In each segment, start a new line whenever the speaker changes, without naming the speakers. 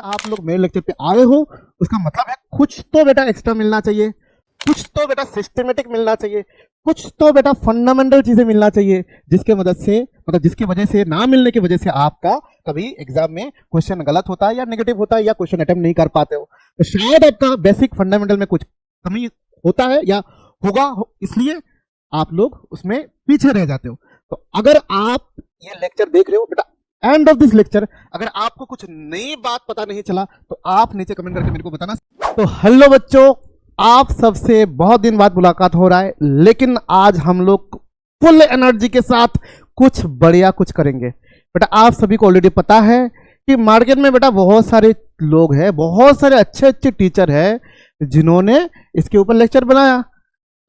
आप लोग मेरे लेक्चर पे आए हो उसका मतलब है कुछ तो बेटा एक्स्ट्रा मिलना चाहिए, कुछ तो बेटा सिस्टमेटिक मिलना चाहिए, कुछ तो बेटा फंडामेंटल चीजें मिलना चाहिए जिसके मदद से जिसकी वजह से ना मिलने की वजह से आपका कभी एग्जाम में क्वेश्चन गलत होता है या नेगेटिव होता है या क्वेश्चन अटेम्प्ट नहीं कर पाते हो। तो शायद आपका बेसिक फंडामेंटल में कुछ कमी होता है या होगा, इसलिए आप लोग उसमें पीछे रह जाते हो। तो अगर आप ये लेक्चर देख रहे हो बेटा, एंड ऑफ दिस लेक्चर अगर आपको कुछ नई बात पता नहीं चला तो आप नीचे कमेंट करके मेरे को बताना। तो हेलो बच्चों, आप सबसे बहुत दिन बाद मुलाकात हो रहा है, लेकिन आज हम लोग फुल एनर्जी के साथ कुछ बढ़िया कुछ करेंगे। बेटा आप सभी को ऑलरेडी पता है कि मार्केट में बेटा बहुत सारे लोग हैं, बहुत सारे अच्छे अच्छे टीचर हैं जिन्होंने इसके ऊपर लेक्चर बनाया।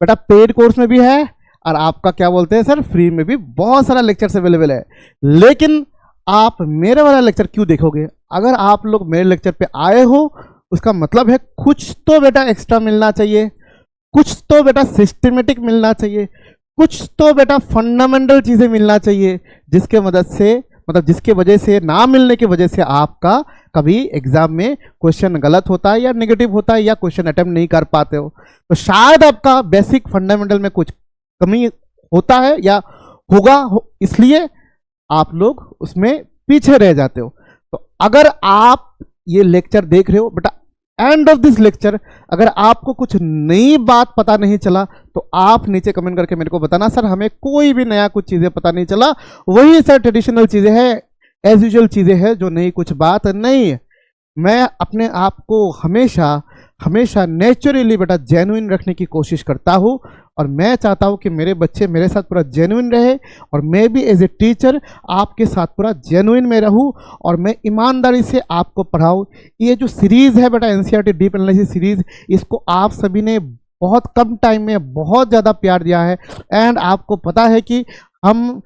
बेटा पेड कोर्स में भी है और आपका क्या बोलते हैं सर, फ्री में भी बहुत सारा लेक्चर्स अवेलेबल है। लेकिन आप मेरे वाला लेक्चर क्यों देखोगे? अगर आप लोग मेरे लेक्चर पे आए हो उसका मतलब है कुछ तो बेटा एक्स्ट्रा मिलना चाहिए, कुछ तो बेटा सिस्टमेटिक मिलना चाहिए, कुछ तो बेटा फंडामेंटल चीजें मिलना चाहिए जिसके मदद से जिसके वजह से ना मिलने की वजह से आपका कभी एग्जाम में क्वेश्चन गलत होता है या नेगेटिव होता है या क्वेश्चन अटेम्प्ट नहीं कर पाते हो। तो शायद आपका बेसिक फंडामेंटल में कुछ कमी होता है या होगा, इसलिए आप लोग उसमें पीछे रह जाते हो। तो अगर आप ये लेक्चर देख रहे हो बेटा, एंड ऑफ दिस लेक्चर अगर आपको कुछ नई बात पता नहीं चला तो आप नीचे कमेंट करके मेरे को बताना, सर हमें कोई भी नया कुछ चीजें पता नहीं चला, वही सर ट्रेडिशनल चीजें हैं, एज यूजुअल चीजें हैं, जो नई कुछ बात नहीं है। मैं अपने आप को हमेशा हमेशा नेचुरली बेटा जेन्युइन रखने की कोशिश करता हूँ और मैं चाहता हूँ कि मेरे बच्चे मेरे साथ पूरा जेन्युइन रहे और मैं भी एज ए टीचर आपके साथ पूरा जेन्युइन में रहूँ और मैं ईमानदारी से आपको पढ़ाऊँ। ये जो सीरीज़ है बेटा एनसीईआरटी डीप एनालिसिस सीरीज़, इसको आप सभी ने बहुत कम टाइम में बहुत ज़्यादा प्यार दिया है एंड आपको पता है कि हम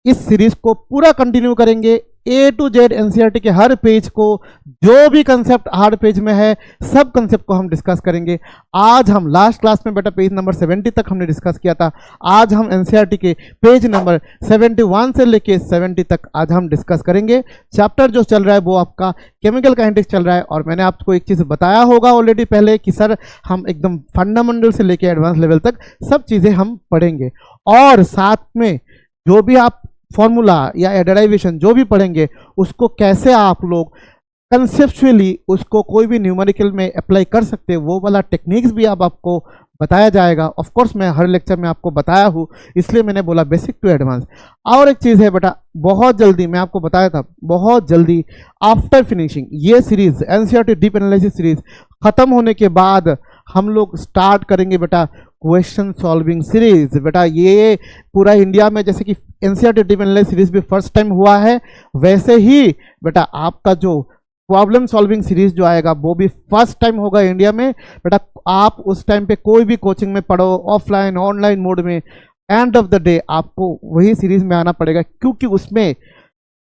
इस सीरीज़ को पूरा कंटिन्यू करेंगे। ए टू जेड एनसीईआरटी के हर पेज को, जो भी कंसेप्ट हर पेज में है, सब कंसेप्ट को हम डिस्कस करेंगे। आज हम लास्ट क्लास में बेटा पेज नंबर 70 तक हमने डिस्कस किया था। आज हम एनसीईआरटी के पेज नंबर 71 से लेके 70 तक आज हम डिस्कस करेंगे। चैप्टर जो चल रहा है वो आपका केमिकल काइनेटिक्स चल रहा है और मैंने आपको एक चीज़ बताया होगा ऑलरेडी पहले कि सर हम एकदम फंडामेंटल से लेके एडवांस लेवल तक सब चीज़ें हम पढ़ेंगे और साथ में जो भी आप फॉर्मूला या डेरिवेशन जो भी पढ़ेंगे उसको कैसे आप लोग कंसेप्चुअली उसको कोई भी न्यूमेरिकल में अप्लाई कर सकते हैं, वो वाला टेक्निक्स भी आपको बताया जाएगा। ऑफ कोर्स मैं हर लेक्चर में आपको बताया हूँ, इसलिए मैंने बोला बेसिक टू एडवांस। और एक चीज़ है बेटा, बहुत जल्दी मैं आपको बताया था, बहुत जल्दी आफ्टर फिनिशिंग ये series NCERT deep analysis series खत्म होने के बाद हम लोग स्टार्ट करेंगे बेटा क्वेश्चन सॉल्विंग सीरीज। बेटा ये पूरा इंडिया में जैसे कि एनसीईआरटी डीप एनालिसिस सीरीज भी फर्स्ट टाइम हुआ है, वैसे ही बेटा आपका जो प्रॉब्लम सॉल्विंग सीरीज जो आएगा वो भी फर्स्ट टाइम होगा इंडिया में। बेटा आप उस टाइम पे कोई भी कोचिंग में पढ़ो, ऑफलाइन ऑनलाइन मोड में, एंड ऑफ द डे आपको वही सीरीज में आना पड़ेगा क्योंकि उसमें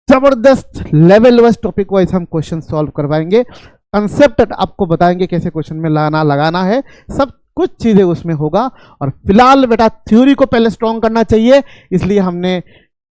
जबरदस्त लेवल वाइज टॉपिक वाइज हम क्वेश्चन सॉल्व करवाएंगे, कंसेप्ट आपको बताएंगे कैसे क्वेश्चन में लाना लगाना है, सब कुछ चीज़ें उसमें होगा। और फिलहाल बेटा थ्योरी को पहले स्ट्रॉन्ग करना चाहिए, इसलिए हमने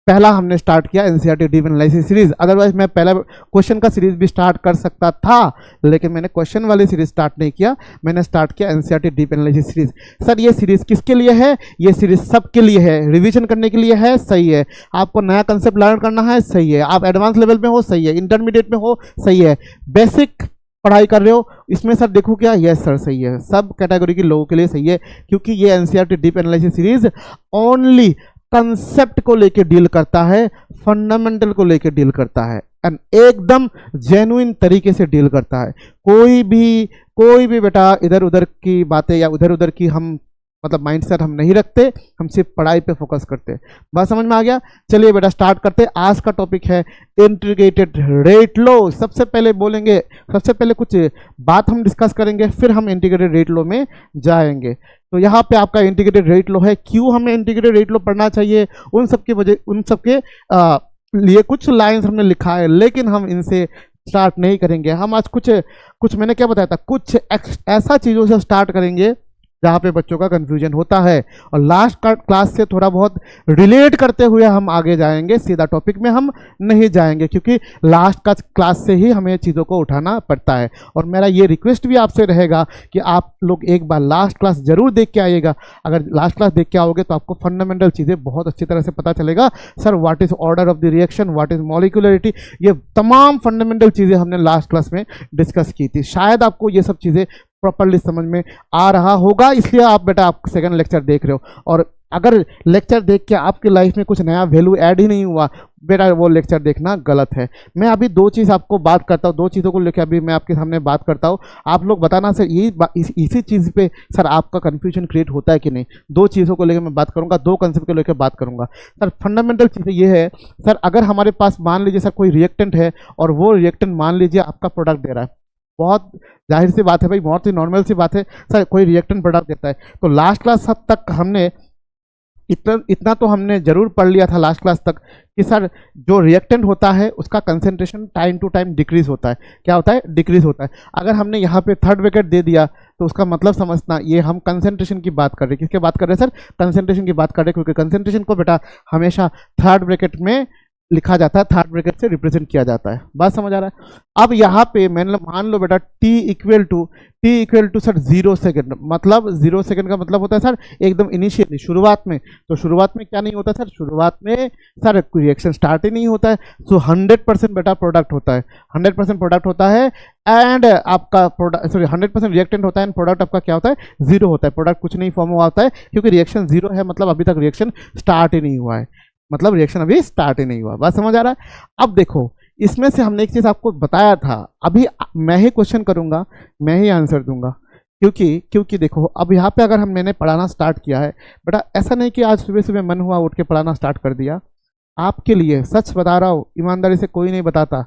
स्टार्ट किया NCERT deep analysis series. Otherwise मैं पहला क्वेश्चन का सीरीज भी स्टार्ट कर सकता था, लेकिन मैंने क्वेश्चन वाली सीरीज स्टार्ट नहीं किया, मैंने स्टार्ट किया NCERT deep analysis series. Sir ये सीरीज किसके लिए है? ये सीरीज सबके लिए है, रिवीजन करने के लिए है, सही है। आपको नया कंसेप्ट लर्न करना है, सही है। आप एडवांस लेवल में हो, सही है। इंटरमीडिएट में हो, सही है। बेसिक पढ़ाई कर रहे हो, इसमें सर देखो क्या, यस सर सही है। सब कैटेगरी के लोगों के लिए सही है क्योंकि ये NCERT deep analysis series only concept को लेके डील करता है, फंडामेंटल को लेके डील करता है एंड एकदम जेन्युइन तरीके से डील करता है। कोई भी बेटा इधर उधर की बातें या उधर उधर की हम माइंडसेट हम नहीं रखते, हम सिर्फ पढ़ाई पे फोकस करते हैं। बात समझ में आ गया? चलिए बेटा स्टार्ट करते हैं। आज का टॉपिक है इंटीग्रेटेड रेट लॉ। सबसे पहले बोलेंगे, सबसे पहले कुछ बात हम डिस्कस करेंगे, फिर हम इंटीग्रेटेड रेट लॉ में जाएंगे। तो यहाँ पे आपका इंटीग्रेटेड रेट लॉ है। क्यों हमें इंटीग्रेटेड रेट लॉ पढ़ना चाहिए, उन सबके लिए कुछ लाइन्स हमने लिखा है, लेकिन हम इनसे स्टार्ट नहीं करेंगे। हम आज कुछ मैंने क्या बताया था, कुछ ऐसा चीज़ों से स्टार्ट करेंगे जहाँ पे बच्चों का कंफ्यूजन होता है। और लास्ट क्लास से थोड़ा बहुत रिलेट करते हुए हम आगे जाएंगे, सीधा टॉपिक में हम नहीं जाएंगे, क्योंकि लास्ट का क्लास से ही हमें चीज़ों को उठाना पड़ता है। और मेरा ये रिक्वेस्ट भी आपसे रहेगा कि आप लोग एक बार लास्ट क्लास जरूर देख के आइएगा। अगर लास्ट क्लास देख के आओगे तो आपको फंडामेंटल चीज़ें बहुत अच्छी तरह से पता चलेगा। Sir what is order of the reaction, what is molecularity, ये तमाम फंडामेंटल चीज़ें हमने लास्ट क्लास में डिस्कस की थी। शायद आपको ये सब चीज़ें प्रॉपर्ली समझ में आ रहा होगा, इसलिए आप बेटा आप सेकंड लेक्चर देख रहे हो। और अगर लेक्चर देख के आपकी लाइफ में कुछ नया वैल्यू ऐड ही नहीं हुआ, बेटा वो लेक्चर देखना गलत है। मैं अभी दो चीज़ आपको बात करता हूँ, दो चीज़ों को लेकर अभी मैं आपके सामने बात करता हूँ। आप लोग बताना सर इसी चीज़ पे सर आपका कंफ्यूजन क्रिएट होता है कि नहीं। दो चीज़ों को लेकर मैं बात करूँगा, दो कंसेप्ट को लेकर बात करूँगा। सर फंडामेंटल चीज़ें ये है सर, अगर हमारे पास मान लीजिए सर कोई रिएक्टेंट है और वो रिएक्टेंट मान लीजिए आपका प्रोडक्ट दे रहा है, बहुत जाहिर सी बात है भाई, बहुत ही नॉर्मल सी बात है। सर कोई रिएक्टेंट प्रोडक्ट देता है तो लास्ट क्लास तक हमने इतना तो हमने जरूर पढ़ लिया था लास्ट क्लास तक कि सर जो रिएक्टेंट होता है उसका concentration time to time decrease होता है। क्या होता है? डिक्रीज होता है। अगर हमने यहाँ पे थर्ड ब्रैकेट दे दिया तो उसका मतलब समझना, ये हम कंसेंट्रेशन की बात कर रहे हैं। किसके बात कर रहे हैं सर? कंसेंट्रेशन की बात कर रहे हैं, क्योंकि कंसेंट्रेशन को बेटा हमेशा थर्ड ब्रैकेट में लिखा जाता है, थर्ड ब्रैकेट से रिप्रेजेंट किया जाता है। बात समझ आ रहा है? अब यहाँ पे मैंने मान लो बेटा t equal to sir 0 second, मतलब 0 सेकेंड का मतलब होता है सर एकदम इनिशियली, शुरुआत में। तो शुरुआत में क्या नहीं होता सर? शुरुआत में सर रिएक्शन स्टार्ट ही नहीं होता है। सो 100% बेटा प्रोडक्ट होता है, 100% प्रोडक्ट होता है एंड आपका प्रोडक्ट 100% रिएक्टेंट होता है एंड प्रोडक्ट आपका क्या होता है? 0 होता है। प्रोडक्ट कुछ नहीं फॉर्म हुआ होता है, क्योंकि रिएक्शन 0 है, मतलब अभी तक रिएक्शन स्टार्ट ही नहीं हुआ है, मतलब रिएक्शन अभी स्टार्ट ही नहीं हुआ। बात समझ आ रहा है? अब देखो इसमें से हमने एक चीज़ आपको बताया था, अभी मैं ही क्वेश्चन करूंगा, मैं ही आंसर दूंगा, क्योंकि देखो अब यहाँ पे अगर मैंने पढ़ाना स्टार्ट किया है बेटा, ऐसा नहीं कि आज सुबह सुबह मन हुआ उठ के पढ़ाना स्टार्ट कर दिया। आपके लिए सच बता रहा हूँ, ईमानदारी से कोई नहीं बताता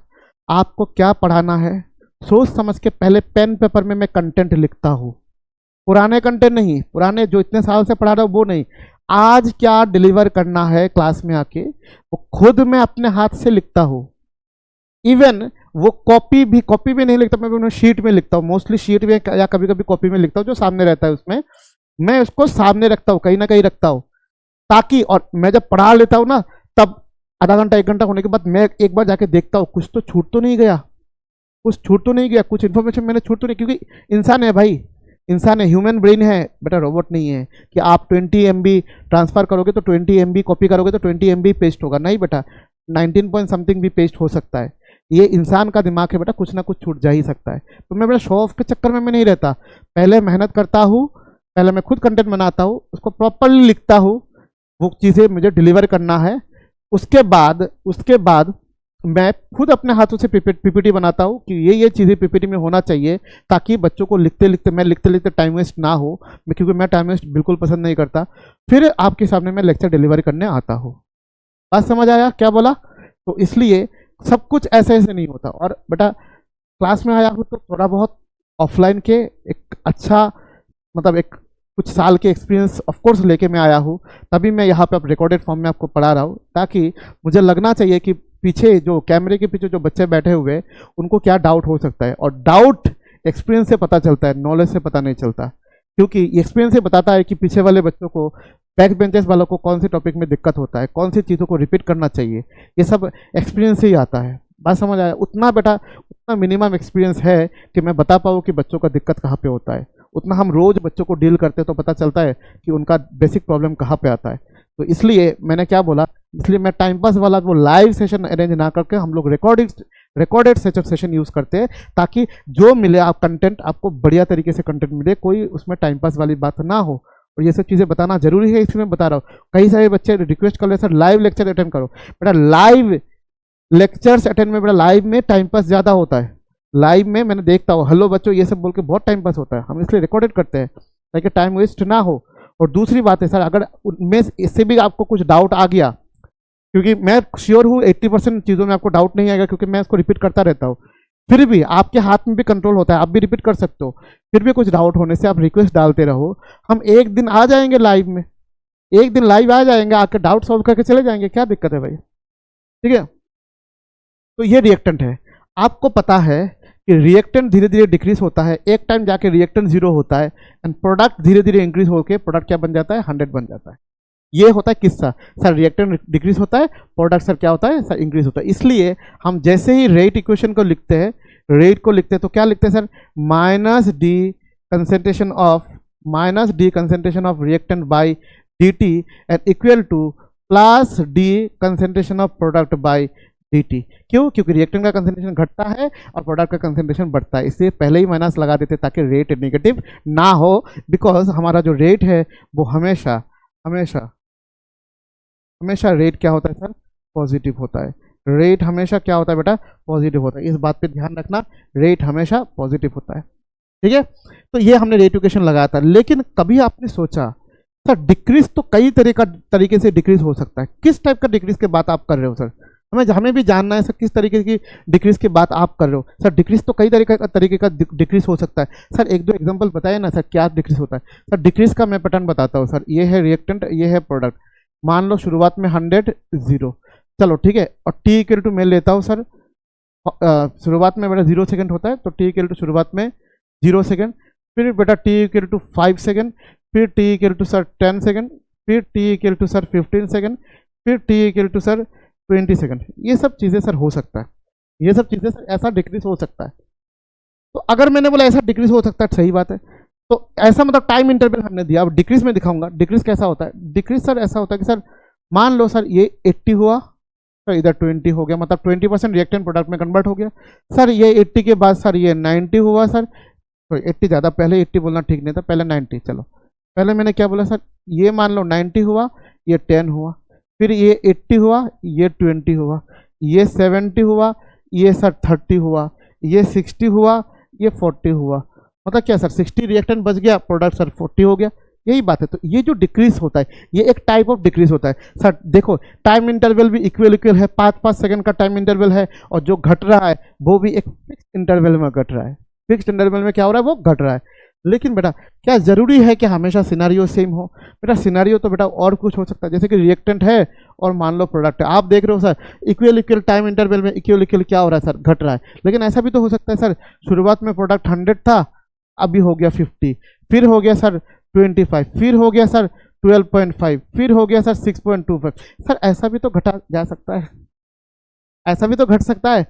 आपको क्या पढ़ाना है। सोच समझ के पहले पेन पेपर में मैं कंटेंट लिखता हूँ, पुराने कंटेंट नहीं, पुराने जो इतने साल से पढ़ा रहा हूँ वो नहीं, आज क्या डिलीवर करना है क्लास में आके वो खुद मैं अपने हाथ से लिखता हूँ। इवन वो कॉपी भी नहीं लिखता, मैं शीट में लिखता हूँ, मोस्टली शीट में या कभी कभी कॉपी में लिखता हूँ, जो सामने रहता है उसमें मैं उसको सामने रखता हूँ, कहीं ना कहीं रखता हूँ, ताकि और मैं जब पढ़ा लेता हूँ ना तब आधा घंटा 1 घंटा होने के बाद मैं एक बार जाके देखता हूँ कुछ तो छूट तो नहीं गया, कुछ छूट तो नहीं गया, कुछ इन्फॉर्मेशन मैंने छूट तो नहीं, क्योंकि इंसान है भाई, इंसान है, ह्यूमन ब्रेन है बेटा, रोबोट नहीं है कि आप 20 MB ट्रांसफर करोगे तो 20 MB कॉपी करोगे तो 20 MB पेस्ट होगा। नहीं बेटा, 19 पॉइंट समथिंग भी पेस्ट हो सकता है। ये इंसान का दिमाग है बेटा, कुछ ना कुछ छूट जा ही सकता है। तो मैं बेटा शो ऑफ के चक्कर में मैं नहीं रहता, पहले मेहनत करता हूँ, पहले मैं खुद कंटेंट बनाता हूँ, उसको प्रॉपरली लिखता हूँ, वो चीज़ें मुझे डिलीवर करना है। उसके बाद मैं खुद अपने हाथों से पीपीटी बनाता हूँ कि ये चीज़ें पीपीटी में होना चाहिए, ताकि बच्चों को लिखते लिखते टाइम वेस्ट ना हो, क्योंकि मैं टाइम वेस्ट बिल्कुल पसंद नहीं करता। फिर आपके सामने मैं लेक्चर डिलीवर करने आता हूँ। बात समझ आया क्या बोला? तो इसलिए सब कुछ ऐसे नहीं होता। और बेटा क्लास में आया हूँ तो थोड़ा बहुत ऑफलाइन के एक अच्छा मतलब एक कुछ साल के एक्सपीरियंस ऑफ कोर्स लेके मैं आया हूँ, तभी मैं यहाँ पे अब रिकॉर्डेड फॉर्म में आपको पढ़ा रहा हूँ, ताकि मुझे लगना चाहिए कि पीछे जो कैमरे के पीछे जो बच्चे बैठे हुए हैं उनको क्या डाउट हो सकता है। और डाउट एक्सपीरियंस से पता चलता है, नॉलेज से पता नहीं चलता, क्योंकि एक्सपीरियंस से बताता है कि पीछे वाले बच्चों को, बैक बेंचेस वालों को कौन सी टॉपिक में दिक्कत होता है, कौन सी चीज़ों को रिपीट करना चाहिए, ये सब एक्सपीरियंस से ही आता है। बात समझ आया? उतना बेटा उतना मिनिमम एक्सपीरियंस है कि मैं बता पाऊँ कि बच्चों का दिक्कत कहाँ पे होता है, उतना हम रोज़ बच्चों को डील करते हैं तो पता चलता है कि उनका बेसिक प्रॉब्लम कहाँ पे आता है। तो इसलिए मैंने क्या बोला, इसलिए मैं टाइम पास वाला वो लाइव सेशन अरेंज ना करके हम लोग रिकॉर्डेड सेशन यूज़ करते हैं, ताकि जो मिले आप कंटेंट, आपको बढ़िया तरीके से कंटेंट मिले, कोई उसमें टाइम पास वाली बात ना हो। और ये सब चीज़ें बताना जरूरी है, इसलिए मैं बता रहा हूँ। कई सारे बच्चे रिक्वेस्ट कर रहे सर लाइव लेक्चर अटेंड करो, बेटा लाइव लेक्चर्स अटेंड में बेटा लाइव में टाइम पास ज़्यादा होता है। लाइव में मैंने देखता हूँ हेलो बच्चों ये सब बोल के बहुत टाइम पास होता है, हम इसलिए रिकॉर्डेड करते हैं ताकि टाइम वेस्ट ना हो। और दूसरी बात है सर, अगर उनमें इससे भी आपको कुछ डाउट आ गया, क्योंकि मैं श्योर हूँ 80% चीज़ों में आपको डाउट नहीं आएगा, क्योंकि मैं इसको रिपीट करता रहता हूँ, फिर भी आपके हाथ में भी कंट्रोल होता है, आप भी रिपीट कर सकते हो। फिर भी कुछ डाउट होने से आप रिक्वेस्ट डालते रहो, हम एक दिन आ जाएंगे लाइव में, एक दिन लाइव आ जाएंगे, आके डाउट सॉल्व करके चले जाएंगे, क्या दिक्कत है भाई? ठीक है। तो ये रिएक्टेंट है, आपको पता है कि रिएक्टेंट धीरे धीरे डिक्रीज होता है, एक टाइम जाके रिएक्टेंट 0 होता है एंड प्रोडक्ट धीरे धीरे इंक्रीज होकर प्रोडक्ट क्या बन जाता है, 100 बन जाता है। ये होता है किस्सा सर, रिएक्टेंट डिक्रीज होता है, प्रोडक्ट सर क्या होता है सर, इंक्रीज होता है। इसलिए हम जैसे ही रेट इक्वेशन को लिखते हैं, रेट को लिखते हैं तो क्या लिखते हैं sir, minus d concentration of reactant by dt and equal to plus d concentration of product by dt। क्यों? क्योंकि रिएक्टेंट का कंसेंट्रेशन घटता है और प्रोडक्ट का कंसेंट्रेशन बढ़ता है, इसलिए पहले ही माइनस लगा देते ताकि रेट नेगेटिव ना हो, बिकॉज हमारा जो रेट है वो हमेशा हमेशा हमेशा रेट क्या होता है सर, पॉजिटिव होता है। रेट हमेशा क्या होता है बेटा, पॉजिटिव होता है। इस बात पे ध्यान रखना, रेट हमेशा पॉजिटिव होता है, ठीक है। तो ये हमने रेट इक्वेशन लगाया था। लेकिन कभी आपने सोचा सर डिक्रीज तो कई तरीके से डिक्रीज हो सकता है, किस टाइप का डिक्रीज की बात आप कर रहे हो सर, हमें भी जानना है सर किस तरीके की डिक्रीज की बात आप कर रहे हो सर। डिक्रीज तो कई तरीके का डिक्रीज हो सकता है सर, एक दो एग्जांपल बताइए ना सर, क्या डिक्रीज होता है सर। डिक्रीज का मैं पैटर्न बताता हूँ सर, ये है रिएक्टेंट, ये है प्रोडक्ट। मान लो शुरुआत में 100 0, चलो ठीक है, और टी इक्वल टू मैं लेता हूँ सर, शुरुआत में बेटा 0 सेकंड होता है, तो टी इक्वल टू शुरुआत में 0 सेकंड, फिर बेटा टी इक्वल टू 5 सेकंड, फिर T equal to sir 10 second, फिर T equal to sir 15 second, फिर T equal to sir 20 second. ये सब चीज़ें सर हो सकता है, ये सब चीज़ें सर ऐसा डिक्रीज हो सकता है। तो अगर मैंने बोला ऐसा डिक्रीज हो सकता है, सही बात है, तो ऐसा मतलब टाइम इंटरवल हमने दिया। अब डिक्रीज में दिखाऊंगा, डिक्रीज कैसा होता है। डिक्रीज सर ऐसा होता है कि सर मान लो सर ये 80 हुआ, तो इधर 20 हो गया, मतलब 20% रिएक्टेंट प्रोडक्ट में कन्वर्ट हो गया। सर ये 80 के बाद सर ये 90 हुआ सर, तो 80 ज़्यादा, पहले 80 बोलना ठीक नहीं था, पहले 90, चलो पहले मैंने क्या बोला सर, ये मान लो 90 हुआ, ये 10 हुआ, फिर ये 80 हुआ, ये 20 हुआ, ये 70 हुआ, ये सर 30 हुआ, ये 60 हुआ, ये 40 हुआ। मतलब क्या सर, 60 रिएक्टेंट बच गया, प्रोडक्ट सर 40 हो गया, यही बात है। तो ये जो डिक्रीज होता है, ये एक टाइप ऑफ डिक्रीज होता है सर। देखो टाइम इंटरवल भी इक्वल है, 5-5 सेकंड का टाइम इंटरवल है, और जो घट रहा है वो भी एक फिक्स इंटरवल में घट रहा है। फिक्स इंटरवल में क्या हो रहा है, वो घट रहा है। लेकिन बेटा क्या जरूरी है कि हमेशा सिनारियो सेम हो? बेटा सिनारियो तो बेटा और कुछ हो सकता है, जैसे कि रिएक्टेंट है और मान लो प्रोडक्ट है, आप देख रहे हो सर इक्वल टाइम इंटरवल में इक्वल क्या हो रहा है सर, घट रहा है। लेकिन ऐसा भी तो हो सकता है सर, शुरुआत में प्रोडक्ट 100 था, अभी हो गया 50, फिर हो गया सर 25, फिर हो गया सर 12.5, फिर हो गया सर 6.25। सर ऐसा भी तो घटा जा सकता है, ऐसा भी तो घट सकता है,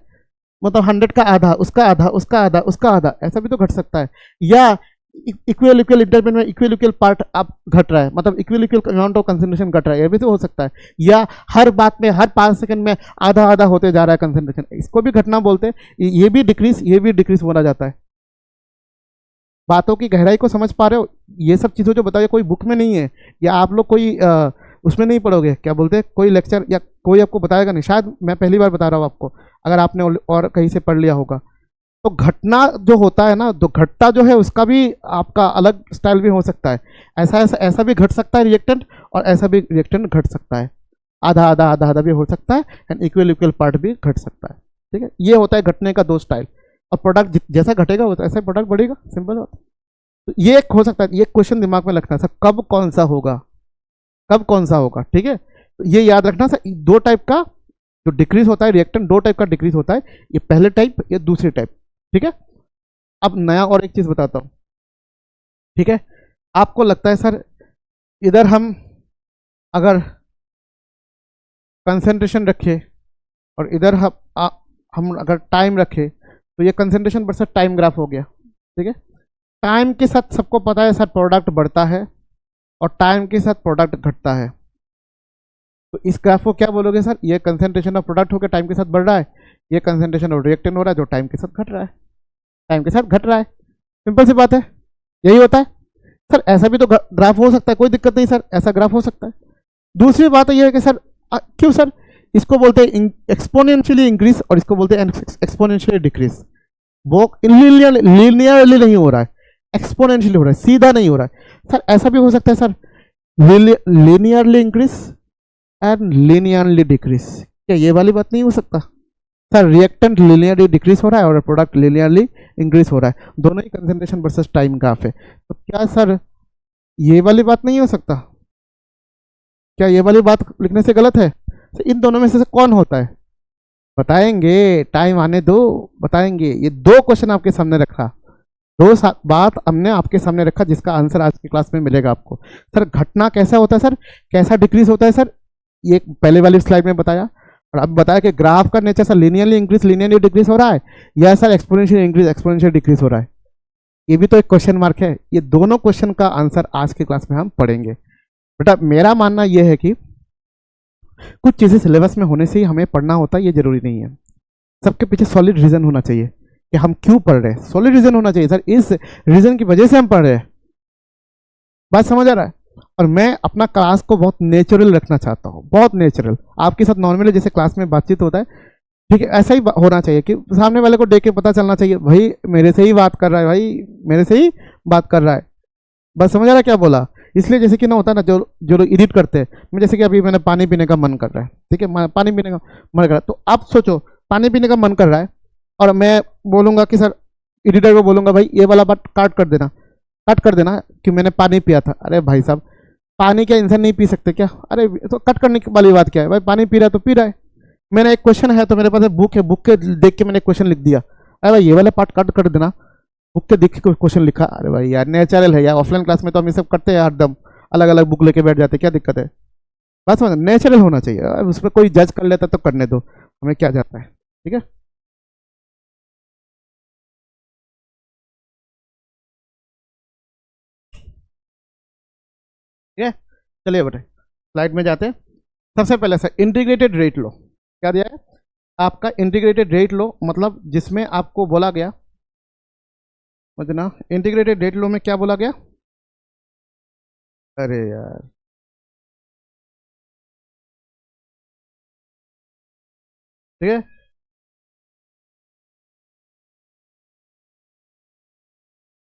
मतलब 100 का आधा, उसका आधा, उसका आधा, उसका आधा, ऐसा भी तो घट सकता है। या इक्वल इंटरवल में इक्वल पार्ट आप घट रहा है, मतलब इक्वल अमाउंट ऑफ कंसंट्रेशन घट रहा है, ये भी तो हो सकता है। या हर बात में हर 5 सेकंड में आधा आधा होते जा रहा है कंसंट्रेशन, इसको भी घटना बोलते हैं। ये भी डिक्रीज होना जाता है। बातों की गहराई को समझ पा रहे हो? ये सब चीज़ों जो बताइए कोई बुक में नहीं है, या आप लोग कोई उसमें नहीं पढ़ोगे, क्या बोलते हैं, कोई लेक्चर या कोई आपको बताएगा नहीं। शायद मैं पहली बार बता रहा हूँ आपको, अगर आपने और कहीं से पढ़ लिया होगा। तो घटना जो होता है ना, जो घटता जो है उसका भी आपका अलग स्टाइल भी हो सकता है। ऐसा भी घट सकता है रिएक्टेंट, और ऐसा भी रिएक्टेंट घट सकता है, आधा आधा आधा आधा भी हो सकता है, एंड इक्वल पार्ट भी घट सकता है। ठीक है, ये होता है घटने का 2 स्टाइल। और प्रोडक्ट जैसा घटेगा वैसा प्रोडक्ट बढ़ेगा, सिंपल बात है। तो ये एक हो सकता है, ये क्वेश्चन दिमाग में रखना सर, कब कौन सा होगा, कब कौन सा होगा। ठीक है, तो ये याद रखना सर, 2 टाइप का जो डिक्रीज होता है रिएक्टेंट, 2 टाइप का डिक्रीज होता है, ये पहले टाइप, ये दूसरी टाइप। ठीक है, अब नया और एक चीज बताता हूं। ठीक है, आपको लगता है सर इधर हम अगर कंसंट्रेशन रखे और इधर हम अगर टाइम रखे, तो ये कंसंट्रेशन वर्सेस टाइम ग्राफ हो गया। ठीक है, टाइम के साथ सबको पता है सर प्रोडक्ट बढ़ता है, और टाइम के साथ प्रोडक्ट घटता है। तो इस ग्राफ को क्या बोलोगे सर, ये कंसंट्रेशन ऑफ प्रोडक्ट होकर टाइम के साथ बढ़ रहा है, ये कंसंट्रेशन ऑफ रिएक्टेंट हो रहा है जो टाइम के साथ घट रहा है, टाइम के साथ घट रहा है। सिंपल सी बात है, यही होता है सर। ऐसा भी तो ग्राफ हो सकता है, कोई दिक्कत नहीं सर, ऐसा ग्राफ हो सकता है। दूसरी बात ये है कि सर क्यों सर इसको बोलते हैं एक्सपोनेंशियली इंक्रीज, और इसको बोलते हैं एक्सपोनेंशियली डिक्रीज। वो लीनियरली नहीं हो रहा है, एक्सपोनेंशियली हो रहा है, सीधा नहीं हो रहा है। सर ऐसा भी हो सकता है sir, linearly increase and linearly decrease. क्या ये वाली बात नहीं हो सकता सर? रिएक्टेंट लीनियरली डिक्रीज हो रहा है और प्रोडक्ट लीनियरली इंक्रीज हो रहा है, दोनों ही कंसंट्रेशन वर्सेस टाइम ग्राफ है। तो क्या सर ये वाली बात नहीं हो सकता? क्या ये वाली बात लिखने से गलत है? तो इन दोनों में से कौन होता है? बताएंगे, टाइम आने दो, बताएंगे। ये दो क्वेश्चन आपके सामने रखा, बात हमने आपके सामने रखा जिसका आंसर आज की क्लास में मिलेगा आपको। सर घटना कैसा होता है सर, कैसा डिक्रीज होता है सर, ये पहले वाली स्लाइड में बताया, और अब बताया कि ग्राफ का nature sir linearly increase linearly decrease हो रहा है या sir exponential increase exponential decrease हो रहा है। ये भी तो एक क्वेश्चन मार्क है। ये दोनों क्वेश्चन का आंसर आज की क्लास में हम पढ़ेंगे। बेटा मेरा मानना यह है कि कुछ चीजें सिलेबस में होने से ही हमें पढ़ना होता है, ये जरूरी नहीं है। सबके पीछे सॉलिड रीजन होना चाहिए कि हम क्यों पढ़ रहे हैं, सॉलिड रीजन होना चाहिए सर, इस रीजन की वजह से हम पढ़ रहे हैं। बात समझ आ रहा है? और मैं अपना क्लास को बहुत नेचुरल रखना चाहता हूँ, बहुत नेचुरल, आपके साथ नॉर्मली जैसे क्लास में बातचीत होता है, ठीक है, ऐसा ही होना चाहिए कि सामने वाले को देख के पता चलना चाहिए भाई मेरे से ही बात कर रहा है, भाई मेरे से ही बात कर रहा है। बस समझ आ रहा है क्या बोला? इसलिए जैसे कि ना होता है ना, जो जो लोग एडिट करते हैं, मैं जैसे कि अभी मैंने पानी पीने का मन कर रहा है, ठीक है, पानी पीने का मन कर रहा है, तो आप सोचो पानी पीने का मन कर रहा है और मैं बोलूंगा कि सर, एडिटर को बोलूंगा भाई ये वाला बात काट कर देना कि मैंने पानी पिया था। अरे भाई साहब, पानी क्या इंसान नहीं पी सकते क्या? अरे तो कट करने वाली बात क्या है भाई, पानी पी रहा है तो पी रहा है। मैंने एक क्वेश्चन है तो मेरे पास बुक है, बुक के देख के मैंने क्वेश्चन लिख दिया, अरे भाई ये वाला पार्ट कट कर देना, बुक के देख के क्वेश्चन लिखा। अरे भाई यार नेचुरल है यार, ऑफलाइन क्लास में तो हम ये सब करते हैं हरदम, अलग अलग बुक लेके बैठ जाते, क्या दिक्कत है? बस नेचुरल होना चाहिए, उसमें कोई जज कर लेता तो करने दो, हमें क्या जाता है, ठीक है। ठीक है, चलिए बेटे स्लाइड में जाते हैं। सबसे पहले सर इंटीग्रेटेड रेट लो, क्या दिया है आपका? इंटीग्रेटेड रेट लो, मतलब जिसमें आपको बोला गया, मतलब इंटीग्रेटेड रेट लो में क्या बोला गया? अरे यार ठीक है,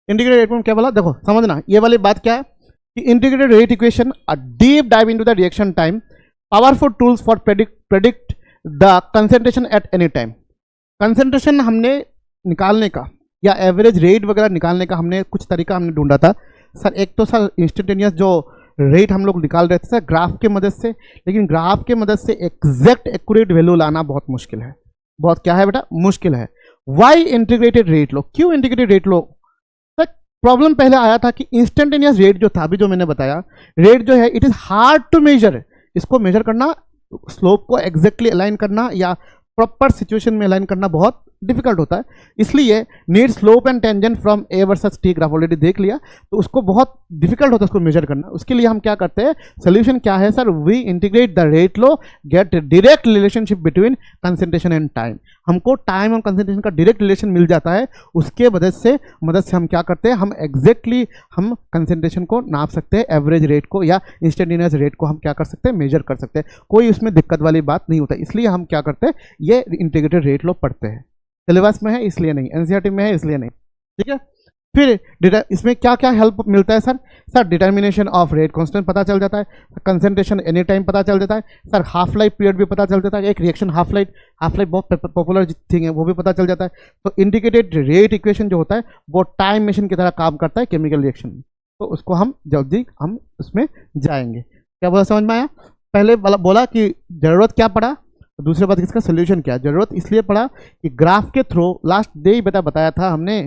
इंटीग्रेटेड रेट में क्या बोला? देखो समझना, ये वाली बात क्या है कि integrated rate equation a deep dive into the reaction time, powerful tools for predict the concentration at any time. Concentration हमने निकालने का या एवरेज रेट वगैरह निकालने का हमने कुछ तरीका हमने ढूंढा था सर। एक तो सर इंस्टेंटेनियस जो रेट हम लोग निकाल रहे थे सर ग्राफ के मदद से, लेकिन ग्राफ के मदद से एग्जैक्ट एक्यूरेट वैल्यू लाना बहुत मुश्किल है, बहुत क्या है बेटा, मुश्किल है। वाई इंटीग्रेटेड रेट लो, क्यों इंटीग्रेटेड रेट लो? सर प्रॉब्लम पहले आया था कि इंस्टेंटेनियस रेट जो था, अभी जो मैंने बताया रेट जो है, it is hard to measure, इसको मेजर करना, स्लोप को एग्जैक्टली अलाइन करना या प्रॉपर सिचुएशन में अलाइन करना बहुत डिफिकल्ट होता है। इसलिए need slope and tangent from A versus T graph already देख लिया, तो उसको बहुत डिफिकल्ट होता है उसको मेजर करना। उसके लिए हम क्या करते हैं, सोल्यूशन क्या है sir, we integrate the rate law, get direct relationship between concentration and time. हमको टाइम और कंसेंट्रेशन का डायरेक्ट रिलेशन मिल जाता है, उसके मदद से हम क्या करते हैं, हम एग्जैक्टली हम कंसेंट्रेशन को नाप सकते हैं, एवरेज रेट को या इंस्टेंटेनियस रेट को हम क्या कर सकते हैं, मेजर कर सकते हैं। कोई उसमें दिक्कत वाली बात नहीं होता, इसलिए हम क्या करते हैं, ये इंटीग्रेटेड रेट लो पढ़ते हैं। सिलेबस में है इसलिए नहीं, एनसीईआरटी में है इसलिए नहीं, ठीक है। फिर इसमें क्या क्या हेल्प मिलता है sir? Sir determination of rate constant पता चल जाता है, कंसेंट्रेशन एनी टाइम पता चल जाता है, सर हाफ लाइफ पीरियड भी पता चल जाता है, एक रिएक्शन हाफ लाइफ बहुत पॉपुलर थिंग है, वो भी पता चल जाता है। तो इंडिकेटेड रेट इक्वेशन जो होता है वो टाइम मशीन की तरह काम करता है केमिकल रिएक्शन में, तो उसको हम जल्दी हम उसमें जाएंगे। क्या बोला, समझ में आया? पहले बोला कि जरूरत क्या पड़ा, दूसरी बात इसका सोल्यूशन क्या? जरूरत इसलिए पड़ा कि ग्राफ के थ्रू लास्ट डे ही बताया था हमने,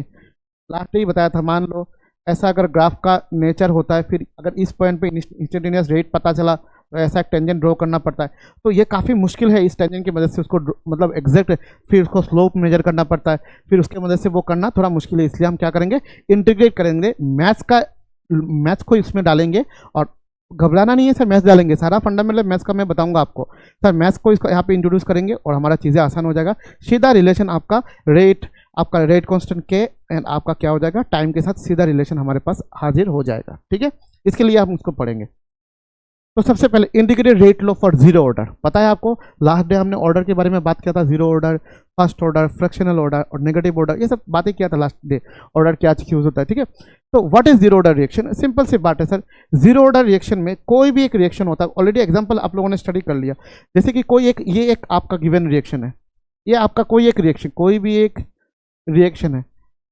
लास्ट डे ही बताया था, मान लो ऐसा अगर ग्राफ का नेचर होता है, फिर अगर इस पॉइंट पे इंस्टेंटेनियस रेट पता चला तो ऐसा एक टेंजेंट ड्रॉ करना पड़ता है, तो ये काफ़ी मुश्किल है। इस टेंजेंट की मदद से उसको मतलब एग्जैक्ट फिर उसको स्लोप मेजर करना पड़ता है, फिर उसके मदद से वो करना थोड़ा मुश्किल है। इसलिए हम क्या करेंगे, इंटीग्रेट करेंगे, मैथ्स को इसमें डालेंगे, और घबराना नहीं है सर, मैथ्स डालेंगे, सारा फंडामेंटल मैथ्स का मैं बताऊंगा आपको सर। मैथ्स को इसको यहाँ पे इंट्रोड्यूस करेंगे और हमारा चीज़ें आसान हो जाएगा। सीधा रिलेशन आपका रेट कांस्टेंट के एंड आपका क्या हो जाएगा, टाइम के साथ सीधा रिलेशन हमारे पास हाजिर हो जाएगा, ठीक है। इसके लिए हम उसको पढ़ेंगे। तो सबसे पहले integrated rate low for zero order, पता है आपको, लास्ट डे हमने ऑर्डर के बारे में बात किया था, zero order, first order, fractional order और नेगेटिव ऑर्डर, ये सब बातें किया था लास्ट डे, ऑर्डर क्या यूज होता है, ठीक है। तो what is zero order reaction? Simple सी बात है सर, जीरो ऑर्डर रिएक्शन में कोई भी एक रिएक्शन होता है, ऑलरेडी एग्जांपल आप लोगों ने स्टडी कर लिया, जैसे कि ये एक आपका गिवन रिएक्शन है, ये आपका कोई एक रिएक्शन, कोई भी एक रिएक्शन है,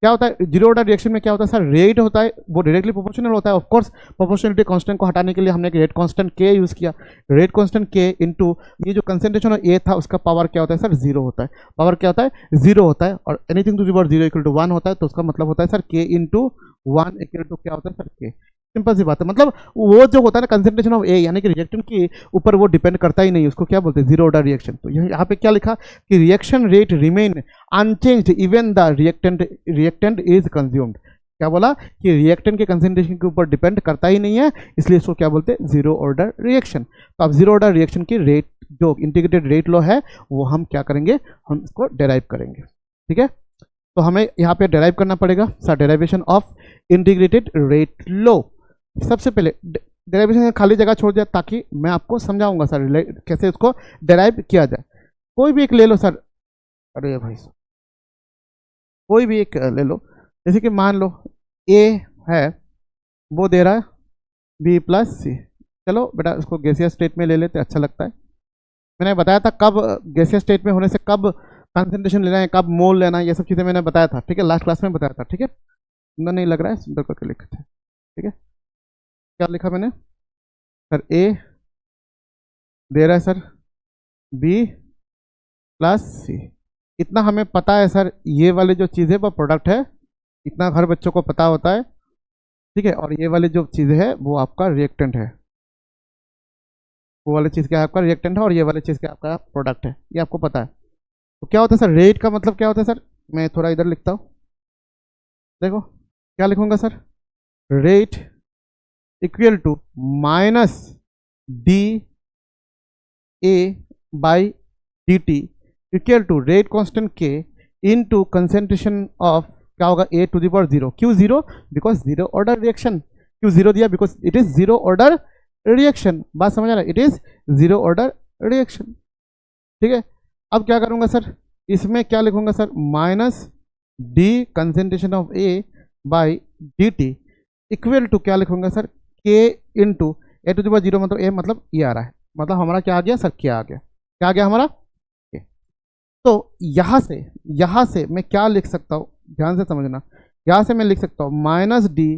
क्या होता है जीरो ऑर्डर रिएक्शन में, क्या होता है सर, रेट होता है वो डायरेक्टली प्रोपोर्शनल होता है। ऑफ कोर्स प्रोपोर्शनलिटी कांस्टेंट को हटाने के लिए हमने एक रेट कांस्टेंट के यूज किया, रेट कांस्टेंट के इनटू ये जो कंसंट्रेशन ऑफ ए था उसका पावर क्या होता है सर, जीरो होता है। पावर क्या होता है, जीरो होता है। और anything to the power zero equal to 1 होता है, तो उसका मतलब होता है sir k into 1 equal to क्या होता है सर, के। सिंपल सी बात है, मतलब वो जो होता है ना कंसंट्रेशन ऑफ ए यानी कि रिएक्टेंट के ऊपर वो डिपेंड करता ही नहीं, उसको क्या बोलते हैं, जीरो ऑर्डर रिएक्शन। तो यहाँ पे क्या लिखा कि reaction rate remain unchanged even the reactant is consumed. क्या बोला कि रिएक्टेंट के कंसंट्रेशन के ऊपर डिपेंड करता ही नहीं है, इसलिए इसको क्या बोलते हैं, जीरो ऑर्डर रिएक्शन। तो अब जीरो ऑर्डर रिएक्शन की रेट जो इंटीग्रेटेड रेट लॉ है वो हम क्या करेंगे, हम इसको डेराइव करेंगे। ठीक है, तो हमें यहाँ पे डेराइव करना पड़ेगा sir, derivation of integrated rate law. सबसे पहले डेराइवेशन खाली जगह छोड़ दिया ताकि मैं आपको समझाऊंगा सर कैसे इसको डेराइव किया जाए। कोई भी एक ले लो सर, अरे भाई कोई भी एक ले लो, जैसे कि मान लो ए है वो दे रहा है बी प्लस सी। चलो बेटा इसको गैसियस स्टेट में ले लेते, अच्छा लगता है। मैंने बताया था कब गैसियस स्टेट में होने से कब कंसंट्रेशन लेना है, कब मोल लेना है, ये सब चीज़ें मैंने बताया था। ठीक है, लास्ट क्लास में बताया था। ठीक है, सुंदर नहीं लग रहा है, सुंदर करके लिखे थे। ठीक है, क्या लिखा मैंने सर, ए दे रहा है सर बी प्लस सी। इतना हमें पता है सर, ये वाली जो चीज़ है वो प्रोडक्ट है, इतना हर बच्चों को पता होता है। ठीक है, और ये वाली जो चीज़ है वो आपका रिएक्टेंट है, वो वाली चीज़ क्या है आपका रिएक्टेंट है, और ये वाली चीज़ क्या आपका प्रोडक्ट है, ये आपको पता है। तो क्या होता है सर, रेट का मतलब क्या होता है सर, मैं थोड़ा इधर लिखता हूँ, देखो क्या लिखूंगा sir, rate equal to minus D A by D T equal to rate constant के इनटू कंसंट्रेशन ऑफ क्या होगा, A to the power zero. क्यों zero, because zero order reaction. क्यों जीरो दिया, because it is zero order reaction. बात समझ आ रहा है, it is zero order reaction. ठीक है, अब क्या करूंगा सर, इसमें क्या लिखूंगा sir, minus d concentration of A by D T equal to क्या लिखूंगा sir, k into A to the power zero, मतलब ए मतलब ये आ रहा है, मतलब हमारा क्या आ गया सर, क्या आ गया, क्या आ गया हमारा के। तो यहाँ से मैं क्या लिख सकता हूँ, ध्यान से समझना, यहाँ से मैं लिख सकता हूँ minus d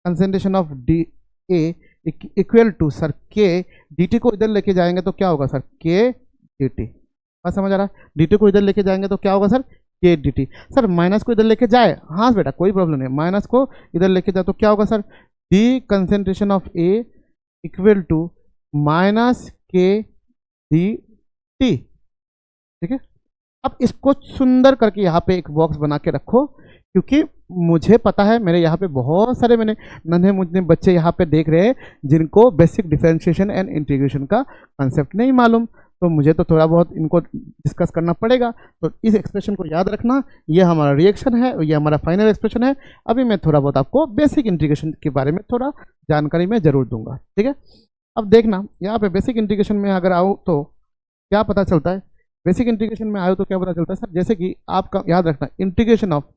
concentration of D A equal to sir k, D t को इधर लेके जाएंगे तो क्या होगा सर, के डी टी। बात समझ आ रहा है, डी टी को इधर लेके जाएंगे तो क्या होगा sir, k D T. Sir minus को इधर लेके जाए, हाँ बेटा कोई प्रॉब्लम नहीं, माइनस को इधर लेके जाए तो क्या होगा sir, d concentration of A equal to minus के डी टी। ठीक है, अब इसको सुंदर करके यहाँ पे एक बॉक्स बना के रखो, क्योंकि मुझे पता है मेरे यहाँ पे बहुत सारे मैंने नन्हे मुझे बच्चे यहाँ पे देख रहे हैं जिनको बेसिक डिफरेंशिएशन एंड इंटीग्रेशन का कंसेप्ट नहीं मालूम, तो मुझे तो थोड़ा बहुत इनको डिस्कस करना पड़ेगा। तो इस एक्सप्रेशन को याद रखना, ये हमारा रिएक्शन है, ये हमारा फाइनल एक्सप्रेशन है। अभी मैं थोड़ा बहुत आपको बेसिक इंटीग्रेशन के बारे में थोड़ा जानकारी मैं जरूर दूंगा। ठीक है, अब देखना यहाँ पे बेसिक इंटीग्रेशन में अगर आऊँ तो क्या पता चलता है, बेसिक इंटीग्रेशन में आयो तो क्या पता चलता है सर, जैसे कि आपका याद रखना इंटीग्रेशन ऑफ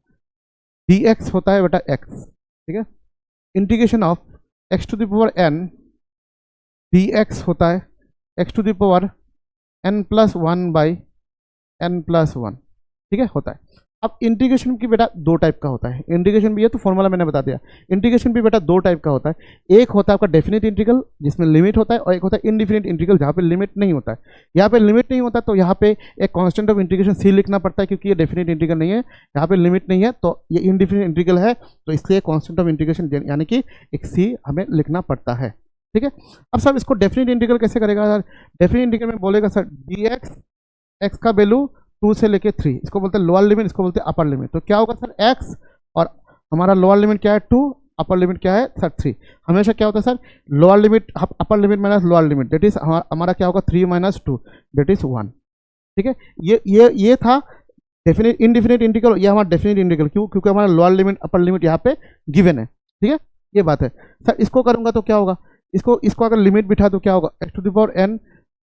डी एक्स होता है बेटा एक्स। ठीक है, integration of x to the power n d x होता है x to the power n plus one by n plus one. ठीक है, होता है। अब इंटीग्रेशन की बेटा दो टाइप का होता है, इंटीग्रेशन भी है तो फॉर्मूला मैंने बता दिया। इंटीग्रेशन भी बेटा दो टाइप का होता है, एक होता है आपका डेफिनेट इंटीग्रल जिसमें लिमिट होता है, और एक होता है इनडिफिनिट इंटीग्रल जहाँ पे लिमिट नहीं होता है। यहाँ पे लिमिट नहीं होता तो यहाँ पे एक कांस्टेंट ऑफ इंटीग्रेशन सी लिखना पड़ता है, क्योंकि ये डेफिनेट इंटीग्रल नहीं है, यहाँ पे लिमिट नहीं है, तो ये इनडिफिनिट इंटीग्रल है, तो इसलिए कांस्टेंट ऑफ इंटीग्रेशन यानी कि एक सी हमें लिखना पड़ता है। ठीक है, अब सर इसको डेफिनेट इंटीग्रल कैसे करेगा सर, डेफिनेट इंटीग्रल में बोलेगा सर डी एक्स का वैल्यू 2 से लेके 3, इसको बोलते हैं लोअर लिमिट, इसको बोलते हैं अपर लिमिट। तो क्या होगा सर x, और हमारा लोअर लिमिट क्या है 2, अपर लिमिट क्या है सर 3। हमेशा क्या होता है sir, lower limit upper limit minus lower limit, that is हमारा क्या होगा 3 माइनस 2 दैट इज 1। ठीक है, ये था डेफिनेट इनडिफिनिट इंटीग्रल, ये हमारा डेफिनेट इंटीग्रल, क्यों, क्योंकि हमारा लोअर लिमिट अपर लिमिट यहाँ पे गिवन है। ठीक है, ये बात है सर। इसको करूँगा तो क्या होगा, इसको अगर लिमिट बिठा तो क्या होगा, x to the power n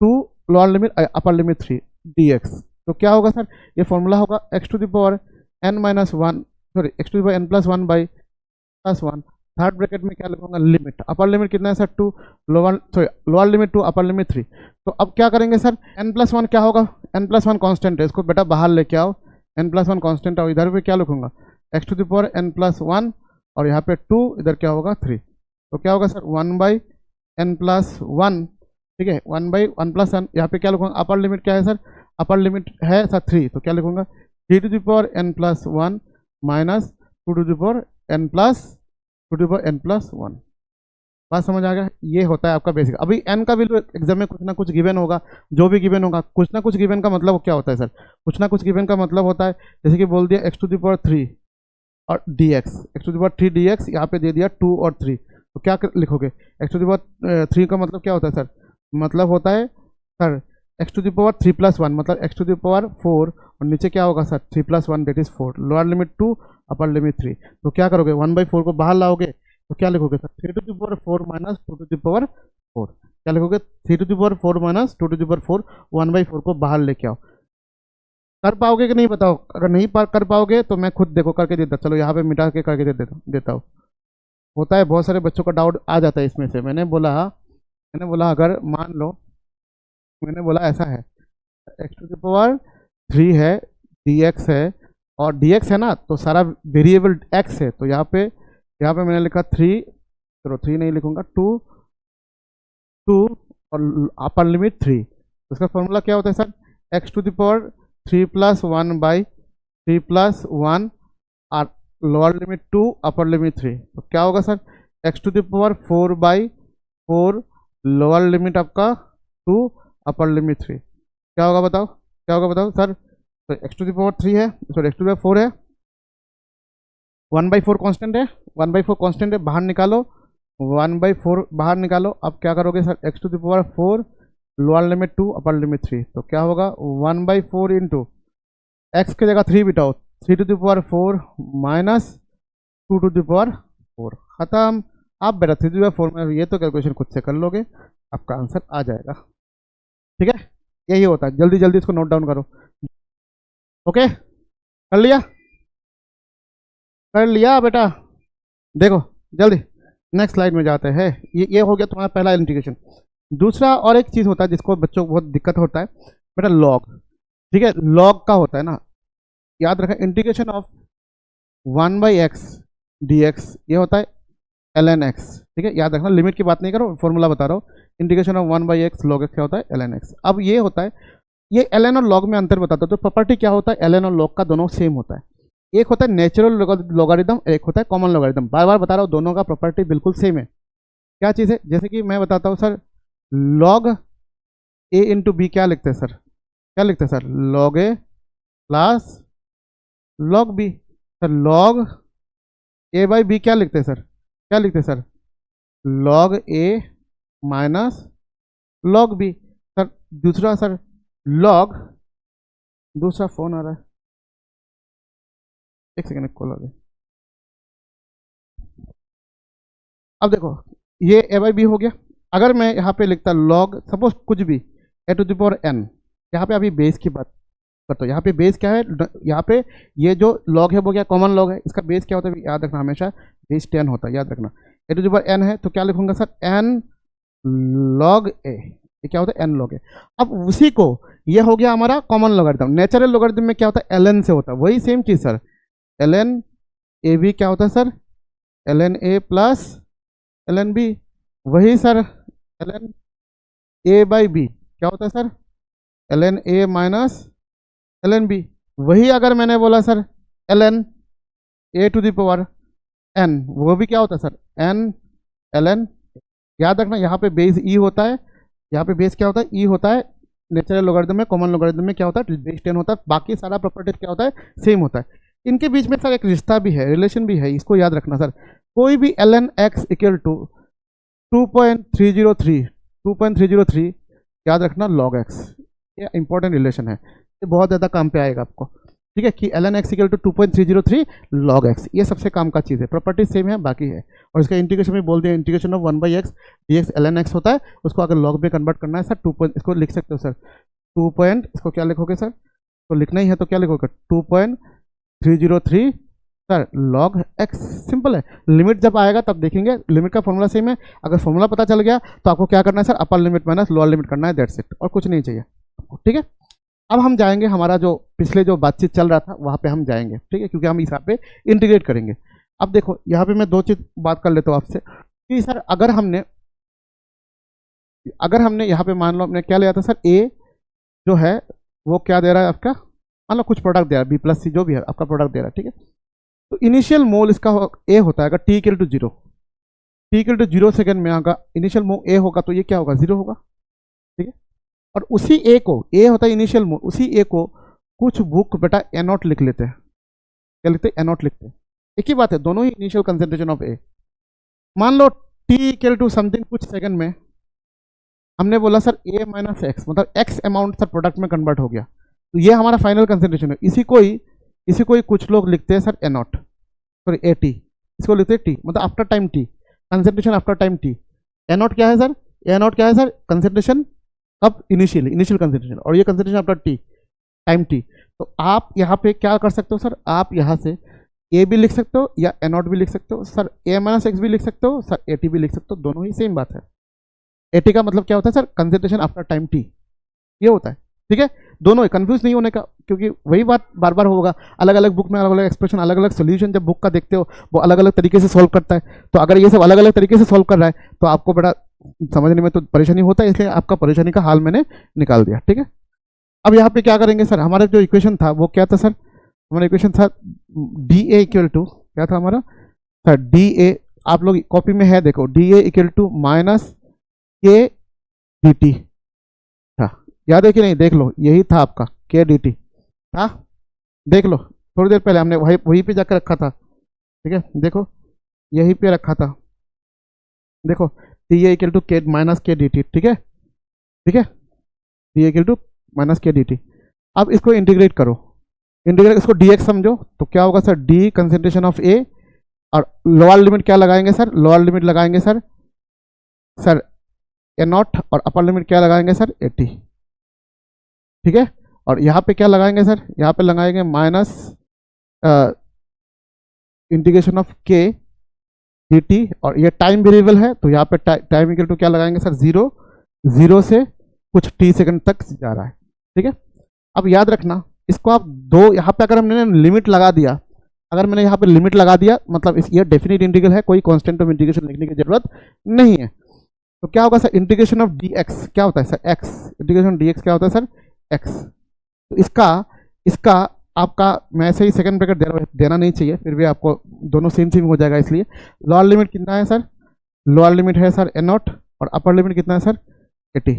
2 lower limit upper limit 3 dx। तो क्या होगा सर, ये फॉर्मूला होगा x to the power n minus one, sorry x to the power n plus one by plus one, third bracket में क्या लिखूंगा, limit upper limit कितना है sir 2, lower limit 2 upper limit 3। तो अब क्या करेंगे सर, n प्लस वन क्या होगा, n प्लस वन कॉन्स्टेंट है, इसको बेटा बाहर लेके आओ, n प्लस वन कॉन्स्टेंट, और इधर पे क्या लिखूंगा x to the power n plus one, और यहाँ पे 2, इधर क्या होगा 3। तो क्या होगा सर 1/n प्लस वन, ठीक है, 1/1 प्लस वन। यहाँ पे क्या लिखूंगा, अपर लिमिट क्या है सर, अपर लिमिट है सर 3, तो क्या लिखूंगा 3 to the power n plus one minus 2 to the power n plus 2 to the power n plus one. बात समझ आ गया? ये होता है आपका बेसिक। अभी n का वैल्यू एग्जाम में कुछ ना कुछ गिवन होगा, जो भी गिवन होगा, कुछ ना कुछ गिवन का मतलब क्या होता है सर, कुछ ना कुछ गिवन का मतलब होता है, जैसे कि बोल दिया x टू द पावर 3 और dx, x to the power 3 dx, यहाँ पे दे दिया 2 और 3, तो क्या लिखोगे, x टू द पावर 3 का मतलब क्या होता है सर, मतलब होता है sir x to the power 3 plus one, मतलब x टू द पावर 4, और नीचे क्या होगा sir 3 plus one that is 4, lower limit 2 upper limit 3। तो क्या करोगे 1/4 को बाहर लाओगे, तो क्या लिखोगे sir 3 to the power 4 minus 2 to the power 4, क्या लिखोगे 3 to the power 4 minus 2 to the power 4, 1/4 को बाहर लेके आओ। कर पाओगे कि नहीं बताओ? अगर नहीं कर पाओगे तो मैं खुद देखो करके देता, चलो यहाँ पे मिटा के करके देता हूँ। होता है बहुत सारे बच्चों का डाउट आ जाता है इसमें से। मैंने बोला अगर मान लो मैंने बोला ऐसा है, एक्स टू द पावर 3 है, dx है, और dx है ना तो सारा वेरिएबल x है, तो यहाँ पे मैंने लिखा 3, चलो 3 नहीं लिखूंगा, 2 और अपर लिमिट 3। तो इसका फॉर्मूला क्या होता है sir, x to the power 3 plus 1/3 plus 1 और लोअर लिमिट 2 अपर लिमिट 3। तो क्या होगा sir x to the power 4/4 lower limit आपका 2 अपर लिमिट 3। क्या होगा बताओ सर, तो एक्स टू द पावर 3 है, sorry x to the power 4 है, 1/4 कांस्टेंट है, 1/4 कांस्टेंट है, बाहर निकालो, 1/4 बाहर निकालो। अब क्या करोगे sir x to the power 4 lower limit 2 upper limit 3, तो क्या होगा 1/4 इंटू एक्स की जगह 3 बिठाओ, 3 to the power 4 minus 2 to the power 4, खत्म। आप बेटा 3 टू द पावर 4 में ये तो कैलकुलेशन खुद से कर लोगे, आपका आंसर आ जाएगा, ठीक है। यही होता है, जल्दी जल्दी इसको नोट डाउन करो। ओके, कर लिया बेटा, देखो जल्दी नेक्स्ट स्लाइड में जाते हैं। ये हो गया तुम्हारा पहला इंटीग्रेशन। दूसरा और एक चीज़ होता है जिसको बच्चों को बहुत दिक्कत होता है बेटा, लॉग, ठीक है। लॉग का होता है ना, याद रखें इंटीग्रेशन ऑफ 1/x dx, ये होता है ln x, ठीक है। याद रखना, लिमिट की बात नहीं करो, फॉर्मूला बता रहा हूँ। Integration of 1/x log x क्या होता है ln x। अब ये होता है, ये ln और log में अंतर बताता है। तो प्रॉपर्टी क्या होता है, ln और log का दोनों सेम होता है। एक होता है नेचुरल लॉगरिदम, एक होता है कॉमन लॉगरिदम। बार बार बता रहा हूँ, दोनों का प्रॉपर्टी बिल्कुल सेम है। क्या चीज़ है, जैसे कि मैं बताता हूँ sir, log a into b क्या लिखते हैं सर, क्या लिखते हैं sir, log a plus log b। Sir log a by B क्या लिखते हैं सर, क्या लिखते हैं sir, log a minus log b। Sir दूसरा सर log, दूसरा फोन आ रहा है, एक सेकेंड खोल दे। अब देखो ये a बाई बी हो गया। अगर मैं यहाँ पे लिखता log सपोज कुछ भी a to the power n, यहाँ पे अभी बेस की बात करता हूँ। यहाँ पे बेस क्या है, यहाँ पे ये जो log है वो क्या कॉमन log है, इसका बेस क्या होता है याद रखना, हमेशा बेस 10 होता है, याद रखना। a to the power n है तो क्या लिखूंगा सर n log a, ये क्या होता है n log a। अब उसी को ये हो गया हमारा कॉमन लॉगरिथम। नेचुरल लॉगरिथम में क्या होता है ln से होता है, वही सेम चीज सर, ln a b क्या होता है sir, ln a plus ln b, वही sir ln a by B क्या होता है sir, ln a minus ln b। वही अगर मैंने बोला sir ln a to the power n, वो भी क्या होता है सर n ln। याद रखना यहाँ पे बेस e होता है, यहाँ पे बेस क्या होता है e होता है। नेचुरल लॉगरिथम में, कॉमन लॉगरिथम में क्या होता है बेस 10 होता है, बाकी सारा प्रॉपर्टीज क्या होता है सेम होता है। इनके बीच में सर एक रिश्ता भी है, रिलेशन भी है, इसको याद रखना सर। कोई भी ln x इक्वल टू 2.303 याद रखना log x, ये इंपॉर्टेंट रिलेशन है, ये बहुत ज़्यादा काम पे आएगा आपको, ठीक है। कि ln x equal to 2.303 log x, ये सबसे काम का चीज़ है, प्रॉपर्टी सेम है बाकी है। और इसका इंटीग्रेशन में बोल दिया, integration of 1/x dx ln x होता है, उसको अगर log में कन्वर्ट करना है सर इसको लिख सकते हो सर इसको क्या लिखोगे सर, तो लिखना ही है तो क्या लिखोगे 2.303 सर log x, सिंपल है। लिमिट जब आएगा तब देखेंगे, लिमिट का फॉर्मूला सेम है। अगर फॉर्मूला पता चल गया तो आपको क्या करना है sir, upper limit minus lower limit करना है, दैट्स इट, और कुछ नहीं चाहिए आपको, ठीक है। अब हम जाएंगे, हमारा जो पिछले जो बातचीत चल रहा था वहाँ पे हम जाएंगे, ठीक है, क्योंकि हम इस यहाँ पे इंटीग्रेट करेंगे। अब देखो यहाँ पे मैं दो चीज बात कर लेता हूँ आपसे कि सर अगर हमने यहाँ पे मान लो हमने क्या लिया था सर, ए जो है वो क्या दे रहा है आपका, मान लो कुछ प्रोडक्ट दे रहा है, बी प्लस सी जो भी है आपका प्रोडक्ट दे रहा है, ठीक है। तो इनिशियल मोल इसका ए होता है, अगर t equal to zero, t equal to 0 second में अगर इनिशियल मोल ए होगा तो ये क्या होगा, 0 होगा, ठीक है। और उसी ए को, ए होता है इनिशियल मोल, उसी ए को कुछ बुक बेटा ए नॉट लिख लेते हैं, क्या लिखते हैं, ए नॉट लिखते हैं। एक ही बात है, दोनों ही इनिशियल कंसेंट्रेशन ऑफ ए। मान लो टी इक्वल टू समथिंग कुछ सेकंड में हमने बोला सर ए माइनस एक्स, मतलब एक्स अमाउंट सर प्रोडक्ट में कन्वर्ट हो गया, तो ये हमारा फाइनल कंसेंट्रेशन है। इसी को ही कुछ लोग लिखते हैं sir A not, sorry A T, इसको लिखते हैं टी, मतलब after time T, concentration after time T. A not क्या है सर, ए नॉट क्या है सर, कंसेंट्रेशन अब इनिशियल कंसेंट्रेशन, और ये concentration after T, time T. तो आप यहाँ पे क्या कर सकते हो सर, आप यहाँ से ए भी लिख सकते हो या ए नॉट भी लिख सकते हो सर, ए माइनस एक्स भी लिख सकते हो सर, ए टी भी लिख सकते हो, दोनों ही सेम बात है। ए टी का मतलब क्या होता है sir, concentration after time T, ये होता है, ठीक है। दोनों ही कंफ्यूज नहीं होने का, क्योंकि वही बात बार बार होगा, अलग अलग बुक में अलग अलग एक्सप्रेशन, अलग अलग सोल्यूशन जब बुक का देखते हो वो अलग अलग तरीके से सॉल्व करता है। तो अगर ये सब अलग अलग तरीके से सॉल्व कर रहा है तो आपको बड़ा समझने में तो परेशानी होता है, इसलिए आपका परेशानी का हाल मैंने निकाल दिया, ठीक है। अब यहाँ पे क्या करेंगे सर, हमारा जो इक्वेशन था वो क्या था सर, हमारा इक्वेशन था डी ए इक्वल टू, क्या था हमारा सर, डी ए, आप लोग कॉपी में है देखो, D A equal to minus के डी टी था, याद है कि नहीं, देख लो यही था आपका के डी टी था, देख लो थोड़ी देर पहले हमने वहीं पे जाकर रखा था, ठीक है, देखो यहीं पे रखा था, देखो D A equal to K minus के डी टी, ठीक है, ठीक है, D A equal to minus के डी टी। अब इसको इंटीग्रेट करो, इंटीग्रेट इसको डी एक्स समझो, तो क्या होगा सर, डी कंसेंट्रेशन ऑफ ए, और लोअर लिमिट क्या लगाएंगे सर, लोअर लिमिट लगाएंगे सर ए नॉट, और अपर लिमिट क्या लगाएंगे सर, ए टी, ठीक है। और यहाँ पे क्या लगाएंगे सर, यहाँ पे लगाएंगे माइनस इंटीग्रेशन ऑफ के डी टी, और ये टाइम वेरिएबल है तो यहाँ पे टाइम इक्वल टू क्या लगाएंगे सर, 0 से कुछ टी सेकंड तक जा रहा है, ठीक है। अब याद रखना इसको आप दो, यहाँ पे अगर हमने लिमिट लगा दिया, अगर मैंने यहाँ पे लिमिट लगा दिया मतलब ये डेफिनेट इंटीग्रल है, कोई कांस्टेंट ऑफ इंटीग्रेशन लिखने की जरूरत नहीं है। तो क्या होगा sir, integration of D x क्या होता है sir, x, integration D x क्या होता है सर, एक्स। तो इसका आपका, मैं ऐसे ही सेकंड ब्रैकेट देना नहीं चाहिए, फिर भी आपको दोनों सेम सेम हो जाएगा, इसलिए लोअर लिमिट कितना है सर, लोअर लिमिट है सर ए नॉट, और अपर लिमिट कितना है सर, ए टी,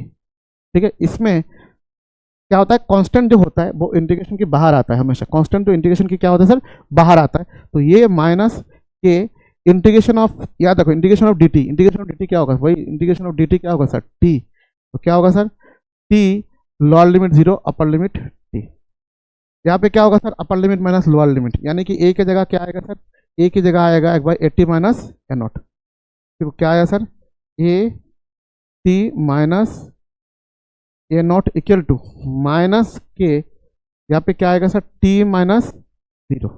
ठीक है। इसमें क्या होता है, कांस्टेंट जो होता है वो इंटीग्रेशन के बाहर आता है हमेशा, कांस्टेंट तो इंटीग्रेशन की क्या होता है सर, बाहर आता है। तो ये माइनस के इंटीग्रेशन ऑफ, याद रखो integration of D T, integration of D T क्या होगा, वही इंटीग्रेशन ऑफ डी टी क्या होगा सर, टी, तो क्या होगा sir, T lower limit 0 upper limit T. यहाँ पे क्या होगा sir, upper limit minus lower limit, यानी कि ए की जगह क्या आएगा सर, ए की जगह आएगा एक बार 80 माइनस ए नॉट, तो क्या आया sir, A T minus A not equal to minus K, यहाँ पे क्या आएगा sir, T minus 0,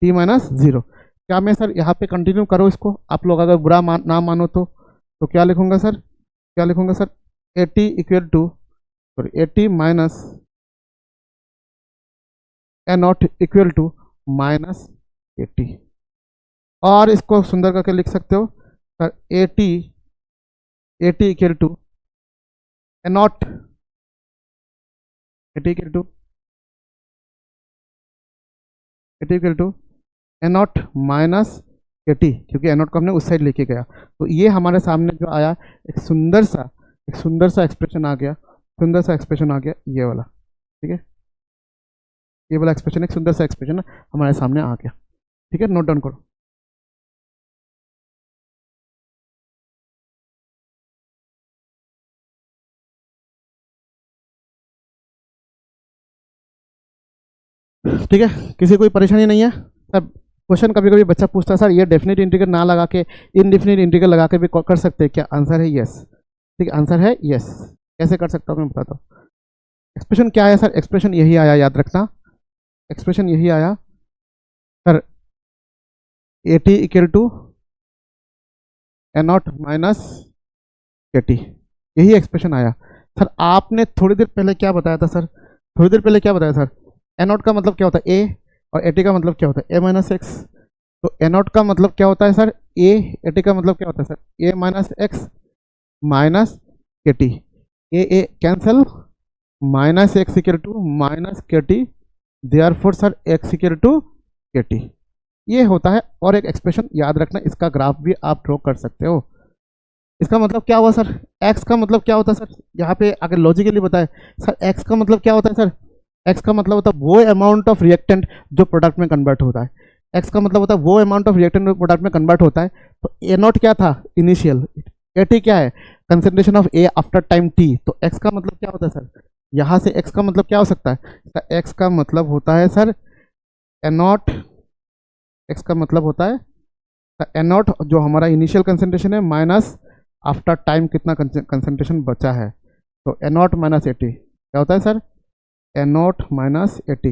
T minus 0। क्या मैं सर यहाँ पे कंटिन्यू करो इसको, आप लोग अगर बुरा ना मानो तो क्या लिखूंगा सर, क्या लिखूंगा sir, A T equal to, sorry A T minus A not equal to minus A T, और इसको सुंदर करके लिख सकते हो sir, A T equal to A naught, A T equal to A naught minus A T, क्योंकि A not को हमने उस साइड लेके गया। तो ये हमारे सामने जो आया एक सुंदर सा एक्सप्रेशन आ गया, सुंदर सा एक्सप्रेशन आ गया ये वाला, ठीक है, ये वाला एक्सप्रेशन एक सुंदर सा एक्सप्रेशन हमारे सामने आ गया, ठीक है, नोट डाउन करो। ठीक है, किसी कोई परेशानी नहीं है सब। क्वेश्चन कभी कभी बच्चा पूछता है सर ये डेफिनेट इंटीग्रल ना लगा के इनडेफिनेट इंटीग्रल लगा के भी कर सकते हैं क्या, आंसर है यस, ठीक है, आंसर है यस। कैसे कर सकता हूँ मैं बताता हूँ। एक्सप्रेशन क्या आया सर, एक्सप्रेशन यही आया, याद रखना एक्सप्रेशन यही आया sir, A T equal to A naught minus A T, यही एक्सप्रेशन आया सर। आपने थोड़ी देर पहले क्या बताया था सर, थोड़ी देर पहले क्या बताया सर, ए नॉट का मतलब क्या होता है ए, और ए टी का मतलब क्या होता है ए माइनस एक्स। तो ए नॉट का मतलब क्या होता है सर ए, ए टी का मतलब क्या होता है sir A minus X minus K T, A cancel, minus X equal to minus K T, therefore sir X equal to K T, ये होता है। और एक एक्सप्रेशन याद रखना, इसका ग्राफ भी आप ड्रॉ कर सकते हो। इसका मतलब क्या हुआ सर, x का मतलब क्या होता है सर, यहाँ पे अगर लॉजिकली बताए सर x का मतलब क्या होता है सर, x का मतलब होता है वो अमाउंट ऑफ रिएक्टेंट जो प्रोडक्ट में कन्वर्ट होता है, x का मतलब होता है वो अमाउंट ऑफ रिएक्टेंट जो प्रोडक्ट में कन्वर्ट होता है। तो ए नॉट क्या था इनिशियल, ए टी क्या है concentration of A after time T. तो x का मतलब क्या होता है सर, यहाँ से x का मतलब क्या हो सकता है, x का मतलब होता है सर ए नॉट, x का मतलब होता है ए नॉट जो हमारा इनिशियल कंसेंट्रेशन है माइनस आफ्टर टाइम कितना कंसेंट्रेशन बचा है। तो ए नॉट माइनस ए टी क्या होता है sir, A naught minus A T,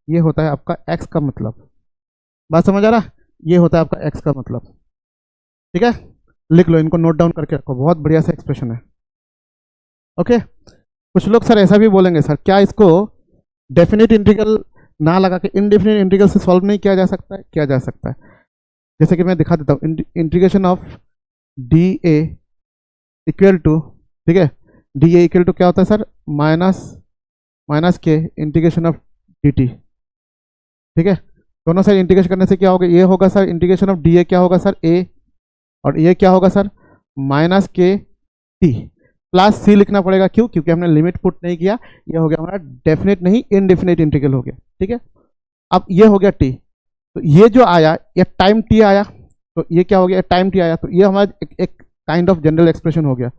ये होता है आपका x का मतलब। बात समझ आ रहा, ये होता है आपका x का मतलब। ठीक है, लिख लो, इनको नोट डाउन करके रखो, बहुत बढ़िया सा एक्सप्रेशन है। ओके, कुछ लोग सर ऐसा भी बोलेंगे सर क्या इसको डेफिनेट इंटीग्रल ना लगा के इनडेफिनेट इंटीग्रल से सॉल्व नहीं किया जा सकता है? किया जा सकता है। जैसे कि मैं दिखा देता हूँ, integration of D A equal to, ठीक है, डी ए इक्वल टू क्या होता है sir minus K integration of D T. ठीक है, दोनों साइड इंटीग्रेशन करने से क्या होगा, ये होगा sir integration of D A क्या होगा सर ए, और ये क्या होगा sir minus K T plus सी लिखना पड़ेगा, क्यों, क्योंकि हमने लिमिट पुट नहीं किया, ये हो गया हमारा डेफिनेट नहीं इनडेफिनेट इंटीग्रल हो गया। ठीक है, अब ये हो गया टी, तो ये जो आया ये टाइम टी आया, तो ये क्या हो गया टाइम टी आया, तो ये हमारा एक काइंड ऑफ जनरल एक्सप्रेशन हो गया।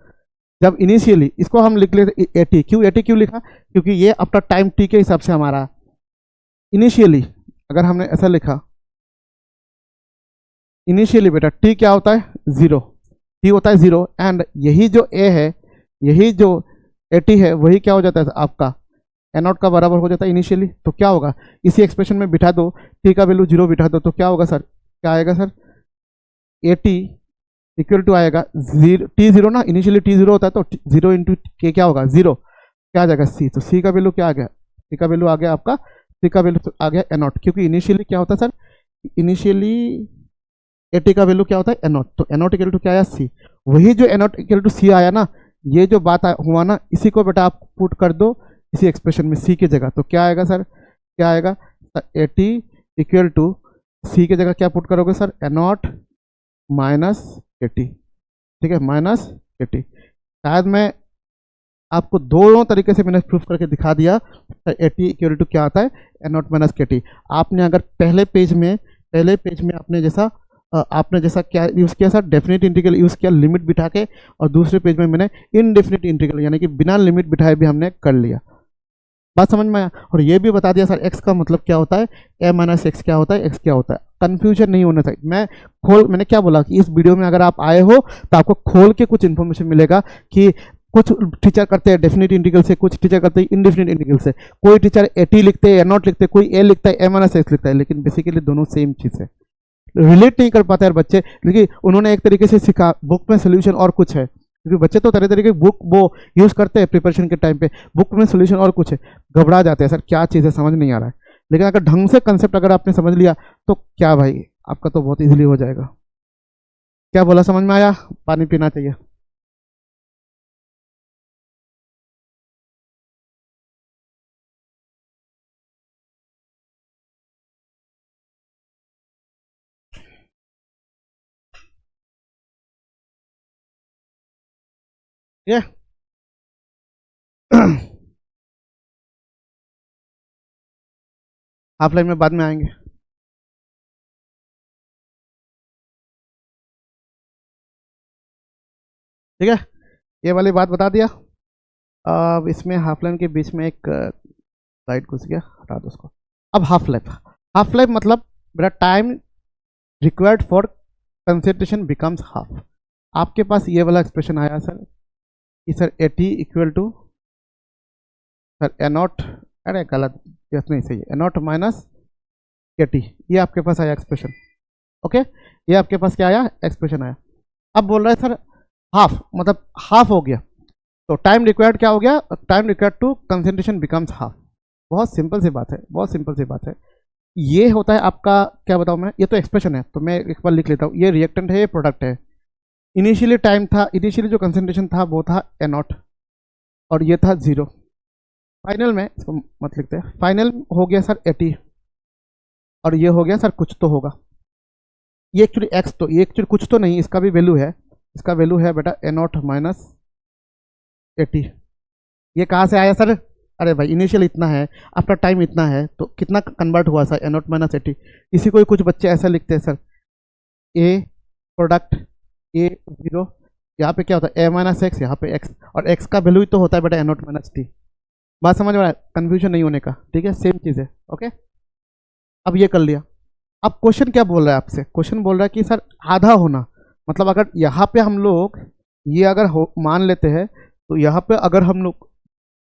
जब इनिशियली इसको हम लिख लेते ए टी, क्यों ए टी क्यों लिखा, क्योंकि ये आफ्टर टाइम टी के हिसाब से हमारा इनिशियली, अगर हमने ऐसा लिखा इनिशियली बेटा टी क्या होता है जीरो, टी होता है जीरो, एंड यही जो ए है, यही जो ए टी है वही क्या हो जाता है आपका ए नॉट का बराबर हो जाता है इनिशियली। तो क्या होगा, इसी एक्सप्रेशन में बिठा दो, टी का वैल्यू जीरो बिठा दो, तो क्या होगा सर, क्या आएगा sir A T equal to आएगा जीरो, टी जीरो ना, इनिशियली टी जीरो होता है, तो जीरो इंटू के क्या होगा जीरो, क्या आ जाएगा सी, तो सी का वैल्यू क्या आ गया, सी का वैल्यू आ गया आपका, सी का वैल्यू आ गया ए नॉट, क्योंकि इनिशियली क्या होता है सर, इनिशियली ए टी का वैल्यू क्या होता है ए नॉट, तो ए नॉट इक्वल टू क्या आया सी, वही जो ए नॉट इक्वल टू सी आया ना, ये जो बात हुआ ना, इसी को बेटा आप पुट कर दो इसी एक्सप्रेशन में सी की जगह, तो क्या आएगा सर, क्या आएगा ए टी इक्वल टू सी की जगह क्या पुट करोगे sir A naught minus A T. ठीक है, माइनस ए टी, शायद मैं आपको दोनों तरीके से मैंने प्रूफ करके दिखा दिया। ए टी इक्वल टू क्या आता है A naught minus K T. आपने अगर पहले पेज में आपने जैसा क्या यूज़ किया सर, डेफिनेट इंटीग्रल यूज़ किया लिमिट बिठा के, और दूसरे पेज में मैंने इनडेफिनेट इंटीग्रल यानी कि बिना लिमिट बिठाए भी हमने कर लिया। बात समझ में आया, और ये भी बता दिया सर एक्स का मतलब क्या होता है, ए माइनस एक्स क्या होता है, एक्स क्या होता है, कन्फ्यूजन नहीं होना चाहिए। मैंने क्या बोला कि इस वीडियो में अगर आप आए हो तो आपको खोल के कुछ इन्फॉर्मेशन मिलेगा कि कुछ टीचर करते हैं डेफिनेट इंटीग्रल से, कुछ टीचर करते हैं इनडेफिनेट इंटीग्रल से, कोई टीचर ए टी लिखते हैं ए नॉट लिखते हैं, कोई ए लिखता है ए माइनस एक्स लिखता है, लेकिन बेसिकली दोनों सेम चीज़ है। रिलेट नहीं कर पाते यार बच्चे, लेकिन उन्होंने एक तरीके से सिखा, बुक में सोल्यूशन और कुछ है, क्योंकि बच्चे तो तरह तरह के बुक वो यूज़ करते हैं प्रिपरेशन के टाइम पे, बुक में सोल्यूशन और कुछ है, घबरा जाते हैं सर क्या चीज़ है समझ नहीं आ रहा है। लेकिन अगर ढंग से कंसेप्ट अगर आपने समझ लिया तो क्या भाई आपका तो बहुत इजीली हो जाएगा। क्या बोला, समझ में आया, पानी पीना चाहिए। ये हाफ लाइन में बाद में आएंगे। ठीक है, ये वाली बात बता दिया। अब इसमें हाफ लाइन के बीच में एक स्लाइड घुस गया, हटा दो उसको। अब हाफ लाइफ मतलब मेरा time required for concentration becomes half. आपके पास ये वाला एक्सप्रेशन आया सर कि sir A T equal to sir A naught, अरे गलत, यस नहीं सही है, A naught minus K T, ये आपके पास आया एक्सप्रेशन। ओके, ये आपके पास क्या आया एक्सप्रेशन आया। अब बोल रहा है सर हाफ मतलब हाफ हो गया, तो टाइम रिक्वायर्ड क्या हो गया, time required to concentration becomes half. बहुत सिंपल सी बात है, बहुत सिंपल सी बात है। ये होता है आपका, क्या बताऊँ मैं, ये तो एक्सप्रेशन है, तो मैं एक बार लिख लेता हूँ। ये रिएक्टेंट है, ये प्रोडक्ट है। इनिशियली टाइम था, इनिशियली जो कंसंट्रेशन था वो था N0 और ये था 0। फाइनल में इसको मत लिखते हैं, फाइनल हो गया सर 80 और ये हो गया सर कुछ तो होगा। ये एक्चुअली एक्स, तो ये एक्चुअली कुछ तो नहीं, इसका भी वैल्यू है, इसका वैल्यू है बेटा N0 माइनस 80। ये कहाँ से आया सर? अरे भाई इनिशियल इतना है, आफ्टर टाइम इतना है, तो कितना कन्वर्ट हुआ सर? N0 minus 80। इसी को कुछ बच्चे ऐसा लिखते हैं सर, ए प्रोडक्ट ए 0, यहाँ पे क्या होता है A माइनस एक्स, यहाँ पे x, और x का वैल्यू ही तो होता है बेटा N0 माइनस टी। बात समझ में आया? कन्फ्यूजन नहीं होने का, ठीक है, सेम चीज़ है। ओके, अब ये कर लिया। अब क्वेश्चन क्या बोल रहा है आपसे? क्वेश्चन बोल रहा है कि सर आधा होना, मतलब अगर यहाँ पे हम लोग ये अगर मान लेते हैं, तो यहाँ पे अगर हम लोग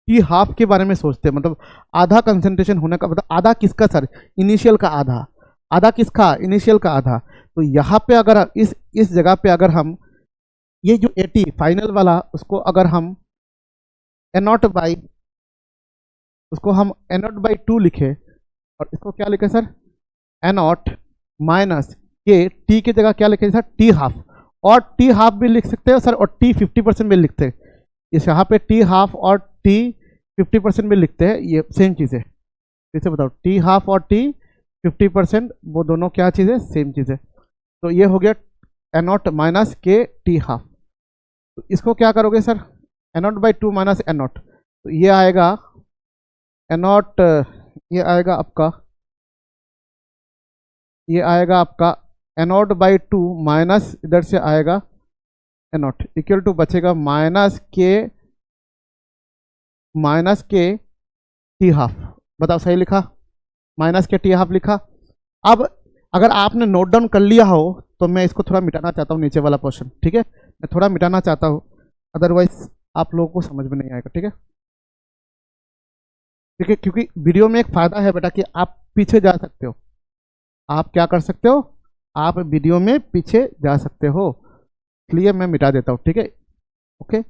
टी हाफ के बारे में सोचते हैं, मतलब आधा कंसंट्रेशन होने का, मतलब आधा किसका सर? इनिशियल का आधा। आधा किसका? इनिशियल का आधा। तो यहाँ पे अगर इस जगह पे अगर हम ये जो 80 फाइनल वाला, उसको अगर हम N0 बाई, उसको हम N0 बाई 2 लिखे, और इसको क्या लिखे sir? N0 minus K, T की जगह क्या लिखे सर? T half. और टी हाफ भी लिख सकते हो सर, और टी 50% भी लिखते हैं। इस यहाँ पे टी हाफ और टी 50% भी लिखते हैं, ये सेम चीज़ है। इसे बताओ, टी हाफ और टी 50% वो दोनों क्या चीज़ है? सेम चीज़ है। तो ये हो गया N0 minus K T half. तो इसको क्या करोगे sir? N0 by 2 minus N0, तो ये आएगा N0, ये आएगा आपका, ये आएगा आपका N0 बाई 2 माइनस इधर से आएगा N0 इक्वल टू बचेगा माइनस के टी हाफ। बताओ सही लिखा? माइनस के टी हाफ लिखा। अब अगर आपने नोट डाउन कर लिया हो तो मैं इसको थोड़ा मिटाना चाहता हूँ, नीचे वाला पोर्शन, ठीक है, मैं थोड़ा मिटाना चाहता हूँ, अदरवाइज आप लोगों को समझ में नहीं आएगा, ठीक है, ठीक है। क्योंकि वीडियो में एक फ़ायदा है बेटा कि आप पीछे जा सकते हो। आप क्या कर सकते हो? आप वीडियो में पीछे जा सकते हो, इसलिए मैं मिटा देता हूँ, ठीक है। ओके,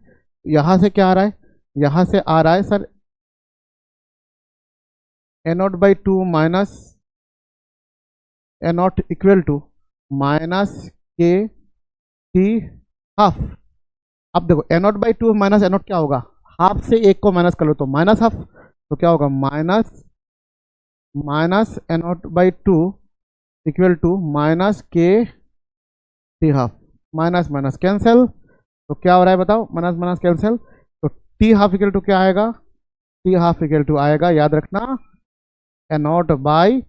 यहाँ से क्या आ रहा है? यहाँ से आ रहा है sir N0 by 2 minus N0 equal to minus K T half. अब देखो N0 बाई 2 माइनस N0 क्या होगा? हाफ से एक को माइनस कर लो तो माइनस हाफ, तो क्या होगा? Minus N0 by 2 equal to minus K T half. Minus minus cancel, तो क्या हो रहा है बताओ? माइनस माइनस कैंसिल, तो टी हाफ इक्वल टू क्या आएगा? टी हाफ इक्वल टू आएगा, याद रखना, N0 बाई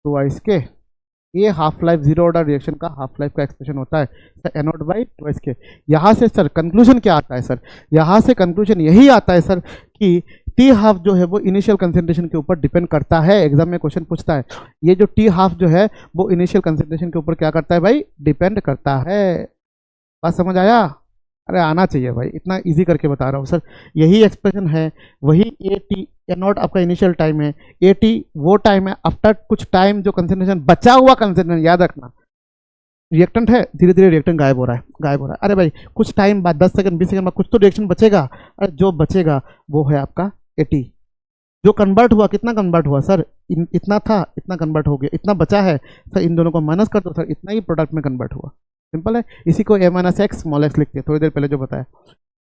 2 के। ये half life zero order reaction का हाफ लाइफ का एक्सप्रेशन होता है सर, N0 बाई 2 के। यहाँ से सर कंक्लूजन क्या आता है सर? यहाँ से कंक्लूजन यही आता है सर कि टी हाफ जो है वो इनिशियल कंसंट्रेशन के ऊपर डिपेंड करता है। एग्जाम में क्वेश्चन पूछता है, ये जो टी हाफ जो है वो इनिशियल कंसंट्रेशन के ऊपर क्या करता है भाई? डिपेंड करता है। बात समझ आया? अरे आना चाहिए भाई, इतना इजी करके बता रहा हूँ सर। यही एक्सप्रेशन है, वही टी N0 आपका इनिशियल टाइम है, टी वो टाइम है आफ्टर कुछ टाइम जो कंसंट्रेशन बचा हुआ कंसंट्रेशन, याद रखना रिएक्टेंट है, धीरे धीरे रिएक्टेंट गायब हो रहा है, गायब हो रहा है। अरे भाई कुछ टाइम बाद 10 सेकंड 20 सेकंड बाद कुछ तो रिएक्शन बचेगा, अरे जो बचेगा वो है आपका टी। जो कन्वर्ट हुआ, कितना कन्वर्ट हुआ सर? इतना था, इतना कन्वर्ट हो गया, इतना बचा है सर, इन दोनों को माइनस कर दो सर, इतना ही प्रोडक्ट में कन्वर्ट हुआ। सिंपल है, इसी को A minus x small x लिखते हैं, थोड़ी देर पहले जो बताया।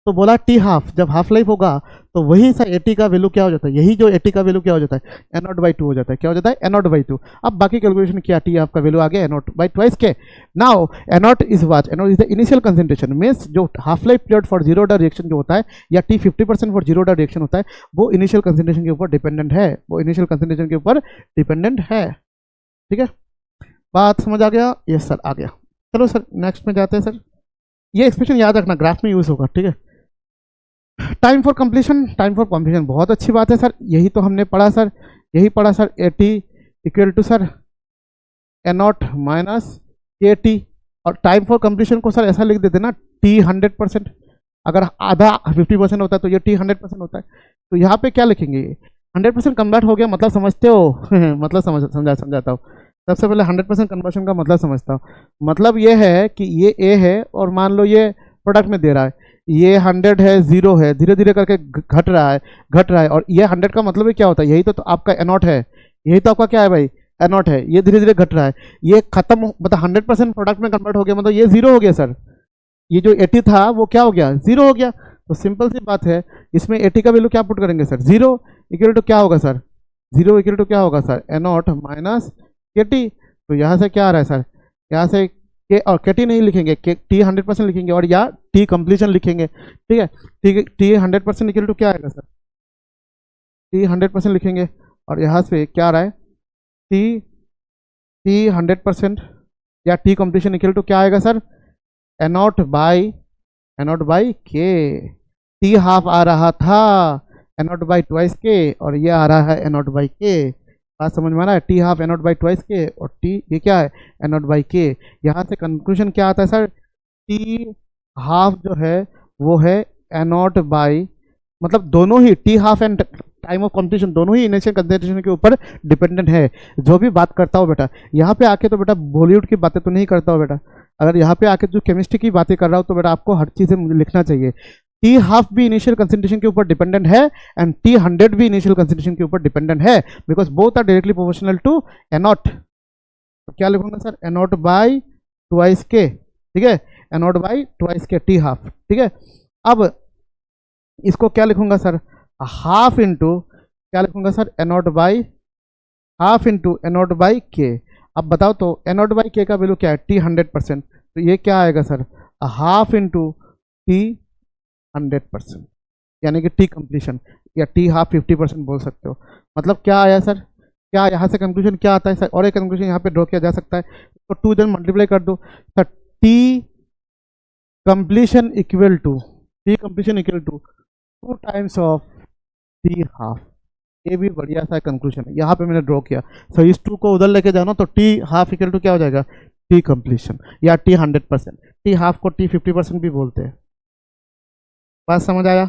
तो बोला टी हाफ जब हाफ लाइफ होगा तो वही सर एटी का वैल्यू क्या हो जाता है? यही जो एटी का वैल्यू क्या हो जाता है? N0 बाई 2 हो जाता है। क्या हो जाता है? N0 by 2। अब बाकी कैलकुलेशन किया, टी हाफ का वैल्यू आ गया N0 बाई 2 के। Now N0 is what? N0 is the initial concentration, means जो half life period for zero order reaction जो होता है, या T 50% for zero order reaction होता है, वो इनिशियल कंसंट्रेशन के ऊपर डिपेंडेंट है, वो इनिशियल कंसंट्रेशन के ऊपर डिपेंडेंट है, ठीक है। बात समझ आ गया? यस सर, आ गया। चलो सर नेक्स्ट में जाते हैं सर। ये एक्सप्रेशन याद रखना, ग्राफ में यूज होगा, ठीक है। Time for completion, time for completion बहुत अच्छी बात है सर, यही तो हमने पढ़ा सर, यही पढ़ा sir. T equal to sir N0 minus T, और टाइम फॉर कंप्लीशन को सर ऐसा लिख देते ना, टी 100%, अगर आधा 50% होता है तो ये टी 100% होता है। तो यहाँ पे क्या लिखेंगे? 100% कन्वर्ट हो गया, मतलब समझते हो? मतलब समझाता हूँ। सबसे पहले 100% कन्वर्शन का मतलब समझता हूँ। मतलब ये है कि ये ए है और मान लो ये प्रोडक्ट में दे रहा है, ये 100 है, 0 है, धीरे धीरे करके घट रहा है, घट रहा है। और ये 100 का मतलब क्या होता है, यही तो आपका एनॉट है, यही तो आपका क्या है भाई, एनॉट है। ये धीरे धीरे घट रहा है, ये खत्म, मतलब 100% प्रोडक्ट में कन्वर्ट हो गया, मतलब ये 0 हो गया सर। ये जो 80 था वो क्या हो गया, 0 हो गया। तो सिंपल सी बात है, इसमें 80 का वैल्यू क्या पुट करेंगे सर, 0 इक्वल टू क्या होगा सर, 0 इक्वल टू क्या होगा सर, एनॉट माइनस KT। तो यहाँ से क्या आ रहा है सर, यहाँ से के और KT नहीं लिखेंगे, T 100% लिखेंगे, और या T कंप्लीशन लिखेंगे, ठीक है। T 100% इक्वल टू क्या आएगा सर, T 100% लिखेंगे, और यहाँ से क्या आ रहा है, T 100% या T कंप्लीशन इक्वल टू क्या आएगा सर, एनॉट बाई के। T हाफ आ रहा था एनॉट बाई ट्वाइस के, और ये आ रहा है एनॉट बाई के। बात समझ में आ रहा है, T हाफ एनॉट बाई ट्वाइस के, और T ये क्या है, एनॉट बाई के। यहाँ से कंक्लूजन क्या आता है सर, T हाफ जो है वो है एनॉट बाई, मतलब दोनों ही T half and time of completion दोनों ही इनिशियल कंसंट्रेशन के ऊपर डिपेंडेंट है। जो भी बात करता हो बेटा, यहाँ पे आके तो बेटा बॉलीवुड की बातें तो नहीं करता हो बेटा, अगर यहाँ पे आके जो केमिस्ट्री की बातें कर रहा हो तो बेटा आपको हर चीज़ लिखना चाहिए। T हाफ भी इनिशियल कंसंट्रेशन के ऊपर डिपेंडेंट है, एंड T 100 भी इनिशियल कंसंट्रेशन के ऊपर डिपेंडेंट है, because both are directly proportional to A naught. तो क्या लिखूंगा सर, एनॉट बाई ट्वाइस के, ठीक है, एनॉट बाई ट्वाइस के T हाफ, ठीक है। अब इसको क्या लिखूंगा सर, हाफ इंटू क्या लिखूंगा sir, एनॉट by half into एनॉट by के। अब बताओ तो एनॉट बाई के का वैल्यू क्या है, T 100%, तो ये क्या आएगा सर, हाफ इंटू T 100%, यानी कि T कंप्लीशन, या T हाफ 50% बोल सकते हो। मतलब क्या आया सर, क्या यहाँ से कंक्लूजन क्या आता है सर, और एक कंक्लूजन यहाँ पे ड्रॉ किया जा सकता है, तो 2 जन मल्टीप्लाई कर दो sir, T completion equal to 2 times of T half. ये भी बढ़िया सा कंक्लूजन है, यहाँ पे मैंने ड्रॉ किया। सो इस 2 को उधर लेके जाओ ना, तो T हाफ इक्वल टू क्या हो जाएगा, T कंप्लीशन, या T 100%। T हाफ को T 50% भी बोलते हैं। बात समझ आया,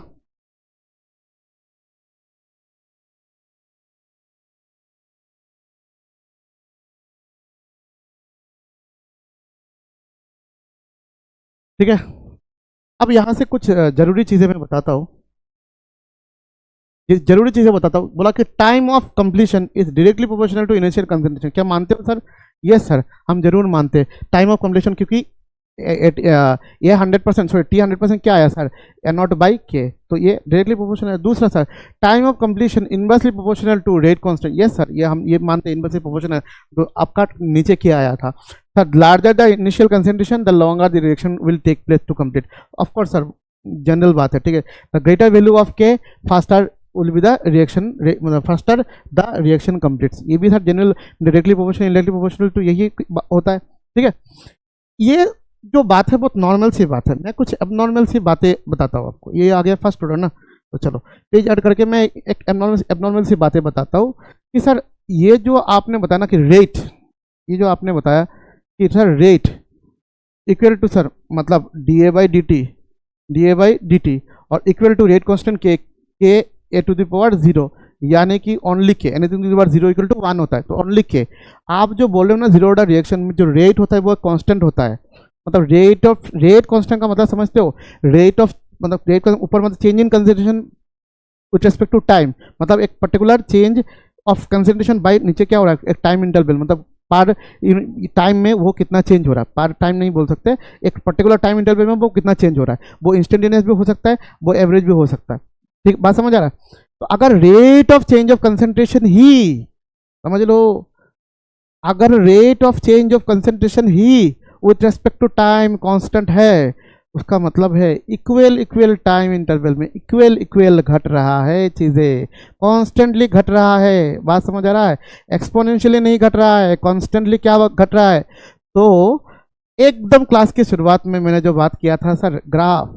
ठीक है। अब यहाँ से कुछ जरूरी चीजें मैं बताता हूँ, ये जरूरी चीजें बताता हूँ। बोला कि time of completion is directly proportional to initial concentration. क्या मानते हो सर, यस सर, हम जरूर मानते हैं टाइम ऑफ कंप्लीशन, क्योंकि ये 100%, सॉरी T 100% क्या आया सर, एनॉट बाई के, तो ये डायरेक्टली प्रोपोर्शनल है। दूसरा sir, time of completion inversely proportional to rate constant, yes sir, ये हम ये मानते हैं इनवर्सली प्रोपोर्शनल। तो आपका नीचे क्या आया था sir, larger the initial concentration the longer the reaction will take place to complete. Of course sir, general बात है, ठीक है। The greater value of K faster will be the reaction, मतलब फास्टर द रिएक्शन कंप्लीट्स। ये भी sir general, directly proportional, indirectly proportional to यही होता है, ठीक है। ये जो बात है बहुत नॉर्मल सी बात है, मैं कुछ अब सी बातें बताता हूँ आपको। ये आ गया फर्स्ट ऑर्डर ना, तो चलो पेज ऐड करके मैं एक एबनॉर्मल सी बातें बताता हूँ कि सर ये जो आपने बताया ना कि रेट, ये जो आपने बताया कि sir rate equal to sir मतलब डी बाई डी टी और equal to rate constant K A to the power 0, यानी कि only K, anything to the power 0 equal to 1 होता है, तो ओनली के। आप जो बोल रहे हो ना, जीरो ऑर्डर रिएक्शन में जो रेट होता है वो कांस्टेंट होता है, मतलब रेट कांस्टेंट का मतलब समझते हो, रेट ऑफ मतलब रेट का ऊपर मतलब change in concentration with respect to time, मतलब एक particular change of concentration by नीचे क्या हो रहा है, एक टाइम इंटरवल, मतलब पर टाइम में वो कितना चेंज हो रहा है, पर टाइम नहीं बोल सकते, एक पर्टिकुलर टाइम इंटरवल में वो कितना चेंज हो रहा है, वो इंस्टेंटेनियस भी हो सकता है, वो एवरेज भी हो सकता है, ठीक, बात समझ आ रहा है। तो अगर rate of change of concentration ही, समझ लो, अगर rate of change of concentration ही with respect to time constant है, उसका मतलब है इक्वल टाइम इंटरवल में इक्वल घट रहा है, चीजें कॉन्स्टेंटली घट रहा है, बात समझ आ रहा है, एक्सपोनेंशियली नहीं घट रहा है, कॉन्स्टेंटली क्या घट रहा है। तो एकदम क्लास की शुरुआत में मैंने जो बात किया था सर, ग्राफ,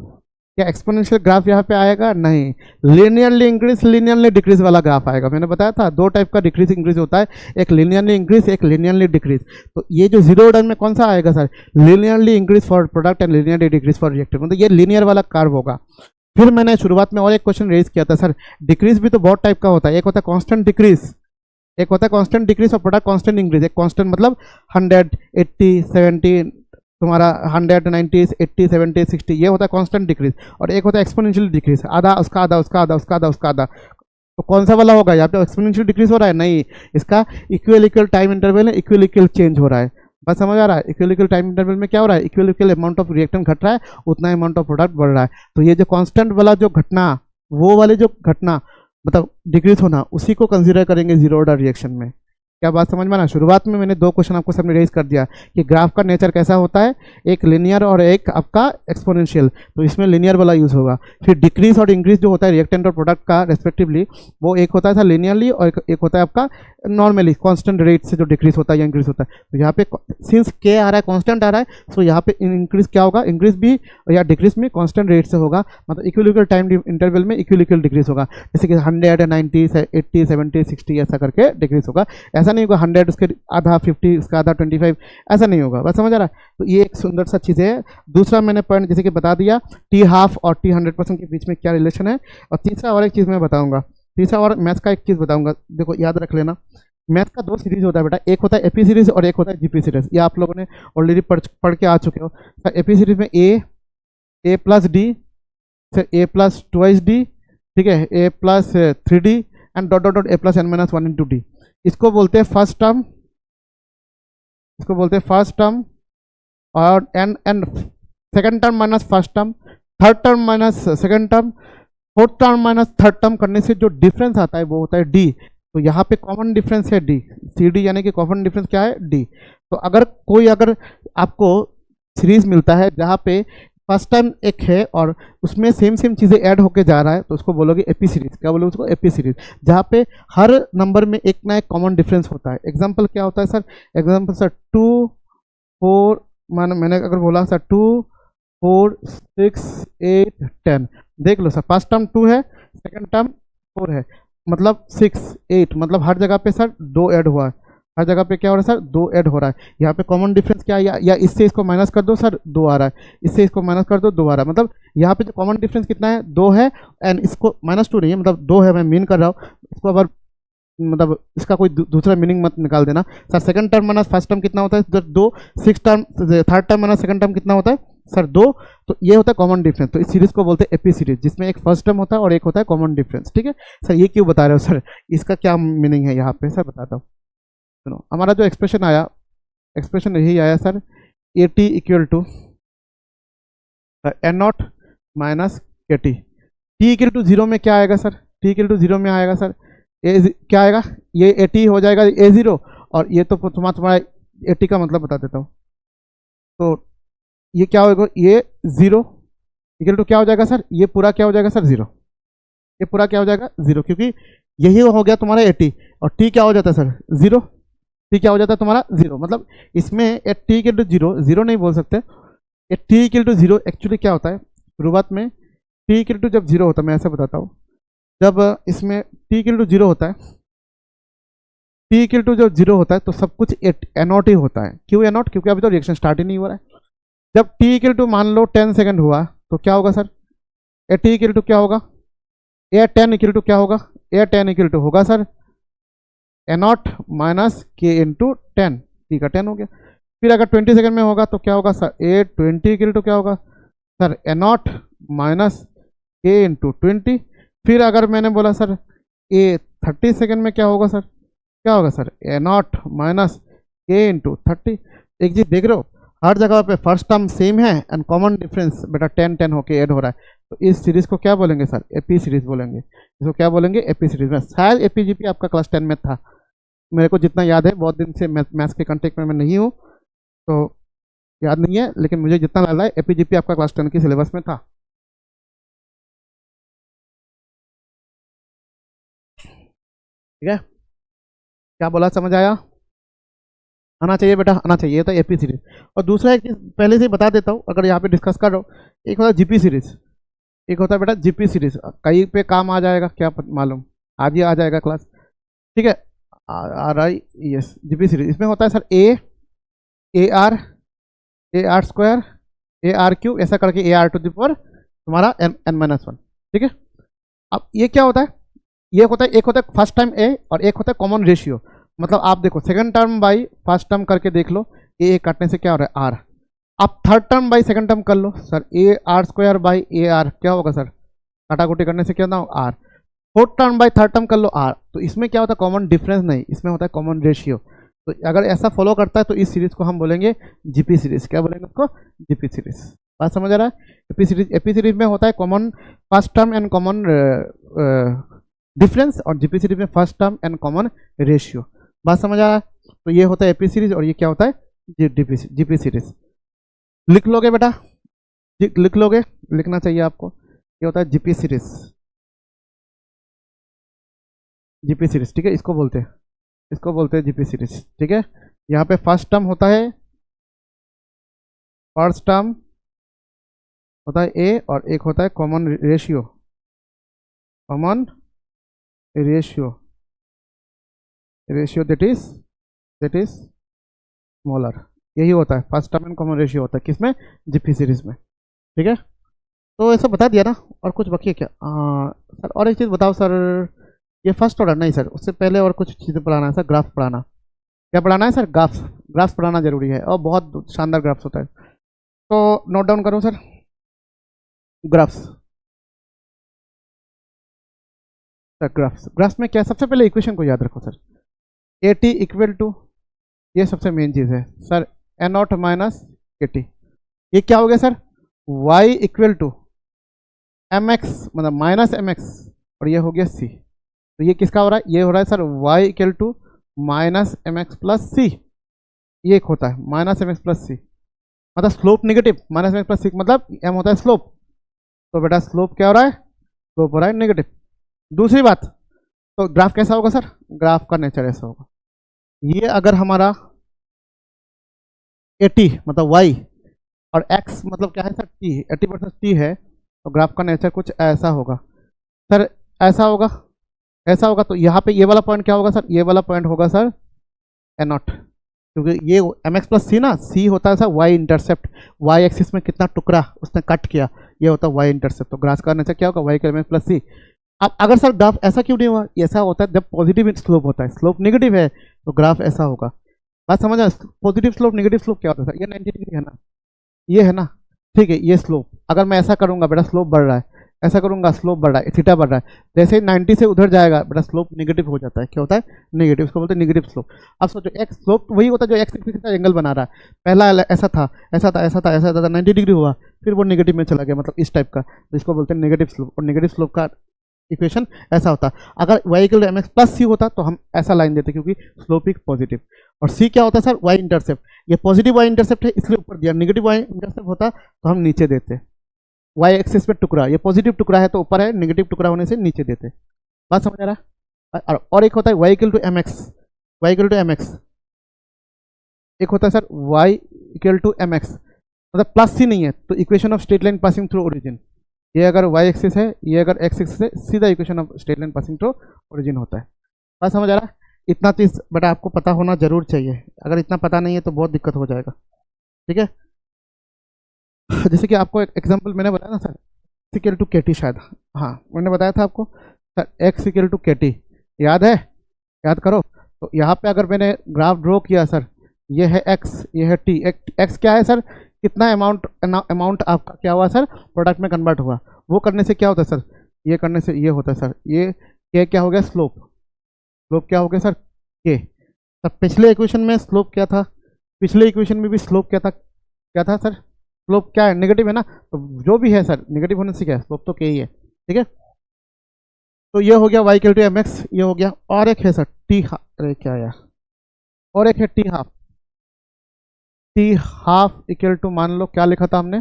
क्या एक्सपोनेंशियल ग्राफ यहाँ पे आएगा, नहीं, लीनियरली इंक्रीज लीनियरली डिक्रीज वाला ग्राफ आएगा। मैंने बताया था दो टाइप का डिक्रीज इंक्रीज होता है, एक लीनियरली इंक्रीज, एक लीनियरली डिक्रीज। तो ये जो जीरो ऑर्डर में कौन सा आएगा sir, linearly increase for product and linearly decrease for reactive, मतलब ये लीनियर वाला कर्व होगा। फिर मैंने शुरुआत में और एक क्वेश्चन रेज किया था सर, डिक्रीज भी तो बहुत टाइप का होता है, एक होता है कॉन्स्टेंट डिक्रीज, एक होता है कॉन्स्टेंट डिक्रीज और प्रोडक्ट कॉन्स्टेंट इंक्रीज। एक कॉन्स्टेंट मतलब 100, 80, 70, तुम्हारा 100, 90, 80, 70, 60, ये होता है कांस्टेंट डिक्रीज, और एक होता है एक्सपोनेंशियल डिक्रीज, आधा उसका आधा उसका आधा उसका आधा उसका आधा। तो कौन सा वाला होगा? यहाँ पे एक्सपोनेंशियल डिक्रीज हो रहा है? नहीं, इसका इक्वल इक्वल टाइम इंटरवल है, इक्वल इक्वल चेंज हो रहा है। बस समझ आ रहा है? इक्वल इक्वल टाइम इंटरवल में क्या हो रहा है? Equal equal amount of reactant घट रहा है, उतना अमाउंट ऑफ प्रोडक्ट बढ़ रहा है। तो ये जो कांस्टेंट वाला जो घटना, वो वाले जो घटना मतलब डिक्रीज होना, उसी को कंसीडर करेंगे जीरो ऑर्डर रिएक्शन में। क्या बात समझ में आना? शुरुआत में मैंने 2 क्वेश्चन आपको सबने रेज कर दिया कि ग्राफ का नेचर कैसा होता है, एक लिनियर और एक आपका एक्सपोनेंशियल, तो इसमें लिनियर वाला यूज होगा। फिर डिक्रीज और इंक्रीज जो होता है रिएक्टेंट और प्रोडक्ट का रेस्पेक्टिवली, वो एक होता है सर लिनियरली, और एक होता है आपका नॉर्मली कांस्टेंट रेट से जो डिक्रीज होता है या इंक्रीज होता है। तो यहाँ पे सिंस के आ रहा है, कांस्टेंट आ रहा है, सो यहाँ पे इंक्रीज क्या होगा? इंक्रीज भी या डिक्रीज में कांस्टेंट रेट से होगा, मतलब इक्वल इक्वल टाइम इंटरवल में इक्वल इक्वल डिक्रीज होगा। जैसे कि 100, 90, 80, 70, 60 ऐसा करके डिक्रीज होगा। ऐसा नहीं होगा 100 उसके आधा, 50 उसका आधा, 25, ऐसा नहीं होगा। बस समझ आ रहा है? तो ये एक सुंदर सा चीज़ है। दूसरा मैंने पॉइंट जैसे कि बता दिया, टी हाफ और टी 100% के बीच में क्या रिलेशन है। और तीसरा और एक चीज़ मैं बताऊंगा, तीसरा और मैथ्स का एक चीज़ बताऊंगा, देखो याद रख लेना। मैथ का 2 सीरीज होता है बेटा, एक होता है एपी सीरीज और एक होता है जीपी सीरीज। ये आप लोगों ने ऑलरेडी पढ़ के आ चुके हो। एपी सीरीज में ए प्लस डी, फिर ए प्लस ट्वाइस डी, ठीक है, A plus 3d and dot dot dot A plus n - 1 into D. इसको बोलते हैं फर्स्ट टर्म, इसको बोलते हैं फर्स्ट टर्म, और and second term minus first term, third term minus second term, fourth term minus third term करने से जो डिफरेंस आता है वो होता है डी। तो यहाँ पे कॉमन डिफरेंस है डी, सी डी, यानी कि कॉमन डिफरेंस क्या है? डी। तो अगर आपको सीरीज मिलता है जहाँ पे फर्स्ट टर्म एक है और उसमें सेम चीज़ें ऐड होके जा रहा है, तो उसको बोलोगे एपी सीरीज। क्या बोलोगे उसको? एपी सीरीज, जहाँ पे हर नंबर में एक ना एक कॉमन डिफरेंस होता है। एग्जांपल क्या होता है सर? एग्जांपल सर 2, 4, मैंने अगर बोला सर 2, 4, 6, 8, 10, देख लो सर, फर्स्ट टर्म 2 है, सेकंड टर्म 4 है, मतलब 6, 8, मतलब हर जगह पे सर 2 ऐड हुआ है। हर जगह पे क्या हो रहा है सर? 2 ऐड हो रहा है। यहाँ पे कॉमन डिफरेंस क्या है? या इससे इसको माइनस कर दो सर, 2 आ रहा है, इससे इसको माइनस कर दो, 2 आ रहा है। मतलब यहाँ पे जो कॉमन डिफरेंस कितना है? 2 है, एंड इसको -2 नहीं है, मतलब 2 है, मैं मीन कर रहा हूँ इसको। अगर मतलब इसका कोई दूसरा मीनिंग मत निकाल देना sir. Second term minus first term कितना होता है? 2। Six term, third term minus second term कितना होता है सर? 2। तो ये होता है कॉमन डिफरेंस। तो इस सीरीज को बोलते हैं एपी सीरीज, जिसमें एक फर्स्ट टर्म होता है और एक होता है कॉमन डिफरेंस। ठीक है सर, ये क्यों बता रहे हो सर? इसका क्या मीनिंग है यहाँ पे सर? बताता हूँ, सुनो। हमारा जो एक्सप्रेशन आया, एक्सप्रेशन यही आया sir, A T equal to N naught minus K T. T equal to 0 में क्या आएगा सर? टी इक्वल टू 0 में आएगा सर ए, क्या आएगा? ये ए टी हो जाएगा ए 0, और ये तो तुम्हारा ए टी का मतलब बता देता हूँ। तो ये क्या होगा? ये 0 इक्वल टू क्या हो जाएगा सर? ये पूरा क्या हो जाएगा सर? 0। ये पूरा क्या हो जाएगा? 0, क्योंकि यही हो गया तुम्हारा ए टी, और टी क्या हो जाता है सर? 0। टी क्या हो जाता है तुम्हारा? 0। मतलब इसमें ए टी इक्वल टू 0, 0 नहीं बोल सकते, A T equal to 0 actually क्या होता है? शुरुआत में टी इक्वल टू जब 0 होता है, मैं ऐसा बताता हूँ, जब इसमें टी इक्वल टू 0 होता है, टी इक्वल टू जब 0 होता है तो सब कुछ एनॉट ही होता है। क्यों एनॉट? क्योंकि अभी तो रिएक्शन स्टार्ट ही नहीं हो रहा है। जब टी इक्वल टू मान लो 10 सेकंड हुआ, तो क्या होगा sir? A T equal to क्या होगा? ए 10 इक्वल टू क्या होगा? ए 10 इक्वल टू होगा sir A naught minus K into 10, T का 10 हो गया। फिर अगर 20 सेकंड में होगा तो क्या होगा सर? ए 20 इक्वल टू क्या होगा sir? A naught minus K into 20। फिर अगर मैंने बोला सर ए 30 सेकंड में क्या होगा सर? क्या होगा sir? A naught minus K into 30। एक चीज देख रहे हो, हर जगह पे फर्स्ट टर्म सेम है एंड कॉमन डिफरेंस बेटा 10 10 होके ऐड हो रहा है। तो इस सीरीज को क्या बोलेंगे सर? एपी सीरीज बोलेंगे। इसको क्या बोलेंगे? AP series. में शायद एपीजीपी आपका क्लास 10 में था, मेरे को जितना याद है, बहुत दिन से मैथ्स के कंटेक्ट में मैं नहीं हूँ तो याद नहीं है, लेकिन मुझे जितना लग रहा है एपीजीपी आपका क्लास 10 की सिलेबस में था। ठीक है, क्या बोला? समझ आया? आना चाहिए बेटा, आना चाहिए। ये तो एपी सीरीज। और दूसरा एक चीज पहले से ही बता देता हूँ, अगर यहाँ पे डिस्कस कर रहा हूँ, एक होता है जीपी सीरीज, एक होता है बेटा जीपी सीरीज। कहीं पे काम आ जाएगा क्या मालूम, आज ही आ जाएगा क्लास। ठीक है, आ रहा है, यस, जीपी सीरीज। इसमें होता है sir A R square, A R Q, ऐसा करके A R to the power तुम्हारा n-1। ठीक है, अब ये क्या होता है? ये होता है, एक होता है फर्स्ट टाइम ए और एक होता है कॉमन रेशियो। मतलब आप देखो second term by first term करके देख लो, ए काटने से क्या हो रहा है? आप third term by second term कर लो sir, A R square by A R क्या होगा सर, काटाकुटी करने से क्या होता है R. Fourth term by third term कर लो आर, तो इसमें क्या होता है कॉमन डिफरेंस नहीं, इसमें होता है कॉमन रेशियो। तो अगर ऐसा फॉलो करता है तो इस सीरीज को हम बोलेंगे जीपी सीरीज। क्या बोलेंगे उसको, जीपी सीरीज। बात समझ आ रहा है। एपी सीरीज में होता है common first term and common difference, और जीपी सीरीज में first term and common ratio. बात समझ आ रहा है। तो ये होता है एपी सीरीज और ये क्या होता है जीपी सीरीज। लिख लोगे बेटा, लिख लोगे, लिखना चाहिए आपको। ये होता है जीपी सीरीज, जीपी सीरीज ठीक है, इसको बोलते हैं जीपी सीरीज ठीक है। यहाँ पे फर्स्ट टर्म होता है, फर्स्ट टर्म होता है ए, और एक होता है common ratio, common ratio that is smaller. यही होता है first term and common ratio होता है किसमें, जीपी सीरीज में ठीक है। तो ऐसा बता दिया ना, और कुछ बाकी है क्या सर, और एक चीज़ बताओ सर, ये फर्स्ट ऑर्डर नहीं सर, उससे पहले और कुछ चीज़ें पढ़ाना है सर, ग्राफ पढ़ाना। क्या पढ़ाना है सर, ग्राफ्स पढ़ाना जरूरी है, और बहुत शानदार ग्राफ्स होता है। तो नोट डाउन करो सर, ग्राफ्स ग्राफ्स में क्या, सबसे पहले इक्वेशन को याद रखो sir, A T equal to, ये सबसे मेन चीज़ है sir, N naught minus A T. ये क्या हो गया sir, Y equal to M X मतलब माइनस एम एक्स, और ये हो गया सी। तो ये किसका हो रहा है, ये हो रहा है sir Y equal to minus M X plus C. ये एक होता है minus M X plus C, मतलब slope negative, minus M X plus C मतलब एम होता है स्लोप। तो बेटा स्लोप क्या हो रहा है, स्लोप हो रहा है नेगेटिव। दूसरी बात, तो ग्राफ कैसा होगा सर, ग्राफ का नेचर ऐसा होगा, ये अगर हमारा 80 मतलब y और x मतलब क्या है सर t, 80% t है, तो ग्राफ का नेचर कुछ ऐसा होगा सर, ऐसा होगा, ऐसा होगा। तो यहाँ पे ये वाला पॉइंट क्या होगा सर, ये वाला पॉइंट होगा सर ए नॉट, क्योंकि ये एम एक्स प्लस सी ना, सी होता है sir Y intercept, Y axis में कितना टुकड़ा उसने कट किया, ये होता है वाई इंटरसेप्ट। तो ग्राफ का नेचर क्या होगा, Y M X plus C. अब अगर सर ग्राफ ऐसा क्यों नहीं हुआ, ऐसा होता है जब पॉजिटिव स्लोप होता है, स्लोप नेगेटिव है तो ग्राफ ऐसा होगा। बात समझ आ, पॉजिटिव स्लोप नेगेटिव स्लोप क्या होता है सर, ये 90 डिग्री है ना, ये है ना ठीक है, ये स्लोप अगर मैं ऐसा करूंगा बेटा स्लोप बढ़ रहा है, ऐसा करूंगा स्लोप बढ़ रहा है, थीटा बढ़ रहा है, जैसे ही 90 से उधर जाएगा बेटा स्लोप नेगेटिव हो जाता है। क्या होता है, नेगेटिव, इसको बोलते हैं नेगेटिव स्लोप। अब सोचो एक्स स्लोप वही होता है जो एक्स एक्सिस का एंगल बना रहा है, पहला ऐसा था ऐसा था ऐसा था ऐसा था 90 डिग्री हुआ, फिर वो नेगेटिव में चला गया, मतलब इस टाइप का, तो इसको बोलते हैं नेगेटिव स्लोप। और नेगेटिव स्लोप का इक्वेशन ऐसा होता। अगर y equal to M X plus C होता तो हम ऐसा लाइन देते, क्योंकि स्लोप इज पॉजिटिव। और सी क्या होता है सर, y इंटरसेप्ट, ये पॉजिटिव y इंटरसेप्ट है इसलिए ऊपर दिया, नेगेटिव y इंटरसेप्ट होता तो हम नीचे देते, y एक्सिस पे टुकड़ा, ये पॉजिटिव टुकड़ा है तो ऊपर है, नेगेटिव टुकड़ा होने से नीचे देते। बात समझ आ रहा है। और एक होता है y equal to M X, y equal to M X, एक होता है sir y equal to M X, मतलब प्लस सी नहीं है तो equation of straight line passing through origin, ये अगर y एक्सिस है, ये अगर x एक्सिस है, सीधा equation of straight line passing through origin होता है। बात समझ आ रहा है। इतना चीज़ बेटा आपको पता होना जरूर चाहिए, अगर इतना पता नहीं है तो बहुत दिक्कत हो जाएगा ठीक है। जैसे कि आपको एक एग्जांपल मैंने बताया ना sir, X equal to K T, शायद हाँ मैंने बताया था आपको sir, X equal to K T, याद है, याद करो। तो यहाँ पे अगर मैंने ग्राफ ड्रॉ किया सर, ये है एक्स, ये है टी, एक्स क्या है सर, कितना अमाउंट आपका क्या हुआ सर, प्रोडक्ट में कन्वर्ट हुआ, वो करने से क्या होता है सर, ये करने से ये होता है सर, ये के क्या हो गया, स्लोप, स्लोप क्या हो गया सर के। सर पिछले इक्वेशन में स्लोप क्या था, पिछले इक्वेशन में भी स्लोप क्या था, क्या था सर, स्लोप क्या है, नेगेटिव है ना, तो जो भी है सर नेगेटिव होने से क्या है, स्लोप तो के ही है ठीक है। तो ये हो गया y equal to M X, ये हो गया। और एक है सर टी हाफ, अरे क्या यार, और एक है T half, T half equal to, मान लो क्या लिखा था हमने,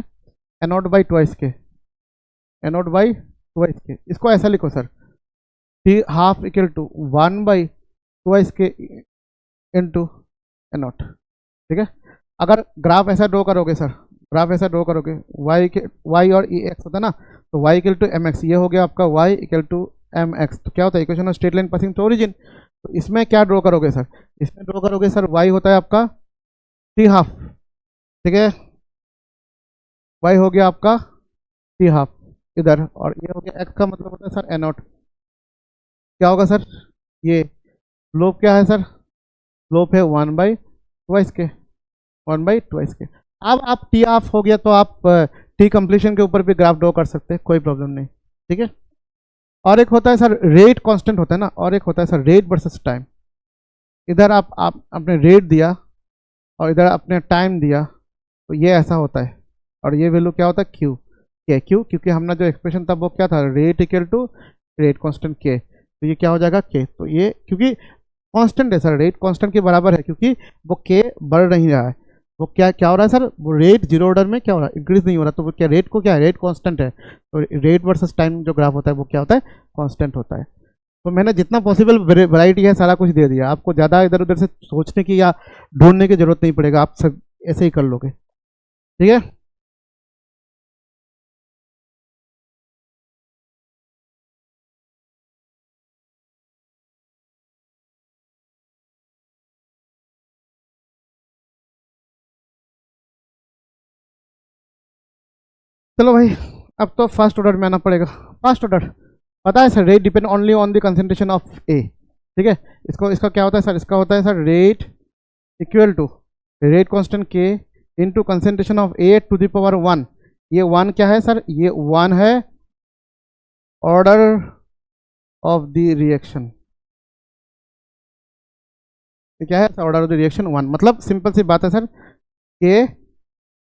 N naught by twice K, N naught by twice K, इसको ऐसा लिखो sir, T half equal to 1 by twice K into N naught ठीक है। अगर ग्राफ ऐसा ड्रॉ करोगे सर, ग्राफ ऐसा ड्रॉ करोगे, y और e x होता है ना, तो y equal to M X, ये हो गया आपका y equal to M X. तो क्या होता है, equation of straight line passing to origin. तो इसमें क्या ड्रॉ करोगे सर, इसमें ड्रॉ करोगे सर y होता है आपका टी हाफ ठीक है, y हो गया आपका टी हाफ इधर, और ये हो गया x का मतलब होता है सर एन नॉट। क्या होगा सर, ये स्लोप क्या है सर, स्लोप है 1 बाई ट्वाइस के, 1 बाई ट्वाइस के। अब आप टी ऑफ हो गया तो आप टी कंप्लीशन के ऊपर भी ग्राफ ड्रॉ कर सकते हैं, कोई प्रॉब्लम नहीं, ठीक है। और एक होता है सर रेट कांस्टेंट होता है ना, और एक होता है सर रेट वर्सेस टाइम। इधर आप अपने रेट दिया और इधर अपने टाइम दिया, तो ये ऐसा होता है, और ये वैल्यू क्या होता है क्यू के, क्यू क्योंकि हमने जो एक्सप्रेशन था वो क्या था, rate equal to rate constant K, तो ये क्या हो जाएगा के, तो ये क्योंकि कांस्टेंट है सर, रेट कांस्टेंट के बराबर है क्योंकि वो के बढ़ नहीं रहा है, वो क्या क्या हो रहा है सर, वो रेट जीरो ऑर्डर में क्या हो रहा है, इंक्रीज नहीं हो रहा, तो वो क्या रेट को क्या है, रेट कांस्टेंट है, तो रेट वर्सेस टाइम जो ग्राफ होता है वो क्या होता है, कांस्टेंट होता है। तो मैंने जितना पॉसिबल वैरायटी है सारा कुछ दे दिया आपको, ज़्यादा इधर उधर से सोचने की या ढूंढने की जरूरत नहीं पड़ेगा, आप सब ऐसे ही कर लोगे, ठीक है। चलो भाई, अब तो फर्स्ट ऑर्डर में आना पड़ेगा। फर्स्ट ऑर्डर पता है sir, rate depend only on the concentration of A, ठीक है। इसको इसका क्या होता है सर, इसका होता है sir rate equal to rate constant के into concentration of A to the power one. ये वन क्या है सर, ये वन है ऑर्डर ऑफ द रिएक्शन, ये क्या है order of the reaction one, मतलब सिंपल सी बात है सर, के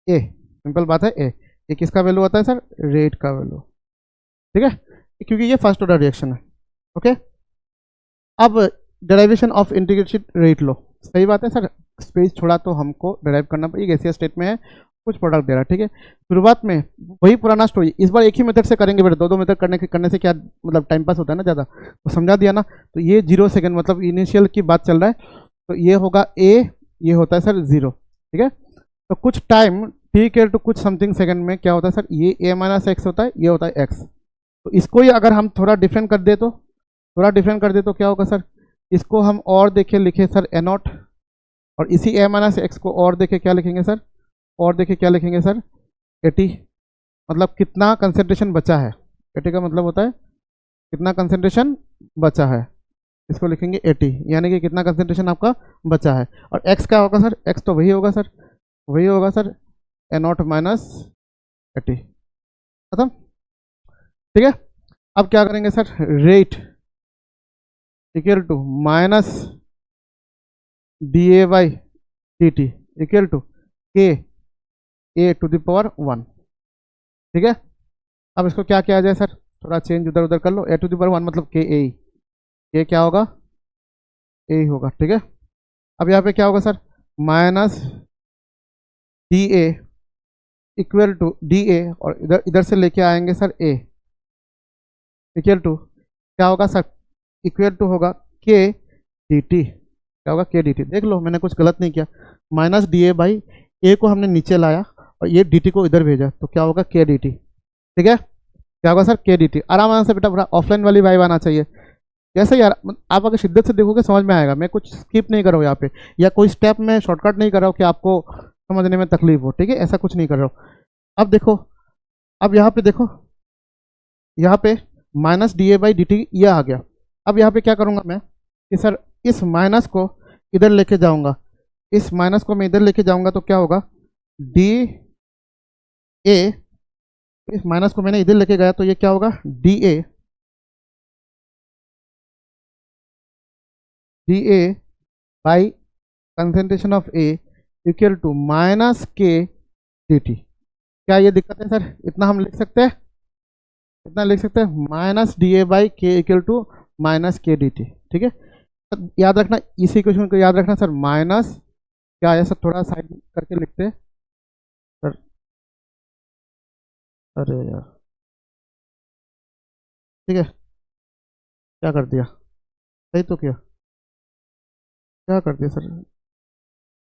ए, सिंपल बात है ए, ये किसका वैल्यू होता है सर, रेट का वैल्यू, ठीक है, क्योंकि ये फर्स्ट ऑर्डर रिएक्शन है, ओके। अब डेरिवेशन ऑफ इंटीग्रेटेड रेट लो, सही बात है सर, स्पेस छोड़ा तो हमको डेराइव करना पड़ेगा, गैसीय स्टेट में है, कुछ प्रोडक्ट दे रहा है, ठीक है। शुरुआत में वही पुराना स्टोरी, इस बार एक ही मेथड से करेंगे बेटा, दो मेथड करने से क्या मतलब टाइम पास होता है ना ज़्यादा, तो समझा दिया ना। तो ये 0 सेकेंड मतलब इनिशियल की बात चल रहा है, तो ये होगा ए, ये होता है सर 0, ठीक है। तो कुछ टाइम टी के टू कुछ समथिंग सेकंड में क्या होता है सर, ये ए माइनस एक्स होता है, ये होता है एक्स। तो इसको ही अगर हम थोड़ा डिफरेंट कर दे तो, थोड़ा डिफरेंट कर दे तो क्या होगा सर, इसको हम और देखे लिखे सर ए नॉट, और इसी ए माइनस एक्स को और देखे क्या लिखेंगे सर, और देखे क्या लिखेंगे सर 80, मतलब कितना कंसेंट्रेशन बचा है, 80 का मतलब होता है कितना कंसेंट्रेशन बचा है, इसको लिखेंगे 80, यानी कि कितना कंसेंट्रेशन आपका बचा है। और x क्या होगा सर, x तो वही होगा सर, वही होगा सर ए नॉट माइनस 80, खत्म, ठीक है। अब क्या करेंगे sir, rate equal to minus D A by D T equal to K A to the power one, ठीक है। अब इसको क्या किया जाए सर, थोड़ा चेंज उधर उधर कर लो, ए टू द पावर वन मतलब के ए, ये क्या होगा ए ही होगा, ठीक है। अब यहाँ पे क्या होगा sir, minus D A equal to D A, और इधर इधर से लेके आएंगे सर ए इक्वल टू क्या होगा सर, इक्वल टू होगा के डी टी, क्या होगा के डी टी, देख लो मैंने कुछ गलत नहीं किया, माइनस डी ए बाई ए को हमने नीचे लाया और ये डी टी को इधर भेजा, तो क्या होगा के डी टी, ठीक है। क्या होगा सर के डी टी, आराम से बेटा, पूरा ऑफलाइन वाली वाइब आना चाहिए, जैसे यार आप अगर शिद्दत से देखोगे समझ में आएगा, मैं कुछ स्किप नहीं कर रहा हूँ यहाँ पे, या कोई स्टेप में शॉर्टकट नहीं कर रहा हूँ कि आपको समझने में तकलीफ हो, ठीक है, ऐसा कुछ नहीं कर रहा हूँ। अब देखो, अब यहाँ पे देखो, यहाँ पे minus D A by D T ये आ गया। अब यहाँ पे क्या करूँगा मैं कि सर इस माइनस को इधर लेके जाऊँगा, इस माइनस को मैं इधर लेके जाऊँगा, तो क्या होगा डी ए, इस माइनस को मैंने इधर लेके गया तो ये क्या होगा D A by concentration of A equal to minus के डी टी। क्या ये दिक्कत है सर, इतना हम लिख सकते हैं, इतना लिख सकते हैं माइनस डी ए बाई के इक्वल टू माइनस के डी टी, ठीक है। सर याद रखना, इसी क्वेश्चन को याद रखना सर, माइनस क्या है सर, थोड़ा साइड करके लिखते हैं सर, अरे यार, ठीक है, क्या कर दिया, सही तो किया, क्या कर दिया सर,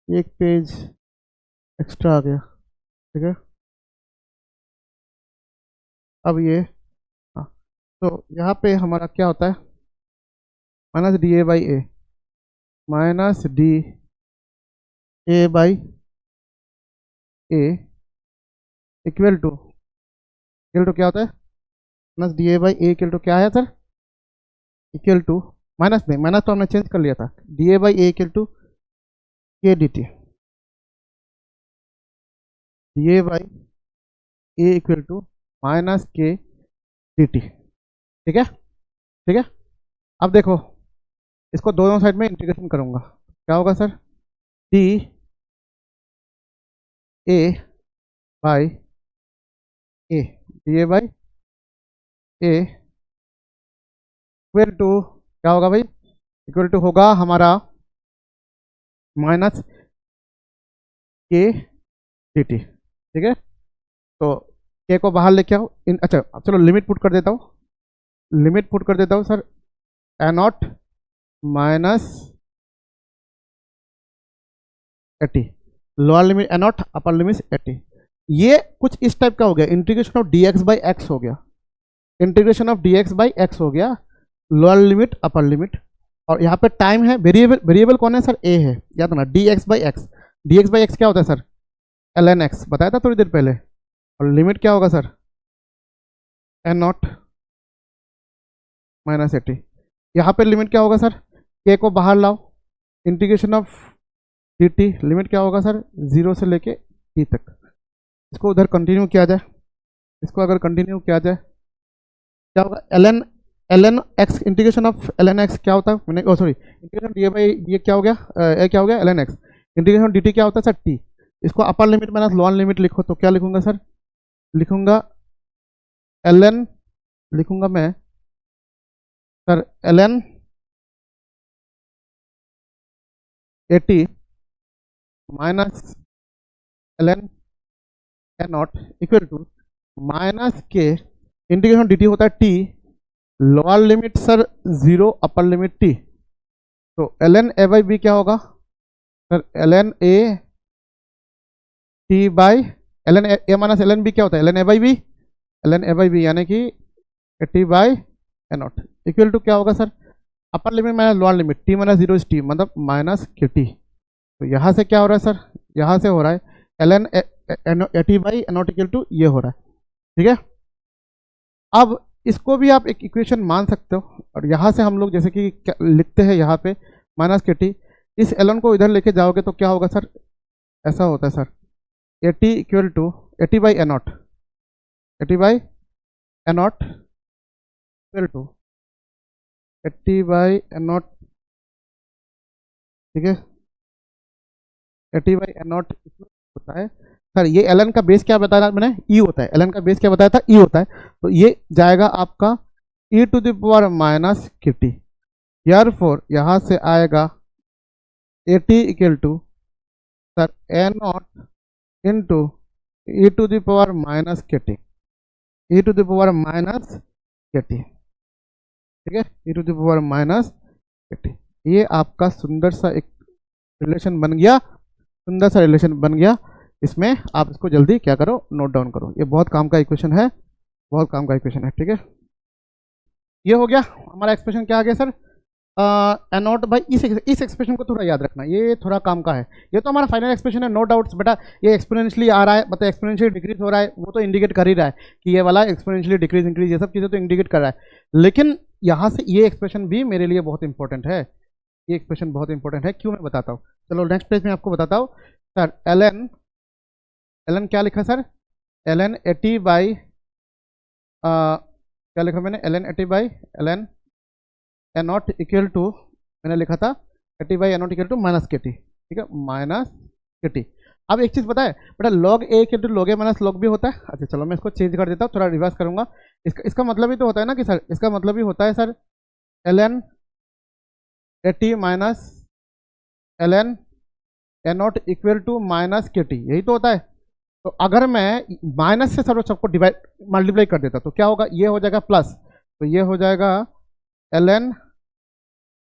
एक पेज एक्स्ट्रा आ गया, ठीक है। अब ये हाँ, तो यहाँ पे हमारा क्या होता है, minus D A by A, minus D A by A equal to क्या होता है, minus D A by A equal to क्या है सर, इक्वल टू माइनस नहीं, माइनस तो हमने चेंज कर लिया था, D A by A equal to K D T, ये by A equal to minus के डी टी। ठीक है, ठीक है। अब देखो, इसको दोनों साइड में इंटीग्रेशन करूंगा, क्या होगा sir, D A by A, D A by A equal to क्या होगा भाई, इक्वल टू होगा हमारा माइनस के डी टी। ठीक है, तो के को बाहर लेके आओ, अच्छा चलो लिमिट पुट कर देता हूँ, लिमिट पुट कर देता हूँ sir, A naught minus eighty, lower limit A not, upper limit eighty. ये कुछ इस टाइप का हो गया, integration of D x by x हो गया, integration of D x by x हो गया, लोअर लिमिट अपर लिमिट। और यहाँ पे टाइम है, वेरिएबल, वेरिएबल कौन है सर, ए है, याद ना, D x by x, D x by x क्या होता है सर, एल एन एक्स, बताया था थोड़ी देर पहले। और लिमिट क्या होगा sir, N naught minus A T. यहाँ पे लिमिट क्या होगा सर, के को बाहर लाओ, integration of D T, limit क्या होगा सर, 0 से लेके टी तक। इसको उधर कंटिन्यू किया जाए, इसको अगर कंटिन्यू किया जाए क्या होगा, L N X, integration of L N X क्या होता है, मैंने oh sorry, integration D by ये क्या हो गया, ए क्या हो गया, L N X, integration D T क्या होता है सर, टी। इसको upper limit minus lower limit लिखो तो क्या लिखूंगा सर, लिखूंगा एल एन, लिखूंगा मैं sir L N AT minus L N A not equal to minus K, integration D T होता है T, lower limit sir 0, upper limit T. तो L N A by B क्या होगा sir, L N A T by L N A minus L N B क्या होता है, L N A by B, L N A by B यानी कि T by A not equal to क्या होगा sir, upper limit minus lower limit, T minus 0 T मतलब minus K T. तो यहाँ से क्या हो रहा है सर, यहाँ से हो रहा है L N A T by A not equal to ये हो रहा है। ठीक है, अब इसको भी आप एक इक्वेशन मान सकते हो, और यहाँ से हम लोग जैसे कि लिखते हैं यहाँ पे माइनस के टी, इस एल एन को इधर लेके जाओगे तो क्या होगा सर, ऐसा होता है sir, A T equal to A T by A naught, A T by A not equal to A T by A naught. ठीक है, A T by A naught होता है सर, ये एल एन का base क्या बताया मैंने, ई होता है, एल एन का बेस क्या बताया था, ई होता है। तो ये जाएगा आपका E to the power minus K T, यार फोर यहाँ से आएगा A T equal to sir A not into E to the power minus K T, E to the power minus K T. ठीक है, E to the power minus K T, ये आपका सुंदर सा एक रिलेशन बन गया, सुंदर सा रिलेशन बन गया। इसमें आप इसको जल्दी क्या करो, नोट डाउन करो, ये बहुत काम का इक्वेशन है, बहुत काम का इक्वेशन है। ठीक है, ये हो गया हमारा एक्सप्रेशन, क्या आ गया सर, ए नॉट भाई, इस एक्सप्रेशन को थोड़ा याद रखना, ये थोड़ा काम का है, ये तो हमारा फाइनल एक्सप्रेशन है, नो डाउट्स बेटा। ये एक्सपोनेंशियली आ रहा है, मतलब एक्सपोनेंशियली डिक्रीज हो रहा है, वो तो इंडिकेट कर ही रहा है कि ये वाला एक्सपोनेंशियली डिक्रीज इंक्रीज, ये सब चीज़ें तो इंडिकेट कर रहा है। लेकिन यहाँ से ये एक्सप्रेशन भी मेरे लिए बहुत इंपॉर्टेंट है, ये एक्सप्रेशन बहुत इंपॉर्टेंट है, क्यों मैं बताता हूँ, चलो नेक्स्ट पेज में आपको बताता हूँ सर। एल एन क्या लिखा sir, L N A T by क्या लिखा मैंने, L N A T by L N A not equal to, मैंने लिखा था A T by A not equal to minus K T. ठीक है, माइनस के टी। अब एक चीज़ पता है बेटा, log A equal to log A minus log B होता है। अच्छा चलो मैं इसको चेंज कर देता हूँ, थोड़ा रिवर्स करूँगा। इसका मतलब ही तो होता है ना कि सर, इसका मतलब ही होता है sir L N A T minus L N A not equal to minus K T, यही तो होता है। तो अगर मैं माइनस से सर सबको डिवाइड मल्टीप्लाई कर देता तो क्या होगा, ये हो जाएगा प्लस, तो ये हो जाएगा एल एन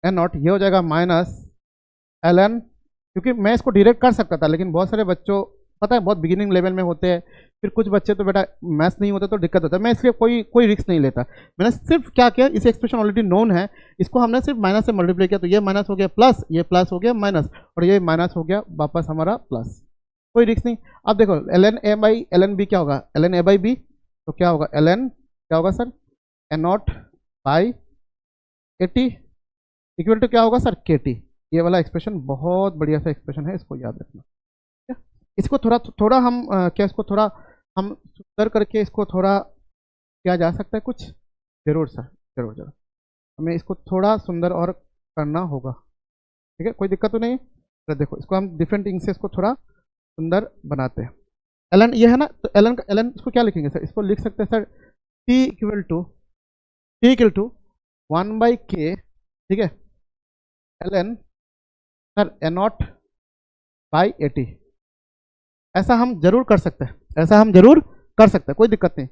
ए नॉट, ये हो जाएगा माइनस एल एन, क्योंकि मैं इसको डायरेक्ट कर सकता था, लेकिन बहुत सारे बच्चों पता है बहुत बिगिनिंग लेवल में होते हैं, फिर कुछ बच्चे तो बेटा मैथ्स नहीं होते तो दिक्कत होता है, मैं इसलिए कोई रिस्क नहीं लेता। मैंने सिर्फ क्या किया, इसे एक्सप्रेशन ऑलरेडी नोन है, इसको हमने सिर्फ माइनस से मल्टीप्लाई किया, तो ये माइनस हो गया प्लस, ये प्लस हो गया माइनस, और ये माइनस हो गया वापस हमारा प्लस, कोई रिस्क नहीं। अब देखो L N A by L N B क्या होगा, L N A by B, तो क्या होगा एल एन क्या होगा sir, A naught by A T equal to क्या होगा सर, के टी। ये वाला एक्सप्रेशन बहुत बढ़िया सा एक्सप्रेशन है, इसको याद रखना। इसको थोड़ा थोड़ा हम क्या इसको थोड़ा हम सुंदर करके इसको थोड़ा किया जा सकता है कुछ? जरूर सर, जरूर जरूर, हमें इसको थोड़ा सुंदर और करना होगा। ठीक है, कोई दिक्कत तो नहीं है। तो देखो इसको हम डिफरेंट इंक से इसको थोड़ा सुंदर बनाते हैं। एलन ये है ना, तो एलन का एलन इसको क्या लिखेंगे सर? इसको लिख सकते हैं sir T equal to 1/k, ठीक है, एलन सर A0/80। ऐसा हम जरूर कर सकते हैं, ऐसा हम जरूर कर सकते हैं, कोई दिक्कत नहीं।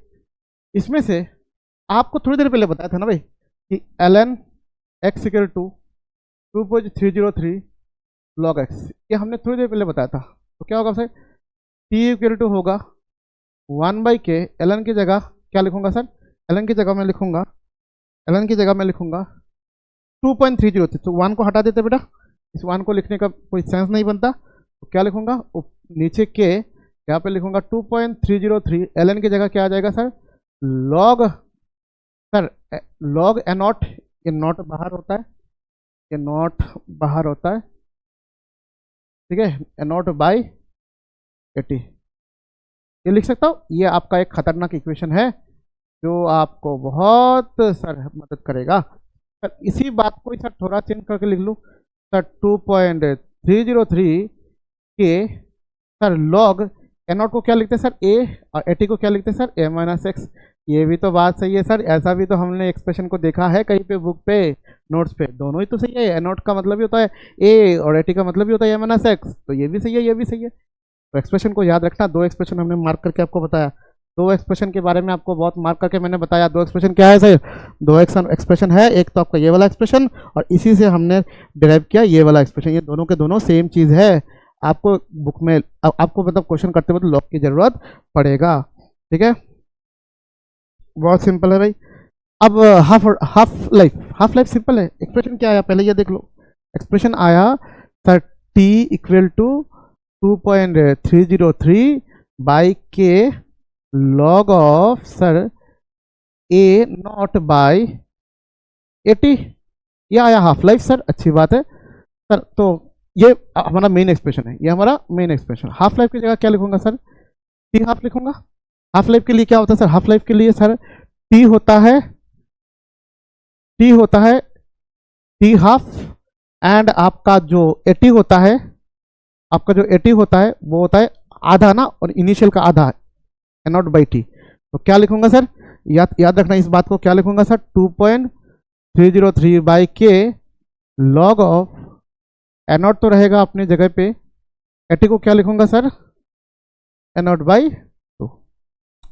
इसमें से आपको थोड़ी देर पहले बताया था ना भाई कि ln x equal to 2.303 log x, ये हमने थोड़ी देर पहले बताया था। तो क्या होगा सर? t इक्वल टू होगा 1/k, ln की जगह क्या लिखूंगा सर? ln की जगह मैं लिखूंगा 2.303। तो 1 को हटा देते बेटा, इस 1 को लिखने का कोई सेंस नहीं बनता। तो क्या लिखूंगा? नीचे के यहाँ पे लिखूंगा 2.303, ln की जगह क्या आ जाएगा sir? Log sir log A0, ये नॉट बाहर होता है, ये नॉट बाहर होता है, ठीक है, A0/80 ये लिख सकता हूँ। ये आपका एक खतरनाक इक्वेशन है जो आपको बहुत सर मदद करेगा। सर इसी बात को सर थोड़ा चेंज करके लिख लूँ सर, 2.303 के सर लॉग A0 को क्या लिखते हैं सर? A, और 80 को क्या लिखते हैं सर? A-x। ये भी तो बात सही है सर, ऐसा भी तो हमने एक्सप्रेशन को देखा है कहीं पे, बुक पे, नोट्स पे, दोनों ही तो सही है। A0 का मतलब भी होता है A और 80 का मतलब भी होता है A-x, तो ये भी सही है, ये भी सही है। तो एक्सप्रेशन को याद रखना। दो एक्सप्रेशन हमने मार्क करके आपको बताया, दो एक्सप्रेशन के बारे में आपको बहुत मार्क करके मैंने बताया। दो एक्सप्रेशन क्या है सर? दो एक्सप्रेशन है, एक तो आपका ये वाला एक्सप्रेशन और इसी से हमने डिराइव किया ये वाला एक्सप्रेशन। ये दोनों के दोनों सेम चीज़ है। आपको बुक में आपको मतलब क्वेश्चन करते वक्त लॉग की जरूरत पड़ेगा, ठीक है, बहुत सिंपल है भाई। अब हाफ लाइफ सिंपल है। एक्सप्रेशन क्या आया पहले ये देख लो। एक्सप्रेशन आया sir t equal to 2.303/k log of sir A0/80, ये आया हाफ लाइफ सर, अच्छी बात है सर। तो ये हमारा मेन एक्सप्रेशन है, ये हमारा मेन एक्सप्रेशन। हाफ लाइफ की जगह क्या लिखूंगा सर? टी हाफ लिखूंगा। हाफ लाइफ के लिए क्या होता है सर? हाफ लाइफ के लिए सर टी होता है टी हाफ, एंड आपका जो 80 होता है, आपका जो 80 होता है वो होता है आधा ना, और इनिशियल का आधा A0/t। तो क्या लिखूंगा सर? याद रखना इस बात को, क्या लिखूंगा sir? 2.303/k log of A0 तो रहेगा अपनी जगह पे, 80 को क्या लिखूंगा सर? A0/2।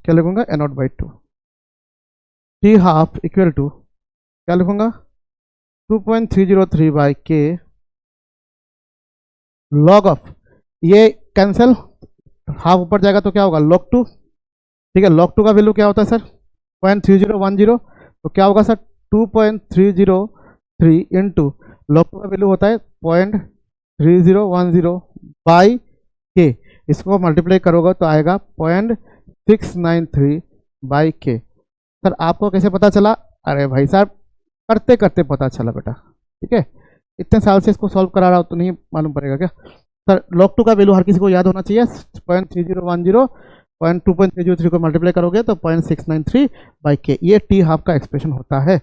क्या लिखूंगा? A0/2। T half equal to क्या लिखूंगा? 2.303/k log ऑफ, ये कैंसिल, हाफ ऊपर जाएगा तो क्या होगा? log 2, ठीक है। log 2 का वैल्यू क्या होता है सर? 0.3010। तो क्या होगा सर? 2.303 इंटू log 2 का वैल्यू होता है 0.3010/k, इसको मल्टीप्लाई करोगे तो आएगा 0.693/k। सर आपको कैसे पता चला? अरे भाई साहब करते करते पता चला बेटा, ठीक है। इतने साल से इसको सॉल्व करा रहा हो तो नहीं मालूम पड़ेगा क्या सर? log 2 का वैल्यू हर किसी को याद होना चाहिए। 0.3010 2.303 को मल्टीप्लाई करोगे तो 0.693/k, ये टी हाफ का एक्सप्रेशन होता है,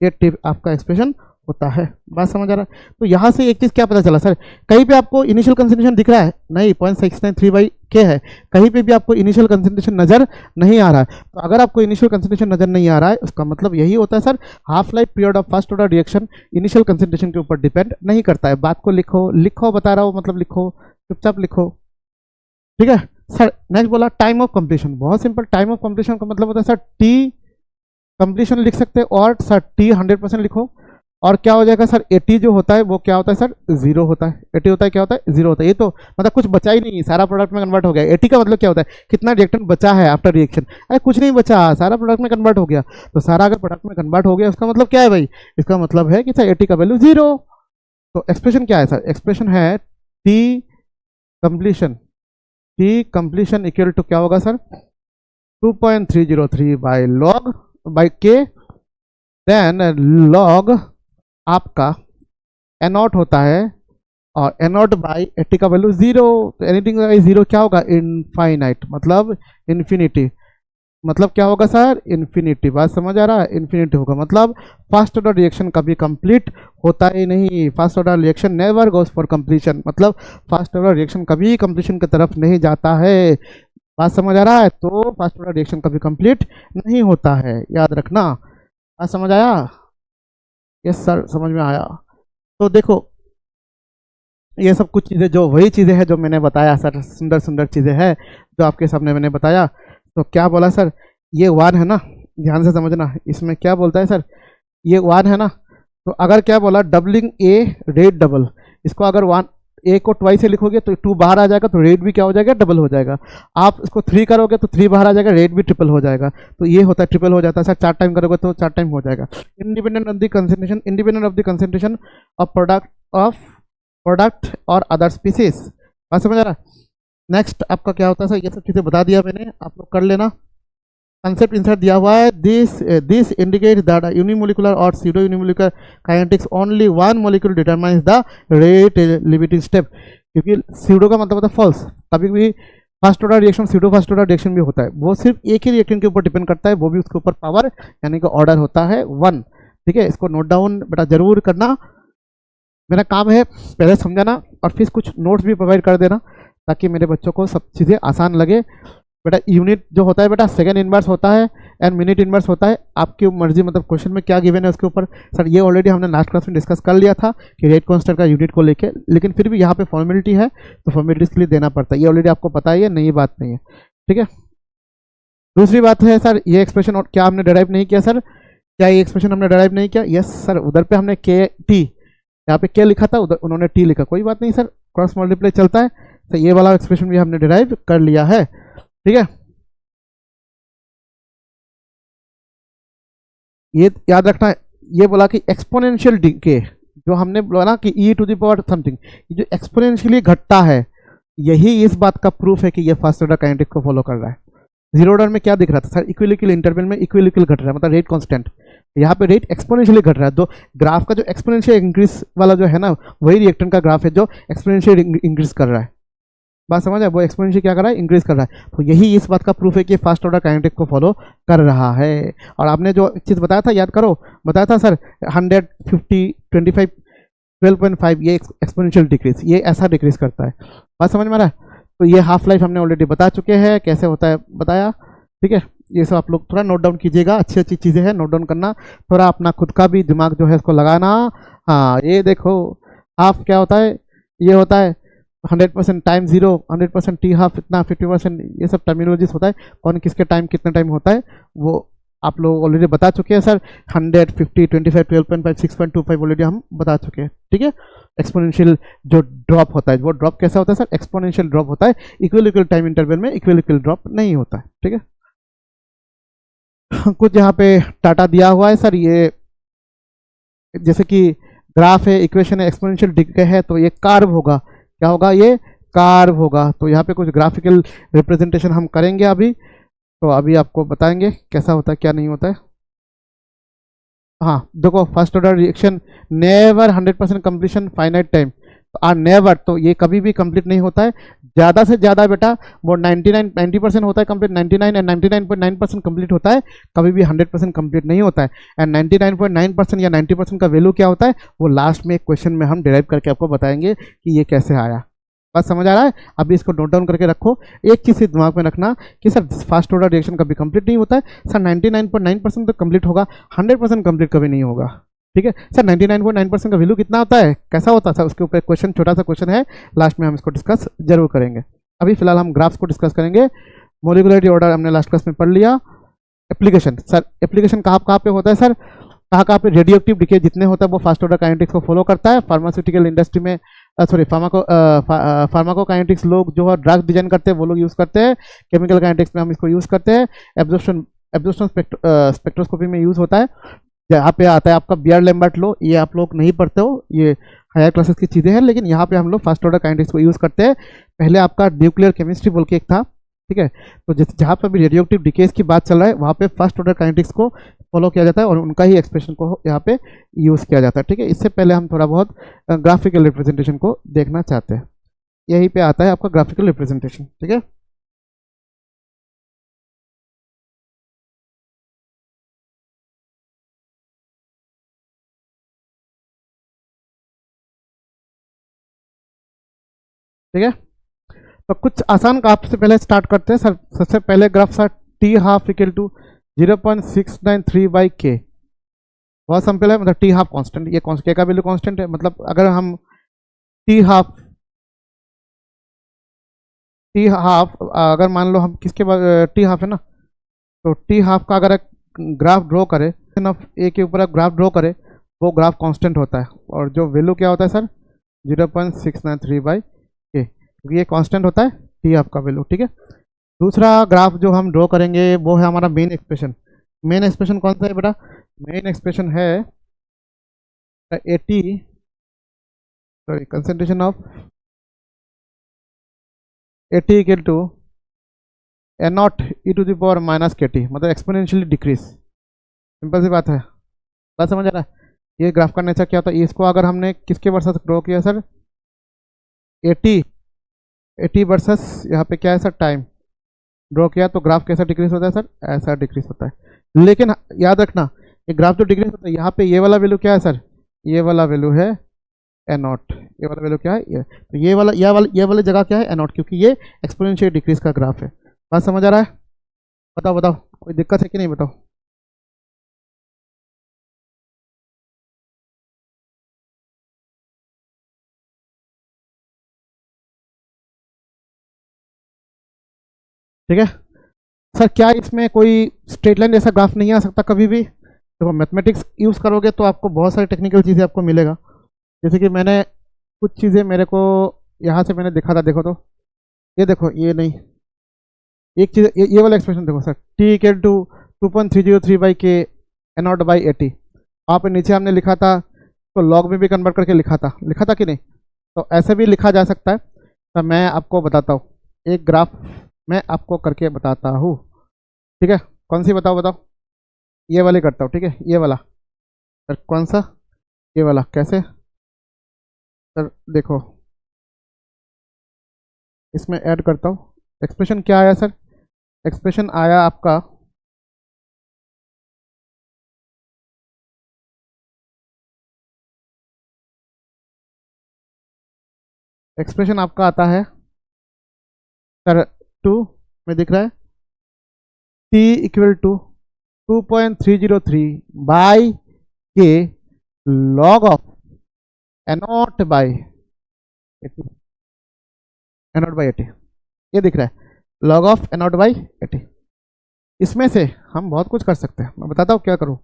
ये टी हाफ का एक्सप्रेशन होता है। बात समझ आ रहा है? तो यहाँ से एक चीज़ क्या पता चला सर? कहीं पे आपको इनिशियल कंसंट्रेशन दिख रहा है? नहीं, 0.693/k है। कहीं पे भी आपको इनिशियल कंसंट्रेशन नजर नहीं आ रहा है। तो अगर आपको इनिशियल कंसंट्रेशन नजर नहीं आ रहा है, उसका मतलब यही होता है sir, half life period of first order reaction initial concentration के ऊपर डिपेंड नहीं करता है। बात को लिखो, बता रहा हूँ मतलब लिखो, चुपचाप लिखो, ठीक है सर। नेक्स्ट बोला टाइम ऑफ कंप्लीशन, बहुत सिंपल। टाइम ऑफ कंप्लीशन का मतलब होता है सर टी कंप्लीशन लिख सकते हैं, और सर टी 100% लिखो, और क्या हो जाएगा सर? 80 जो होता है वो क्या होता है सर? 0 होता है। 80 होता है, क्या होता है? 0 होता है। ये तो मतलब कुछ बचा ही नहीं, सारा प्रोडक्ट में कन्वर्ट हो गया। 80 का मतलब क्या होता है? कितना रिएक्टेंट बचा है आफ्टर रिएक्शन? अरे कुछ नहीं बचा, सारा प्रोडक्ट में कन्वर्ट हो गया। तो सारा अगर प्रोडक्ट में कन्वर्ट हो गया, उसका मतलब क्या है भाई? इसका मतलब है कि सर 80 का वैल्यू 0। तो एक्सप्रेशन क्या है सर? एक्सप्रेशन है टी कंप्लीशन इक्वल टू क्या होगा सर? 2.303/k, देन लॉग आपका A0 होता है और एन नॉट बाई 80 का वैल्यू 0, तो एनीथिंग बाई 0 क्या होगा, इनफाइनाइट, मतलब इन्फिनिटी। मतलब क्या होगा सर, इन्फिनिटी। बात समझ आ रहा है, इन्फिनिटी होगा, मतलब फर्स्ट ऑर्डर रिएक्शन कभी कंप्लीट होता ही नहीं। First order reaction never goes for completion, मतलब फर्स्ट ऑर्डर रिएक्शन कभी कंप्लीशन की तरफ नहीं जाता है। बात समझ आ रहा है, तो फर्स्ट ऑर्डर रिएक्शन कभी कंप्लीट नहीं होता है, याद रखना। बात समझ आया? यस सर, समझ में आया। तो देखो ये सब कुछ चीज़ें जो वही चीज़ें हैं जो मैंने बताया सर, सुंदर सुंदर चीज़ें हैं जो आपके सामने मैंने बताया। तो क्या बोला सर, ये वन है ना, ध्यान से समझना, इसमें क्या बोलता है सर, ये वन है ना, तो अगर क्या बोला डबलिंग ए रेट डबल, इसको अगर वन ए को ट्वाइस से लिखोगे तो 2 बाहर आ जाएगा, तो रेट भी क्या हो जाएगा, डबल हो जाएगा। आप इसको 3 करोगे तो 3 बाहर आ जाएगा, रेट भी ट्रिपल हो जाएगा। तो ये होता है ट्रिपल हो जाता है सर। 4 टाइम करोगे तो 4 टाइम हो जाएगा। Independent of the concentration, independent of the concentration of product और अदर स्पीसीज। बात समझ आ रहा है? नेक्स्ट आपका क्या होता है सर, ये सब चीज़ें बता दिया मैंने, आप लोग कर लेना। कंसेप्ट इंसर्ट दिया हुआ है, this indicate that unimolecular or pseudo unimolecular kinetics only one molecule determines the rate limiting step. क्योंकि सीडो का मतलब होता है फॉल्स, कभी भी first order reaction pseudo first order reaction भी होता है, वो सिर्फ एक ही रिएक्शन के ऊपर डिपेंड करता है, वो भी उसके ऊपर पावर यानी कि ऑर्डर होता है 1। ठीक है, इसको नोट डाउन बेटा जरूर करना। मेरा काम है पहले समझाना और फिर कुछ नोट्स भी प्रोवाइड कर देना ताकि मेरे बच्चों को सब चीज़ें आसान लगे। बेटा यूनिट जो होता है बेटा सेकंड इनवर्स होता है एंड मिनट इनवर्स होता है, आपकी मर्जी, मतलब क्वेश्चन में क्या गिवन है उसके ऊपर। सर ये ऑलरेडी हमने लास्ट क्लास में डिस्कस कर लिया था कि रेट कांस्टेंट का यूनिट को लेके, लेकिन फिर भी यहाँ पे फॉर्मेलिटी है तो फॉर्मेलिटीज के लिए देना पड़ता है, ये ऑलरेडी आपको पता ही है, नई बात नहीं है। ठीक है, दूसरी बात है सर, ये एक्सप्रेशन और क्या हमने डिराइव नहीं किया सर, क्या ये एक्सप्रेशन हमने डिराइव नहीं किया? यस सर, उधर पे हमने के टी, यहाँ पे क्या लिखा था, उधर उन्होंने टी लिखा, कोई बात नहीं सर, क्रॉस मल्टीप्लाई चलता है। तो ये वाला एक्सप्रेशन भी हमने डिराइव कर लिया है। ठीक है, ये याद रखना है, ये बोला कि एक्सपोनेंशियल डिके, जो हमने बोला ना कि ई टू द पावर समथिंग, ये जो एक्सपोनेंशियली घटता है, यही इस बात का प्रूफ है कि ये फर्स्ट ऑर्डर काइनेटिक्स को फॉलो कर रहा है। जीरो ऑर्डर में क्या दिख रहा था सर, इक्विलिक्वल इंटरवल में इक्विलिक्वल घट रहा है, मतलब रेट कांस्टेंट। यहाँ पे रेट एक्सपोनेंशियली घट रहा है, तो ग्राफ का जो एक्सपोनेंशियल इंक्रीज वाला जो है ना, वही रिएक्टेंट का ग्राफ है जो एक्सपोनेंशियल इंक्रीज कर रहा है। बात समझ है, वो एक्सपोनेंशियल क्या कर रहा है, इंक्रीज कर रहा है। तो यही इस बात का प्रूफ है कि फर्स्ट ऑर्डर काइनेटिक्स को फॉलो कर रहा है। और आपने जो चीज़ बताया था, याद करो, बताया था सर 150 25 12.5, ये एक्सपोनेंशियल डिक्रीज, ये ऐसा डिक्रीज करता है। बात समझ में आ रहा है? तो ये हाफ लाइफ हमने ऑलरेडी बता चुके हैं, कैसे होता है बताया। ठीक है, ये सब आप लोग थोड़ा नोट डाउन कीजिएगा, अच्छी अच्छी चीज़ें हैं, नोट डाउन करना, थोड़ा अपना खुद का भी दिमाग जो है इसको लगाना। हाँ, ये देखो हाफ क्या होता है, ये होता है 100% टाइम 0, 100% टी हाफ इतना, 50%, ये सब टर्मिनोलॉजीज होता है, कौन किसके टाइम कितना टाइम होता है वो आप लोग ऑलरेडी बता चुके हैं सर। 100, 50, 25, 12.5, 6.25 ऑलरेडी हम बता चुके हैं। ठीक है, एक्सपोनेंशियल जो ड्रॉप होता है, वो ड्रॉप कैसा होता है सर, एक्सपोनेंशियल ड्रॉप होता है, इक्विलिक्वल टाइम इंटरवल में इक्विलिक्वल ड्रॉप नहीं होता है। ठीक है, कुछ यहाँ पे डाटा दिया हुआ है सर, ये जैसे कि ग्राफ है, इक्वेशन है, एक्सपोनेंशियल डिके है, तो ये कार्व होगा, क्या होगा, ये कार्व होगा। तो यहाँ पे कुछ ग्राफिकल रिप्रेजेंटेशन हम करेंगे अभी, तो अभी आपको बताएंगे कैसा होता है क्या नहीं होता है। हाँ देखो, first order reaction never 100% completion finite time, are never, तो ये कभी भी कंप्लीट नहीं होता है। ज़्यादा से ज़्यादा बेटा वो 90% होता है कंप्लीट, 99 एंड 99.9% कंप्लीट होता है, कभी भी 100% कंप्लीट नहीं होता है। एंड 99.9% या 90% का वैल्यू क्या होता है, वो लास्ट में एक क्वेश्चन में हम डिराइव करके आपको बताएंगे कि ये कैसे आया। बात समझ आ रहा है? अभी इसको नोट डाउन करके रखो। एक चीज़ दिमाग में रखना कि सर फर्स्ट ऑर्डर रिएक्शन कभी कंप्लीट नहीं होता है सर, 99.9% तो कंप्लीट होगा, 100% कंप्लीट कभी नहीं होगा। ठीक है सर, 99.9% का वैल्यू कितना होता है, कैसा होता है सर, उसके ऊपर एक क्वेश्चन, छोटा सा क्वेश्चन है, लास्ट में हम इसको डिस्कस जरूर करेंगे। अभी फिलहाल हम ग्राफ्स को डिस्कस करेंगे। मोलिकुलरिटी ऑर्डर हमने लास्ट क्लास में पढ़ लिया। एप्लीकेशन सर, एप्लीकेशन कहाँ पे होता है सर, कहाँ पे रेडियो एक्टिव डिके जितने होता है वो फास्ट ऑर्डर काइनेटिक्स को फॉलो करता है। फार्मास्यूटिकल इंडस्ट्री में सॉरी फार्माको काइनेटिक्स लोग जो है ड्रग डिजाइन करते हैं वो लोग यूज़ करते हैं। केमिकल काइनेटिक्स में हम इसको यूज़ करते हैं। एब्जॉर्प्शन स्पेक्ट्रोस्कोपी में यूज़ होता है। यहाँ पे आता है आपका बियर लैम्बर्ट लो, ये आप लोग नहीं पढ़ते हो, ये हायर क्लासेस की चीज़ें हैं, लेकिन यहाँ पे हम लोग फर्स्ट ऑर्डर काइनेटिक्स को यूज़ करते हैं। पहले आपका न्यूक्लियर केमिस्ट्री बोल के एक था, ठीक है। तो जिस जहाँ पर भी रेडियो एक्टिव डिकेज की बात चल रहा है वहाँ पे फर्स्ट ऑर्डर काइनेटिक्स को फॉलो किया जाता है और उनका ही एक्सप्रेशन को यहाँ पे यूज़ किया जाता है, ठीक है। इससे पहले हम थोड़ा बहुत ग्राफिकल रिप्रेजेंटेशन को देखना चाहते हैं। यहीं पे आता है आपका ग्राफिकल रिप्रेजेंटेशन, ठीक है। ठीक है, तो कुछ आसान ग्राफ से पहले स्टार्ट करते हैं सर। सबसे पहले graph sir T half equal to 0.693 by K. बहुत सिंपल है, मतलब टी हाफ कांस्टेंट, ये के का वैल्यू कांस्टेंट है। मतलब अगर हम टी हाफ अगर मान लो हम किसके बाद टी हाफ है ना, तो टी हाफ का अगर ग्राफ ड्रॉ करे, ए के ऊपर ग्राफ ड्रॉ करे, वो ग्राफ कांस्टेंट होता है और जो वैल्यू क्या होता है सर 0.693 बाई के, क्योंकि ये कांस्टेंट होता है टी हाफ का वैल्यू, ठीक है। दूसरा ग्राफ जो हम ड्रॉ करेंगे वो है हमारा मेन एक्सप्रेशन। मेन एक्सप्रेशन कौन सा है बेटा? मेन एक्सप्रेशन है 80 sorry concentration of 80 equal to N naught E to the power minus K T, मतलब एक्सपोनेंशियली डिक्रीज। सिंपल सी बात है, बात समझ आ रहा है। ये ग्राफ का नेचर क्या होता है, इसको अगर हमने किसके वर्सेस ड्रॉ किया सर 80 वर्सेस यहाँ पे क्या है सर टाइम ड्रॉ किया, तो ग्राफ कैसा डिक्रीज होता है सर? ऐसा डिक्रीज होता है। लेकिन याद रखना ये ग्राफ जो डिक्रीज होता है यहाँ पे ये वाला वैल्यू क्या है सर? ये वाला वैल्यू है ए नॉट। ये वाला वैल्यू क्या है? ये तो ये वाली जगह क्या है? ए नॉट, क्योंकि ये एक्सपोनेंशियल डिक्रीज का ग्राफ है। बात समझ आ रहा है? बताओ बताओ, कोई दिक्कत है कि नहीं, बताओ। ठीक है सर, क्या इसमें कोई स्ट्रेट लाइन जैसा ग्राफ नहीं आ सकता कभी भी? देखो मैथमेटिक्स यूज़ करोगे तो आपको बहुत सारी टेक्निकल चीज़ें आपको मिलेगा। जैसे कि मैंने कुछ चीज़ें मेरे को यहाँ से मैंने देखा था, देखो तो ये देखो, ये नहीं, एक चीज़ ये वाला एक्सप्रेशन देखो sir, T equal to 2.303 by K N naught by 80। वहाँ पे नीचे हमने लिखा था तो लॉग में भी कन्वर्ट करके लिखा था कि नहीं? तो ऐसे भी लिखा जा सकता है। तो मैं आपको बताता हूँ, एक ग्राफ मैं आपको करके बताता हूँ, ठीक है। कौन सी बताओ बताओ? ये वाली करता हूँ, ठीक है। ये वाला सर कौन सा? ये वाला कैसे सर? देखो इसमें ऐड करता हूँ। एक्सप्रेशन क्या आया सर? एक्सप्रेशन आया आपका एक्सप्रेशन आपका आता है सर 2 में दिख रहा है T equal to 2.303 by K log of एनॉट by 80, एनॉट by 80, ये दिख रहा है लॉग ऑफ एनॉट बाई 80। इसमें से हम बहुत कुछ कर सकते हैं, मैं बताता हूँ क्या करूँ।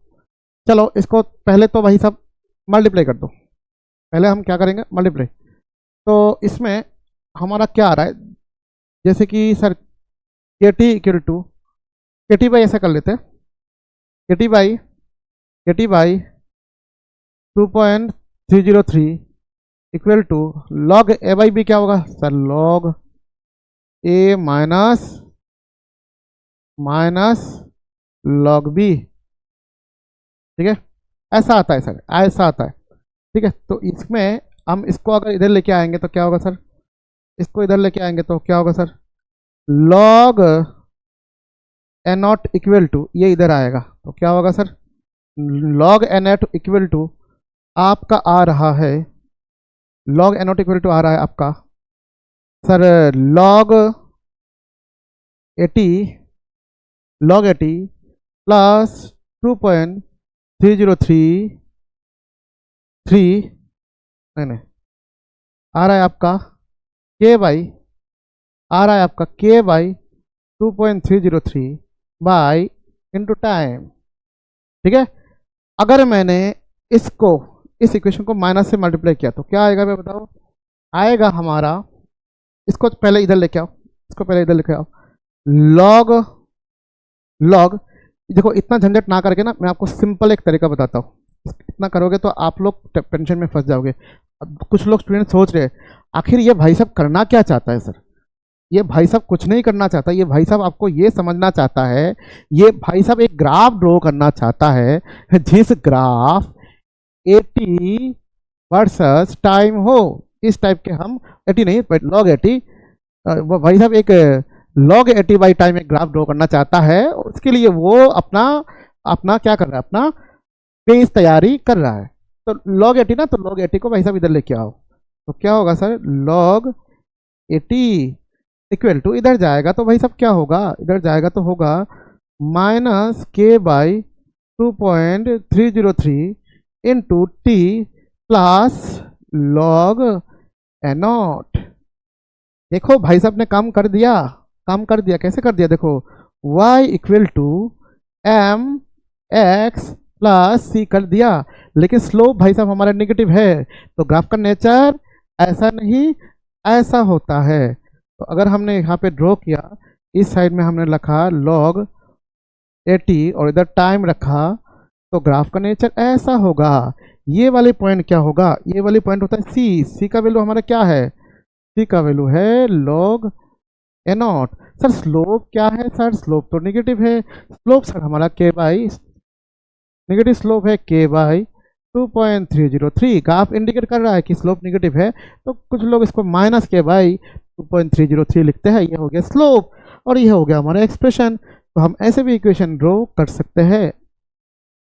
चलो इसको पहले तो वही सब मल्टीप्लाई कर दो। पहले हम क्या करेंगे? मल्टीप्लाई। तो इसमें हमारा क्या आ रहा है, जैसे कि sir K T equal to K T by, ऐसा कर लेते हैं K T by 2.303 equal to log A by B. क्या होगा sir? Log A minus log B, ठीक है। ऐसा आता है सर, ऐसा आता है, ठीक है। तो इसमें हम इसको अगर इधर लेके आएंगे तो क्या होगा सर? इसको इधर लेके आएंगे तो क्या होगा sir? Log N not equal to, ये इधर आएगा तो क्या होगा sir? Log N not equal to आपका आ रहा है, log N not equal to आ रहा है आपका सर लॉग 80 प्लस 2.3033 नहीं आ रहा है आपका के बाई, आ रहा है आपका के बाई 2.303 बाई इंटू टाइम, ठीक है। अगर मैंने इसको इस इक्वेशन को माइनस से मल्टीप्लाई किया तो क्या आएगा? मैं बताओ, आएगा हमारा, इसको पहले इधर लेके आओ, इसको पहले इधर लेके आओ, लॉग देखो इतना झंझट ना करके ना, मैं आपको सिंपल एक तरीका बताता हूँ। इतना करोगे तो आप लोग टेंशन में फंस जाओगे। अब कुछ लोग स्टूडेंट सोच रहे हैं आखिर ये भाई साहब करना क्या चाहता है सर? ये भाई साहब कुछ नहीं करना चाहता, ये भाई साहब आपको ये समझना चाहता है, ये भाई साहब एक ग्राफ ड्रॉ करना चाहता है, जिस ग्राफ 80 वर्सेस टाइम हो, इस टाइप के हम 80 नहीं log 80, वो भाई साहब एक log 80 बाई टाइम एक ग्राफ ड्रॉ करना चाहता है। उसके लिए वो अपना अपना क्या कर रहा है, अपना पेज तैयारी कर रहा है। तो log 80 ना, तो log 80 को भाई साहब इधर लेके आओ, तो क्या होगा सर, log 80 इक्वल टू, इधर जाएगा तो भाई साहब क्या होगा, इधर जाएगा तो होगा माइनस के by 2.303 into T plus log n0। देखो भाई साहब ने काम कर दिया, काम कर दिया, कैसे कर दिया देखो, y equal to M X plus C कर दिया। लेकिन स्लोप भाई साहब हमारा नेगेटिव है, तो ग्राफ का नेचर ऐसा नहीं ऐसा होता है। तो अगर हमने यहाँ पे ड्रॉ किया, इस साइड में हमने लिखा log 80 और इधर टाइम रखा, तो ग्राफ का नेचर ऐसा होगा। ये वाली पॉइंट क्या होगा, ये वाली पॉइंट होता है सी, सी का वैल्यू हमारा क्या है, सी का वैल्यू है log n0। सर स्लोप क्या है, सर स्लोप तो नेगेटिव है, स्लोप सर हमारा के बाई, नेगेटिव स्लोप है के बाई 2.303। ग्राफ इंडिकेट कर रहा है कि स्लोप नेगेटिव है, तो कुछ लोग इसको माइनस के बाई 2.303 लिखते हैं, ये हो गया स्लोप और ये हो गया हमारा एक्सप्रेशन। तो हम ऐसे भी इक्वेशन ड्रॉ कर सकते हैं।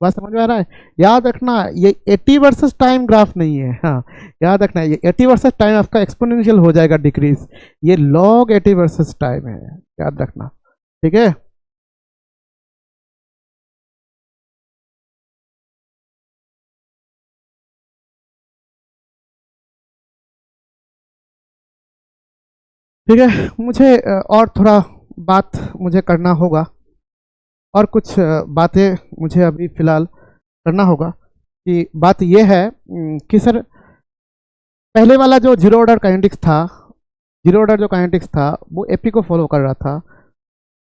बात समझ में आ रहा है? याद रखना ये 80 वर्सेस टाइम ग्राफ नहीं है, हाँ याद रखना ये 80 वर्सेस टाइम आपका एक्सपोनेंशियल हो जाएगा डिक्रीज, ये log 80 वर्सेस टाइम है, याद रखना, ठीक है। ठीक है, मुझे और थोड़ा बात मुझे करना होगा, और कुछ बातें मुझे अभी फ़िलहाल करना होगा। कि बात ये है कि सर पहले वाला जो जीरो ऑर्डर काइनेटिक्स था, जीरो ऑर्डर जो काइनेटिक्स था वो एपी को फॉलो कर रहा था।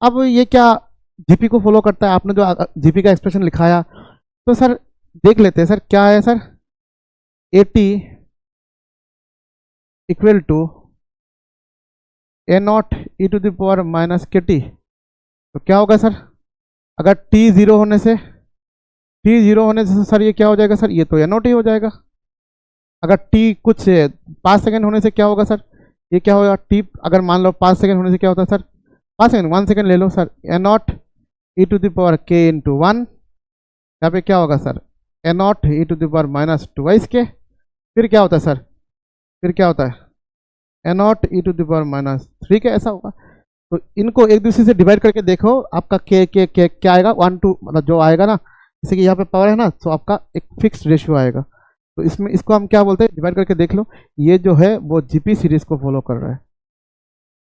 अब ये क्या जीपी को फॉलो करता है? आपने जो जीपी का एक्सप्रेशन लिखाया, तो सर देख लेते हैं सर क्या है sir, 80 equal to A not E to the power minus K T. तो क्या होगा सर, अगर टी जीरो होने से सर ये क्या हो जाएगा सर, ये तो ए नॉट ही हो जाएगा। अगर टी कुछ 5 सेकंड होने से क्या होगा सर, ये क्या होगा, टी अगर मान लो 5 सेकंड होने से क्या होता है सर, 5 सेकंड 1 सेकंड ले लो sir, A not E to the power K into 1, यहाँ पे क्या होगा sir, A not E to the power minus 2 K, फिर क्या होता है सर, फिर क्या होता है, A not E to the power minus 3 K, ऐसा होगा। तो इनको एक दूसरे से डिवाइड करके देखो, आपका के क्या आएगा, 1 2, मतलब जो आएगा ना, जैसे कि यहाँ पे पावर है ना, तो आपका एक फिक्स्ड रेशियो आएगा। तो इसमें इसको हम क्या बोलते हैं, डिवाइड करके देख लो, ये जो है वो जीपी सीरीज को फॉलो कर रहा है।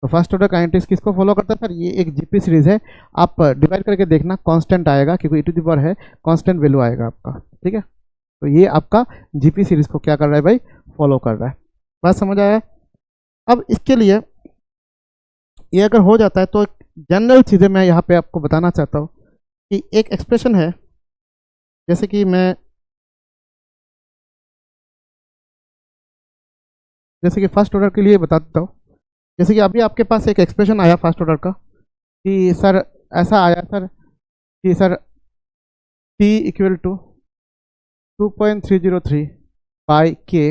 तो फर्स्ट ऑर्डर काइनेटिक्स किसको फॉलो करता है सर, ये एक जीपी सीरीज है। आप डिवाइड करके देखना, कांस्टेंट आएगा क्योंकि ई टू द पावर है, कांस्टेंट वैल्यू आएगा आपका, ठीक है। तो ये आपका जीपी सीरीज को क्या कर रहा है भाई, फॉलो कर रहा है। बात समझ आया? अब इसके लिए ये अगर हो जाता है तो जनरल चीज़ें मैं यहाँ पे आपको बताना चाहता हूँ कि एक एक्सप्रेशन है, जैसे कि मैं फर्स्ट ऑर्डर के लिए बता देता हूँ। जैसे कि अभी आपके पास एक एक्सप्रेशन आया फर्स्ट ऑर्डर का कि सर ऐसा आया सर कि sir T equal to 2.303 by K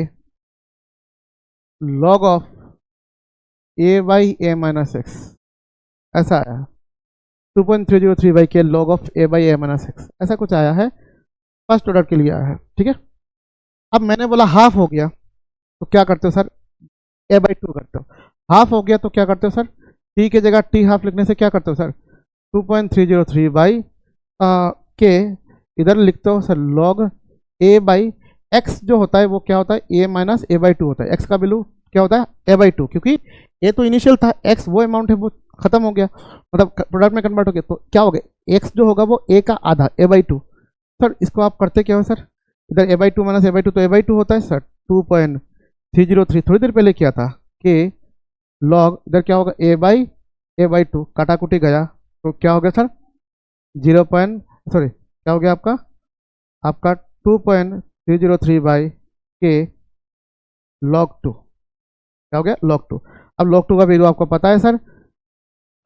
log of A by A minus X, ऐसा आया 2.303 by K log of A by A minus X, ऐसा कुछ आया है, फर्स्ट ऑर्डर के लिए आया है, ठीक है। अब मैंने बोला हाफ हो गया, तो क्या करते हो सर, ए बाई 2 करते हो। हाफ हो गया तो क्या करते हो सर, टी की जगह टी हाफ लिखने से क्या करते हो सर, 2.303 बाई के, इधर लिखते हो sir log A by x, जो होता है वो क्या होता है, ए माइनस ए बाई 2 होता है। एक्स का वैल्यू क्या होता है, ए बाई 2, क्योंकि ए तो इनिशियल था, एक्स वो अमाउंट है वो खत्म हो गया, मतलब प्रोडक्ट में कन्वर्ट हो गया, तो क्या हो गया, एक्स जो होगा वो ए का आधा, ए बाई 2। सर इसको आप करते क्या हो सर, इधर ए बाई 2 माइनस ए बाई 2, तो ए बाई 2 होता है सर 2.303, थोड़ी देर पहले किया था कि लॉग, इधर क्या होगा ए बाई 2, काटाकुटी गया तो क्या हो गया सर क्या हो गया आपका 2.303 बाई के लॉग 2, क्या हो गया लॉग 2। अब log 2 का वैल्यू आपको पता है सर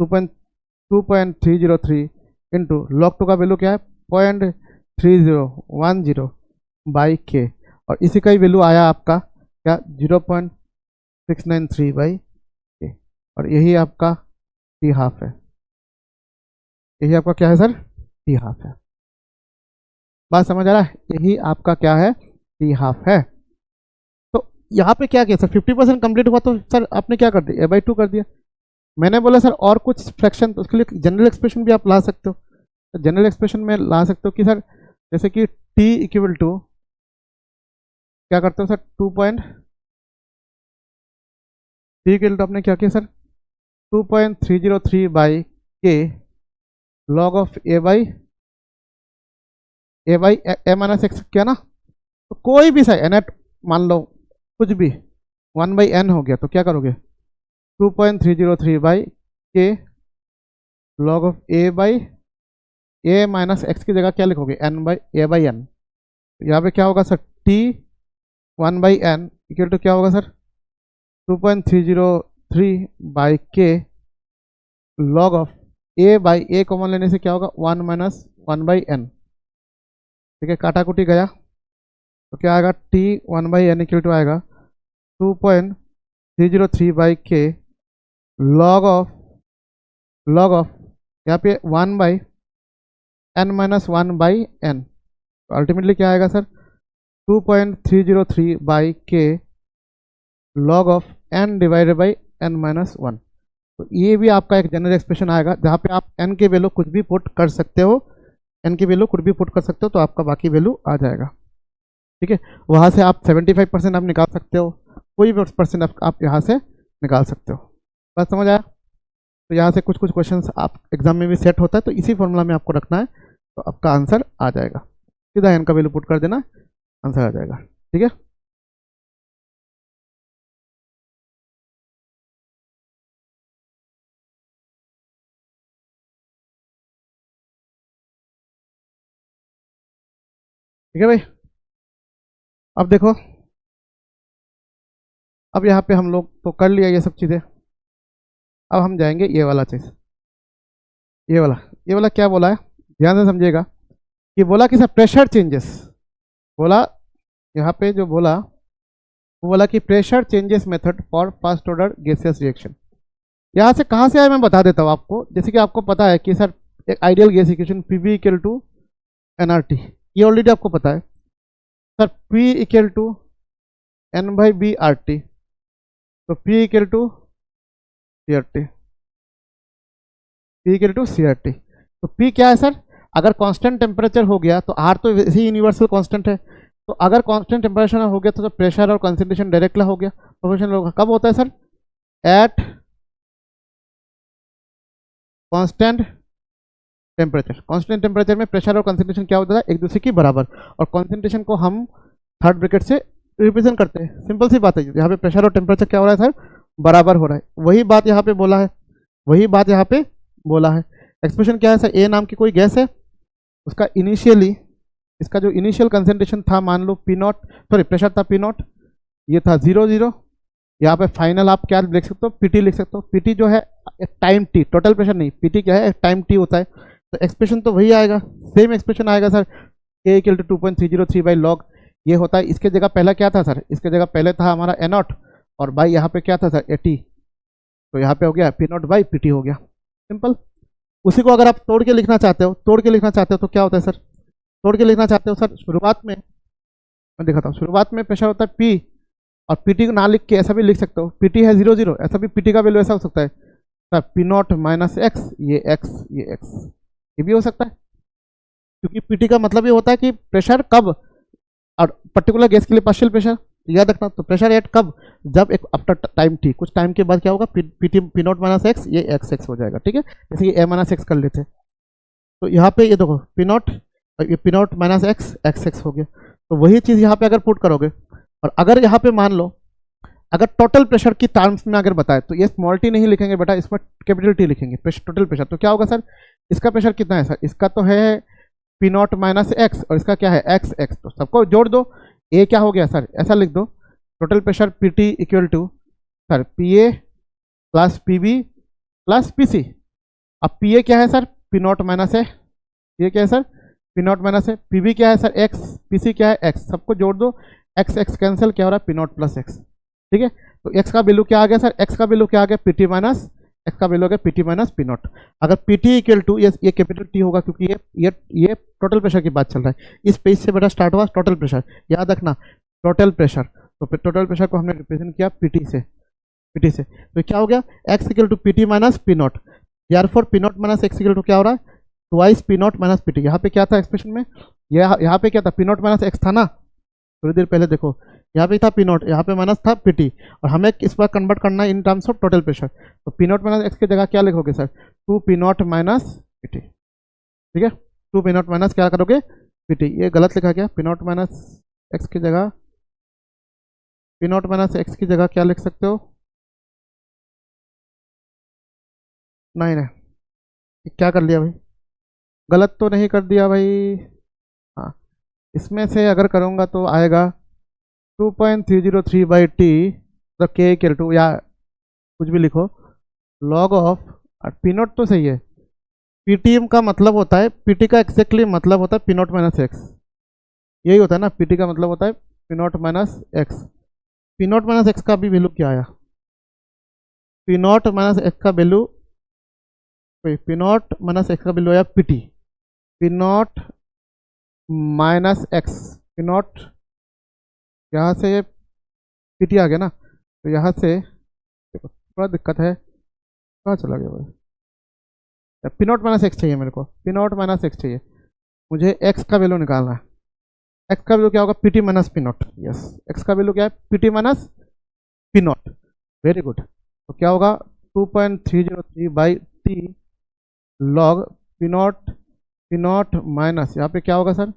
2.303 इंटू log 2 का वैल्यू क्या है 0.3010 बाई के, और इसी का ही वैल्यू आया आपका क्या 0.693 बाई के, और यही आपका टी हाफ है। यही आपका क्या है सर टी हाफ है। बात समझ आ रहा है? यही आपका क्या है टी हाफ है। तो यहाँ पे क्या किया सर 50% कंप्लीट हुआ तो सर आपने क्या कर दिया a/2 कर दिया। मैंने बोला सर और कुछ फ्रैक्शन, तो उसके लिए जनरल एक्सप्रेशन भी आप ला सकते हो। तो जनरल एक्सप्रेशन में ला सकते हो कि सर जैसे कि t इक्वल टू क्या करते हो सर 2 के लिए आपने क्या किया sir 2.303 by K log of a by a minus x किया ना। तो कोई भी सही एन मान लो कुछ भी 1/n हो गया तो क्या करोगे 2.303 by K log of a by a minus X की जगह क्या लिखोगे a/n। यहाँ पे क्या होगा sir t 1/n equal to क्या होगा sir 2.303 by K log of a by a common लेने से क्या होगा 1 माइनस 1/n। ठीक है, काटा कुटी गया तो क्या आएगा t 1/n इक्वल टू आएगा 2.303 बाई के लॉग ऑफ यहाँ पे 1/n माइनस 1/n। तो अल्टीमेटली क्या आएगा sir 2.303 by K log of n divided by n minus 1। तो ये भी आपका एक जनरल एक्सप्रेशन आएगा जहाँ पे आप n के वैल्यू कुछ भी पुट कर सकते हो, n की वैल्यू कुछ भी पुट कर सकते हो तो आपका बाकी वैल्यू आ जाएगा। ठीक है, वहाँ से आप 75% आप निकाल सकते हो, कोई भी परसेंट आप यहाँ से निकाल सकते हो। बात समझ आया? तो यहाँ से कुछ कुछ क्वेश्चंस आप एग्जाम में भी सेट होता है, तो इसी फॉर्मूला में आपको रखना है तो आपका आंसर आ जाएगा। सीधा n का वैल्यू पुट कर देना, आंसर आ जाएगा। ठीक है, ठीक है भाई। अब देखो, अब यहाँ पे हम लोग तो कर लिया ये सब चीज़ें। अब हम जाएंगे ये वाला चीज़, ये वाला क्या बोला है ध्यान से समझिएगा कि बोला कि सर प्रेशर चेंजेस, बोला यहाँ पे जो बोला वो बोला कि pressure changes method for first order gaseous reaction. यहाँ से कहाँ से आया मैं बता देता हूँ आपको। जैसे कि आपको पता है कि सर एक ideal gas equation PV equal to nRT, ये ऑलरेडी आपको पता है sir. P equal to N/B/RT, तो P equal to CRT, P equal to CRT। तो P क्या है सर, अगर कांस्टेंट टेम्परेचर हो गया तो R तो वैसे ही यूनिवर्सल कांस्टेंट है, तो अगर कांस्टेंट टेम्परेचर हो गया तो प्रेशर और कंसंट्रेशन डायरेक्टली हो गया, प्रोपोर्शनल होगा। कब होता है sir, at constant temperature. Constant temperature में प्रेशर और कंसंट्रेशन क्या होता है एक दूसरे की बराबर, और कंसंट्रेशन को हम थर्ड ब्रैकेट से रिप्रेजेंट करते हैं। सिंपल सी बात है, यहाँ पे प्रेशर और टेम्परेचर क्या हो रहा है सर बराबर हो रहा है। वही बात यहाँ पे बोला है, वही बात यहाँ पे बोला है। एक्सप्रेशन क्या है सर, ए नाम की कोई गैस है, उसका इनिशियली इसका जो इनिशियल कंसंट्रेशन था मान लो P0, सॉरी प्रेशर था P0, ये था 0 यहाँ पे फाइनल आप क्या लिख सकते हो PT लिख सकते हो। PT जो है एक टाइम T, टोटल प्रेशर नहीं, PT क्या है एक टाइम T होता है। तो एक्सप्रेशन तो वही आएगा, सेम एक्सप्रेशन आएगा sir K equal to 2.303 by log ये होता है। इसके जगह पहला क्या था सर, इसके जगह पहले था हमारा A0 और बाई यहाँ पे क्या था सर AT, तो यहाँ पे हो गया P0 बाई PT हो गया, सिंपल। उसी को अगर आप तोड़ के लिखना चाहते हो तो क्या होता है सर, तोड़ के लिखना चाहते हो सर, शुरुआत में मैं दिखाता हूँ, शुरुआत में प्रेशर होता है P और PT को ना लिख के ऐसा भी लिख सकते हो, PT है 0 ऐसा भी PT का वैल्यू ऐसा हो सकता है सर P0 माइनस एक्स, ये ये भी हो सकता है, क्योंकि PT का मतलब ये होता है कि प्रेशर कब, और पर्टिकुलर गैस के लिए पार्शियल प्रेशर याद रखना, तो प्रेशर एट कब, जब एक आफ्टर टाइम T, कुछ टाइम के बाद क्या होगा P0 माइनस एक्स, ये x हो जाएगा। ठीक है, जैसे कि a माइनस एक्स कर लेते, तो यहाँ पे ये देखो P0 और ये P0 माइनस एक्स x हो गया। तो वही चीज़ यहाँ पे अगर पुट करोगे, और अगर यहाँ पे मान लो अगर टोटल प्रेशर की टर्म्स में अगर बताए तो ये स्मॉल t नहीं लिखेंगे बेटा, इसमें कैपिटल T लिखेंगे, टोटल प्रेशर। तो क्या होगा सर, इसका प्रेशर कितना है सर, इसका तो है P0 माइनस एक्स और इसका क्या है x, तो सबको जोड़ दो, ए क्या हो गया सर, ऐसा लिख दो total pressure PT equal to sir PA plus P B plus P C. अब पी ए क्या है सर, पी नॉट माइनस है, ये क्या है सर, पी नॉट माइनस है, पी बी क्या है सर एक्स, पी सी क्या है एक्स, सबको जोड़ दो, एक्स एक्स कैंसिल, क्या हो रहा है पी नॉट प्लस एक्स। ठीक है, तो एक्स का वैल्यू क्या आ गया सर, एक्स का वैल्यू क्या आ गया पी टी माइनस, एक्स का वैल्यू हो गया P T minus P not. अगर पी टी इक्वल टू, ये कैपिटल टी होगा क्योंकि ये टोटल प्रेशर की बात चल रहा है, इस पेज से बेटा स्टार्ट हुआ टोटल प्रेशर, याद रखना टोटल प्रेशर, तो फिर टोटल प्रेशर को हमने रिप्रेजेंट किया पीटी से, पीटी से, तो क्या हो गया X equal to P T minus P naught, therefore P not minus X equal to क्या हो रहा है twice P not minus P T. यहाँ पे क्या था एक्सप्रेशन में, यहाँ पे क्या था पी नॉट माइनस एक्स था ना, थोड़ी देर पहले देखो यहाँ पे था पी नॉट, यहाँ पे माइनस था पी टी, और हमें इस बार कन्वर्ट करना है in terms of total pressure, तो पी नॉट माइनस एक्स की जगह क्या लिखोगे sir, two P not minus P T. ठीक है, टू पी नॉट माइनस क्या करोगे पी टी, ये गलत लिखा गया, पी नॉट माइनस एक्स की जगह, पी नॉट माइनस एक्स की जगह क्या लिख सकते हो, नहीं नहीं क्या कर लिया भाई, गलत तो नहीं कर दिया भाई, हाँ इसमें से अगर करूँगा तो आएगा 2.303 बाई टी, तो के इक्वल टू, या कुछ भी लिखो लॉग ऑफ, पी नॉट तो सही है, पी टी का मतलब होता है, पी टी का एक्जैक्टली मतलब होता है पी नॉट माइनस एक्स, यही होता है ना, पी टी का मतलब होता है P not minus X, P not minus x का भी वैल्यू क्या आया, पी नॉट माइनस एक्स का value, P not minus x का वैल्यू आया P T, P not minus X, P not यहाँ से पी टी आ गया ना, तो यहाँ से देखो थोड़ा दिक्कत है, कहाँ चला गया भाई, पी नॉट माइनस एक्स चाहिए मेरे को, पी नॉट माइनस एक्स चाहिए, मुझे एक्स का वैल्यू निकालना है, एक्स का वैल्यू क्या होगा P T minus P not, yes x का वैल्यू क्या है P T minus P not, very good, तो क्या होगा 2.303 by T log P not minus, यहाँ पे क्या होगा sir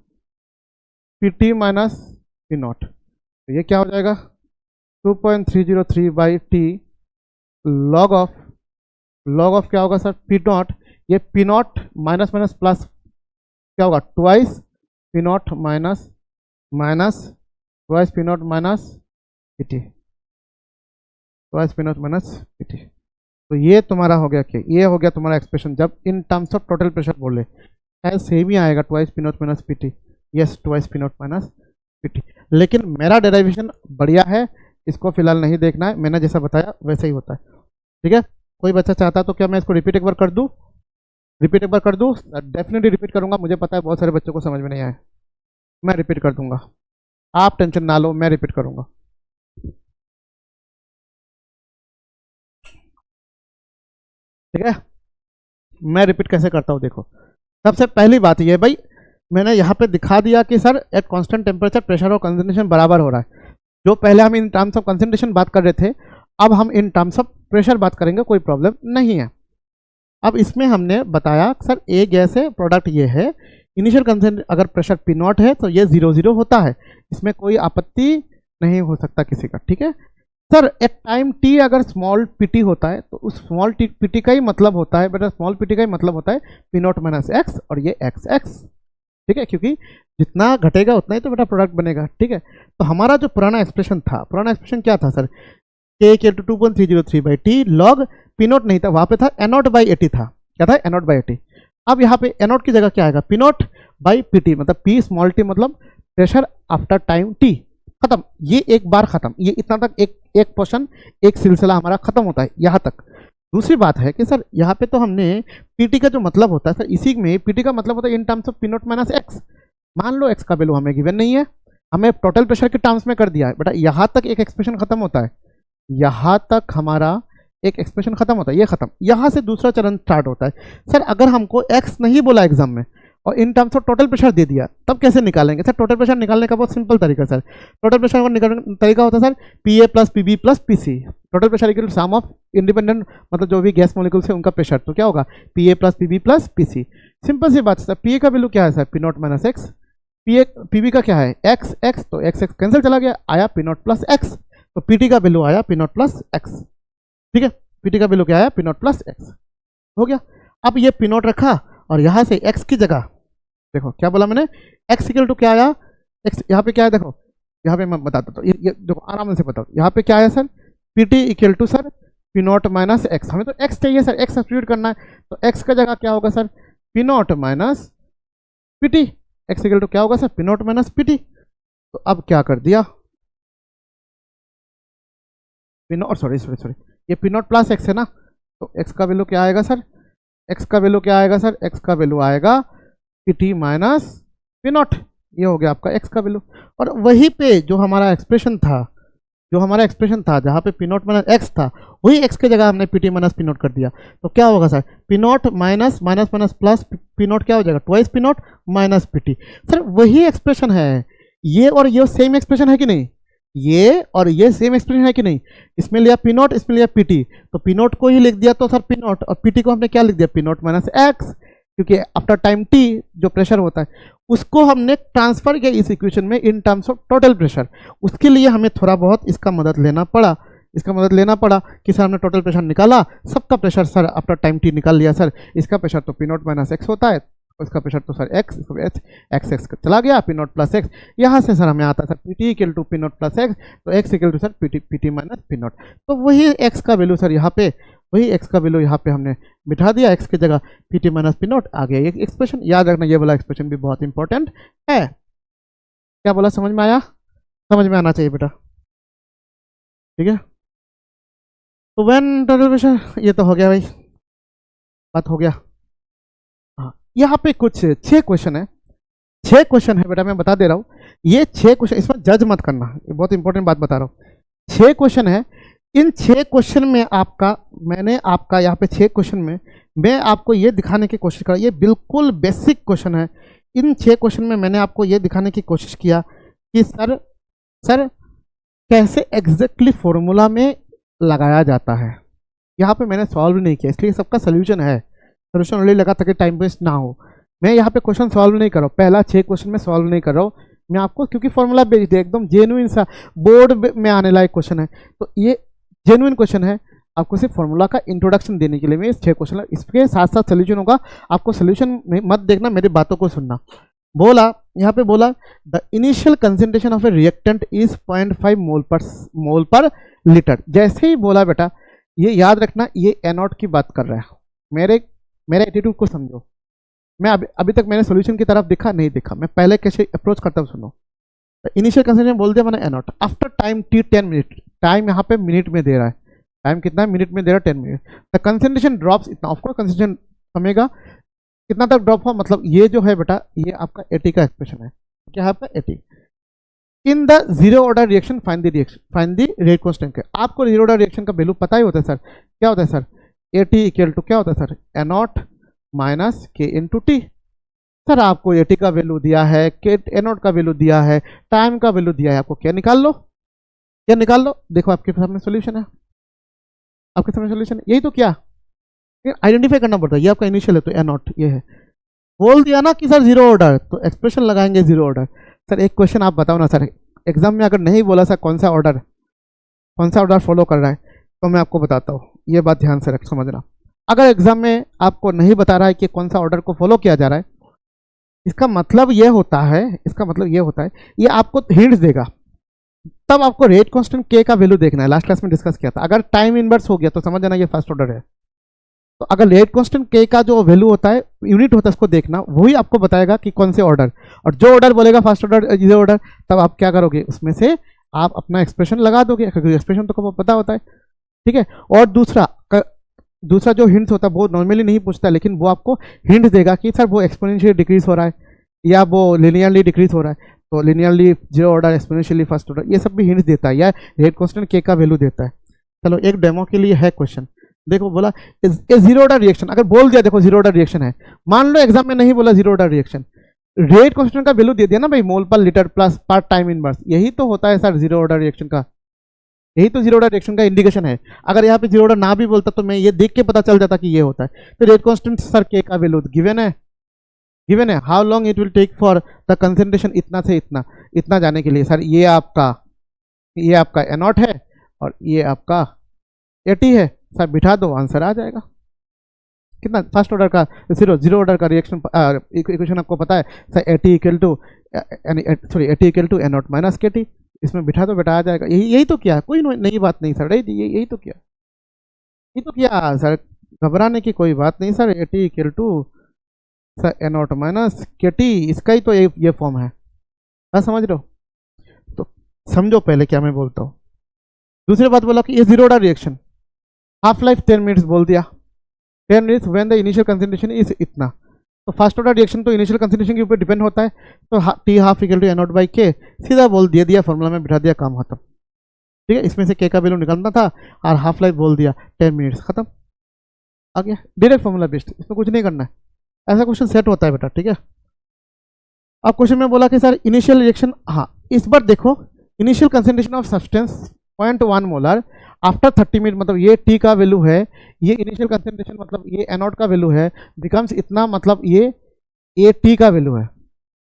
P T minus P not, तो ये क्या हो जाएगा 2.303 बाई टी लॉग ऑफ क्या होगा सर पी नॉट, ये P not minus minus plus क्या होगा twice P not minus minus twice P not minus P T, twice P not minus P T, तो ये तुम्हारा हो गया क्या, ये हो गया तुम्हारा एक्सप्रेशन, जब इन टर्म्स ऑफ टोटल प्रेशर बोले सेम ही आएगा twice P not minus P T, yes twice P not minus P T, लेकिन मेरा डेरिवेशन बढ़िया है, इसको फिलहाल नहीं देखना है, मैंने जैसा बताया वैसे ही होता है। ठीक है, कोई बच्चा चाहता तो क्या मैं इसको रिपीट एक बार कर दूं, रिपीट एक बार कर दूं, डेफिनेटली रिपीट करूंगा, मुझे पता है बहुत सारे बच्चों को समझ में नहीं आया, मैं रिपीट कर दूंगा, आप टेंशन ना लो, मैं रिपीट करूंगा। ठीक है, मैं रिपीट कैसे करता हूँ देखो, सबसे पहली बात ये भाई मैंने यहाँ पे दिखा दिया कि sir at constant temperature pressure और कंसंट्रेशन बराबर हो रहा है, जो पहले हम इन टर्म्स ऑफ कंसंट्रेशन बात कर रहे थे, अब हम इन टर्म्स ऑफ प्रेशर बात करेंगे, कोई प्रॉब्लम नहीं है। अब इसमें हमने बताया सर ए गैस है, प्रोडक्ट ये है, इनिशियल कंसंट्रेशन अगर प्रेशर पी नॉट है तो ये 0 होता है, इसमें कोई आपत्ति नहीं हो सकता किसी का। ठीक है सर, एट टाइम टी अगर स्मॉल पी टी होता है तो उस स्मॉल पी टी का ही मतलब होता है बेटा, स्मॉल पी टी का ही मतलब होता है पी नॉट माइनस एक्स, और ये एक्स एक्स। ठीक है, क्योंकि जितना घटेगा उतना ही तो बेटा प्रोडक्ट बनेगा। ठीक है, तो हमारा जो पुराना एक्सप्रेशन था, पुराना एक्सप्रेशन क्या था sir, K equal to 2.303 by T log P naught नहीं था, वहाँ पे था एनॉट बाई एटी था, क्या था एनॉट बाई एटी। अब यहाँ पे एनॉट की जगह क्या आएगा P not by P T, मतलब पी स्मॉल टी मतलब प्रेशर आफ्टर टाइम टी, खत्म, ये एक बार खत्म, ये इतना तक एक पोर्शन एक सिलसिला हमारा खत्म होता है यहाँ तक। दूसरी बात है कि सर यहाँ पे तो हमने पीटी का जो मतलब होता है सर, इसी में पीटी का मतलब होता है in terms of P not minus x, मान लो एक्स का वैल्यू हमें गिवन नहीं है, हमें टोटल प्रेशर के टर्म्स में कर दिया है बेटा, यहाँ तक एक एक्सप्रेशन खत्म होता है, यहाँ तक हमारा एक एक्सप्रेशन खत्म होता है, ये खत्म, यहाँ से दूसरा चरण स्टार्ट होता है। सर अगर हमको एक्स नहीं बोला एग्जाम में और in terms of total pressure दे दिया, तब कैसे निकालेंगे सर, टोटल प्रेशर निकालने का बहुत सिंपल तरीका सर, टोटल प्रेशर का निकालने तरीका होता है sir P A plus P B plus P C, total pressure equal sum of independent मतलब जो भी गैस मॉलिक्यूल्स है उनका प्रेशर, तो क्या होगा P A plus P B plus P C. Simple सी बात सर, पी ए का वैल्यू क्या है sir P not minus X, P B का क्या है एक्स एक्स, तो एक्स एक्स कैंसिल चला गया, आया पी नॉट प्लस एक्स, तो पी टी का वैल्यू आया पी नॉट प्लस एक्स। ठीक है, पी टी का वैल्यू क्या आया पी नॉट प्लस एक्स, हो गया। अब ये पी नॉट रखा और यहाँ से एक्स की जगह देखो क्या बोला मैंने, एक्स इक्वल टू क्या आया, एक्स यहाँ पे क्या है देखो, यहाँ पे मैं बताता हूँ, ये देखो आराम से बताओ, यहाँ पे क्या आया sir P T equal to sir P not minus X, हमें तो एक्स चाहिए सर, एक्स सब्स्टिट्यूट करना है, तो एक्स का जगह क्या होगा sir, P not minus P T, X equal to क्या होगा sir, P not minus P T. तो अब क्या कर दिया, P naught sorry sorry sorry ये पी नॉट प्लस एक्स है ना, तो एक्स का वैल्यू क्या आएगा सर, एक्स का वैल्यू क्या आएगा सर, एक्स का वैल्यू आएगा P T minus P not, ये हो गया आपका एक्स का वैल्यू। और वहीं पे जो हमारा एक्सप्रेशन था, जहाँ पे पी नॉट माइनस एक्स था, वही एक्स की जगह हमने P T minus P not कर दिया, तो क्या होगा sir, P not minus minus minus plus P not क्या हो जाएगा, twice P not minus P T. Sir वही एक्सप्रेशन है, ये और ये सेम एक्सप्रेशन है कि नहीं, ये और ये सेम एक्सप्रेशन है कि नहीं, इसमें लिया पी नॉट, इसमें लिया पी टी, तो पी नॉट को ही लिख दिया तो सर पी नॉट, और पी टी को हमने क्या लिख दिया, पी नॉट माइनस एक्स, क्योंकि आफ्टर टाइम टी जो प्रेशर होता है उसको हमने ट्रांसफर किया इस इक्वेशन में इन टर्म्स ऑफ टोटल प्रेशर। उसके लिए हमें थोड़ा बहुत इसका मदद लेना पड़ा कि सर हमने टोटल प्रेशर निकाला, सबका pressure sir after time T निकाल लिया सर, इसका प्रेशर तो पी नॉट माइनस एक्स होता है, इसका प्रेशर तो सर एक्स, एक्स एक्स चला गया, पी नॉट प्लस एक्स, यहाँ से सर हमें आता है sir P T equal to P not plus X, तो X equal to sir P T minus P not, तो वही एक्स का वैल्यू सर यहाँ पे, वही एक्स का वैल्यू यहाँ पे हमने बिठा दिया, एक्स की जगह P T minus P not आ गया। ये एक्सप्रेशन याद रखना, ये वाला एक्सप्रेशन भी बहुत इंपॉर्टेंट है। क्या बोला, समझ में आया, समझ में आना चाहिए बेटा, ठीक है। तो व्हेन टोटल प्रेशर, ये तो हो गया भाई, बात हो गया। हाँ, यहाँ पे कुछ 6 क्वेश्चन है, 6 क्वेश्चन है बेटा, मैं बता दे रहा हूँ, ये 6 क्वेश्चन, इसमें जज मत करना, ये बहुत इंपॉर्टेंट बात बता रहा हूँ। 6 क्वेश्चन है, इन 6 क्वेश्चन में मैंने आपका यहाँ पे 6 क्वेश्चन में मैं आपको ये दिखाने की कोशिश करा, ये बिल्कुल बेसिक क्वेश्चन है। इन 6 क्वेश्चन में मैंने आपको ये दिखाने की कोशिश किया कि सर कैसे एग्जैक्टली फॉर्मूला में लगाया जाता है। यहाँ पे मैंने सॉल्व नहीं किया, इसलिए सबका सोल्यूशन है, सोल्यूशन ऑलरेडी लगा ताकि टाइम वेस्ट ना हो। मैं यहाँ पे क्वेश्चन सॉल्व नहीं कर रहा हूँ, पहला 6 क्वेश्चन में सॉल्व नहीं कर रहा हूँ मैं आपको, क्योंकि फॉर्मूला बेस्ड है, एकदम जेन्युइन सा बोर्ड में आने लायक क्वेश्चन है, तो ये जेन्युइन क्वेश्चन है। आपको सिर्फ फॉर्मूला का इंट्रोडक्शन देने के लिए मैं 6 क्वेश्चन, इसके साथ साथ सोल्यूशन होगा, आपको सोल्यूशन मत देखना, मेरी बातों को सुनना। बोला यहाँ पे बोला the initial concentration of A reactant is 0.5 मोल पर लीटर। जैसे ही बोला बेटा, ये याद रखना, ये एनोड की बात कर रहा है, मेरे एटीट्यूड को समझो। मैं अभी तक मैंने सोल्यूशन की तरफ देखा नहीं देखा, मैं पहले कैसे अप्रोच करता हूँ सुनो। इनिशियल कंसेंट्रेशन बोल दिया मैंने anode, after time T 10 minute, time यहाँ पे मिनट में दे रहा है, टाइम कितना है, मिनट में दे रहा है 10 मिनट, द कंसेंट्रेशन ड्रॉप्स इतना, ऑफकोर्स कंसेंट्रेशन कमेगा, कितना तक ड्रॉप हुआ, मतलब ये जो है बेटा, ये आपका 80 का एक्सप्रेशन है, क्या है आपका 80। In the zero order reaction find the rate constant. आपको जीरो ऑर्डर रिएक्शन का वैल्यू पता ही होता है सर, क्या होता है सर, AT इक्वल टू क्या होता है sir, एनॉट minus K into T. Sir आपको AT का वैल्यू दिया है, के एनॉट का वैल्यू दिया है, टाइम का वैल्यू दिया है, आपको क्या निकाल लो, क्या निकाल लो, देखो आपके सामने सोल्यूशन है, आपके सामने सोल्यूशन है, यही तो क्या आइडेंटिफाई करना पड़ता है, ये आपका इनिशियल है तो एनॉट ये है, बोल दिया ना कि सर जीरो ऑर्डर, तो एक्सप्रेशन लगाएंगे जीरो ऑर्डर। सर एक क्वेश्चन आप बताओ ना सर, एग्जाम में अगर नहीं बोला सर कौन सा ऑर्डर फॉलो कर रहा है, तो मैं आपको बताता हूँ, ये बात ध्यान से रख समझना। अगर एग्जाम में आपको नहीं बता रहा है कि कौन सा ऑर्डर को फॉलो किया जा रहा है, इसका मतलब ये होता है, ये आपको हिंट्स देगा, तब आपको रेट कांस्टेंट के का वैल्यू देखना है। लास्ट क्लास में डिस्कस किया था, अगर टाइम इनवर्स हो गया तो समझ जाना ये फर्स्ट ऑर्डर है। तो अगर रेट कांस्टेंट के का जो वैल्यू होता है, यूनिट होता है, उसको देखना, वही आपको बताएगा कि कौन से ऑर्डर, और जो ऑर्डर बोलेगा फर्स्ट ऑर्डर जीरो ऑर्डर, तब आप क्या करोगे, उसमें से आप अपना एक्सप्रेशन लगा दोगे, क्योंकि एक्सप्रेशन तो आपको पता होता है, ठीक है। और दूसरा जो हिंट्स होता है वो नॉर्मली नहीं पूछता, लेकिन वो आपको हिंट देगा कि सर वो एक्सपोनेंशियली डिक्रीज हो रहा है या वो लिनियरली डिक्रीज हो रहा है, तो linearly zero order, exponentially first order, ये सब भी हिंट्स देता है, या रेट कांस्टेंट के का वैल्यू देता है। चलो एक डेमो के लिए है क्वेश्चन, देखो बोला जीरो ऑर्डर रिएक्शन, अगर बोल दिया देखो जीरो ऑर्डर रिएक्शन है, मान लो एग्जाम में नहीं बोला zero order reaction, rate constant का वैल्यू दे दिया ना भाई, मोल पर लीटर प्लस पर टाइम इनवर्स, यही तो होता है सर जीरो ऑर्डर रिएक्शन का, यही तो जीरो ऑर्डर रिएक्शन का इंडिकेशन है। अगर यहाँ पे जीरो ऑर्डर ना भी बोलता तो मैं ये देख के पता चल जाता कि ये होता है। तो रेट कांस्टेंट सर के का वैल्यू गिवन है, how long it will take for the concentration इतना से इतना जाने के लिए, सर ये आपका एनॉट है और ये आपका AT है, सर बिठा दो, आंसर आ जाएगा। कितना फर्स्ट ऑर्डर का जीरो ऑर्डर का रिएक्शन इक्वेशन आपको पता है sir, AT equal to A naught minus KT, इसमें बिठा दो, बेटा आ जाएगा। यही तो क्या, कोई नई बात नहीं सर, यही तो क्या। ये तो क्या सर, घबराने की कोई बात नहीं sir. A T equal to sir A naught minus K T, इसका ही तो ये फॉर्म है। क्या समझ रहे हो? तो समझो पहले क्या मैं बोलता हूँ। दूसरी बात बोला कि ये zero order reaction, half life 10 minutes बोल दिया। 10 minutes when the initial concentration is इतना। तो फर्स्ट ऑर्डर रिएक्शन तो इनिशियल कंसंट्रेशन के ऊपर डिपेंड होता है। तो T half equal to A naught by K, सीधा बोल दिया फॉर्मूला में बिठा दिया, काम खत्म। ठीक है, इसमें से के का वैल्यू निकालना था और हाफ लाइफ बोल दिया 10 मिनट्स, खत्म, आ गया डायरेक्ट फॉर्मूला बेस्ड, इसमें कुछ नहीं करना है। ऐसा क्वेश्चन सेट होता है बेटा। ठीक है, अब क्वेश्चन में बोला कि सर इनिशियल रिएक्शन, हाँ इस बार देखो, initial concentration of substance 0.1 molar after 30 minute, मतलब ये टी का वैल्यू है, ये इनिशियल कंसंट्रेशन मतलब ये एनोड का वैल्यू है, बिकम्स इतना, मतलब ये टी का वैल्यू है।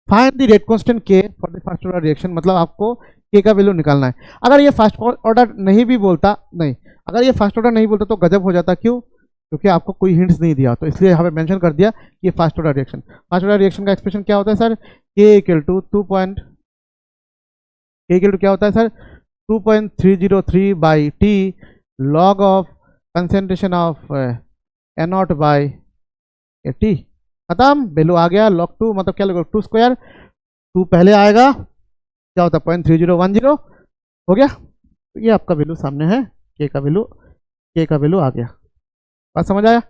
फाइंड द रेट कांस्टेंट के for the first order reaction, मतलब आपको के का वैल्यू निकालना है। अगर ये फर्स्ट ऑर्डर नहीं भी बोलता, नहीं, अगर ये फर्स्ट ऑर्डर नहीं बोलता तो गजब हो जाता। क्यों? क्योंकि आपको कोई हिंट्स नहीं दिया, तो इसलिए यहाँ पे मेंशन कर दिया कि ये first order reaction. First order reaction का एक्सप्रेशन क्या होता है सर? के इक्वल टू क्या होता है sir? 2.303 by T log of concentration of एनॉट by A T, खत्म, वैल्यू आ गया लॉग 2, मतलब क्या लगेगा 2 स्क्वायर, 2 पहले आएगा, क्या होता है 0.3010 हो गया। तो ये आपका वैल्यू सामने है, के का वैल्यू आ गया। बात समझ आया?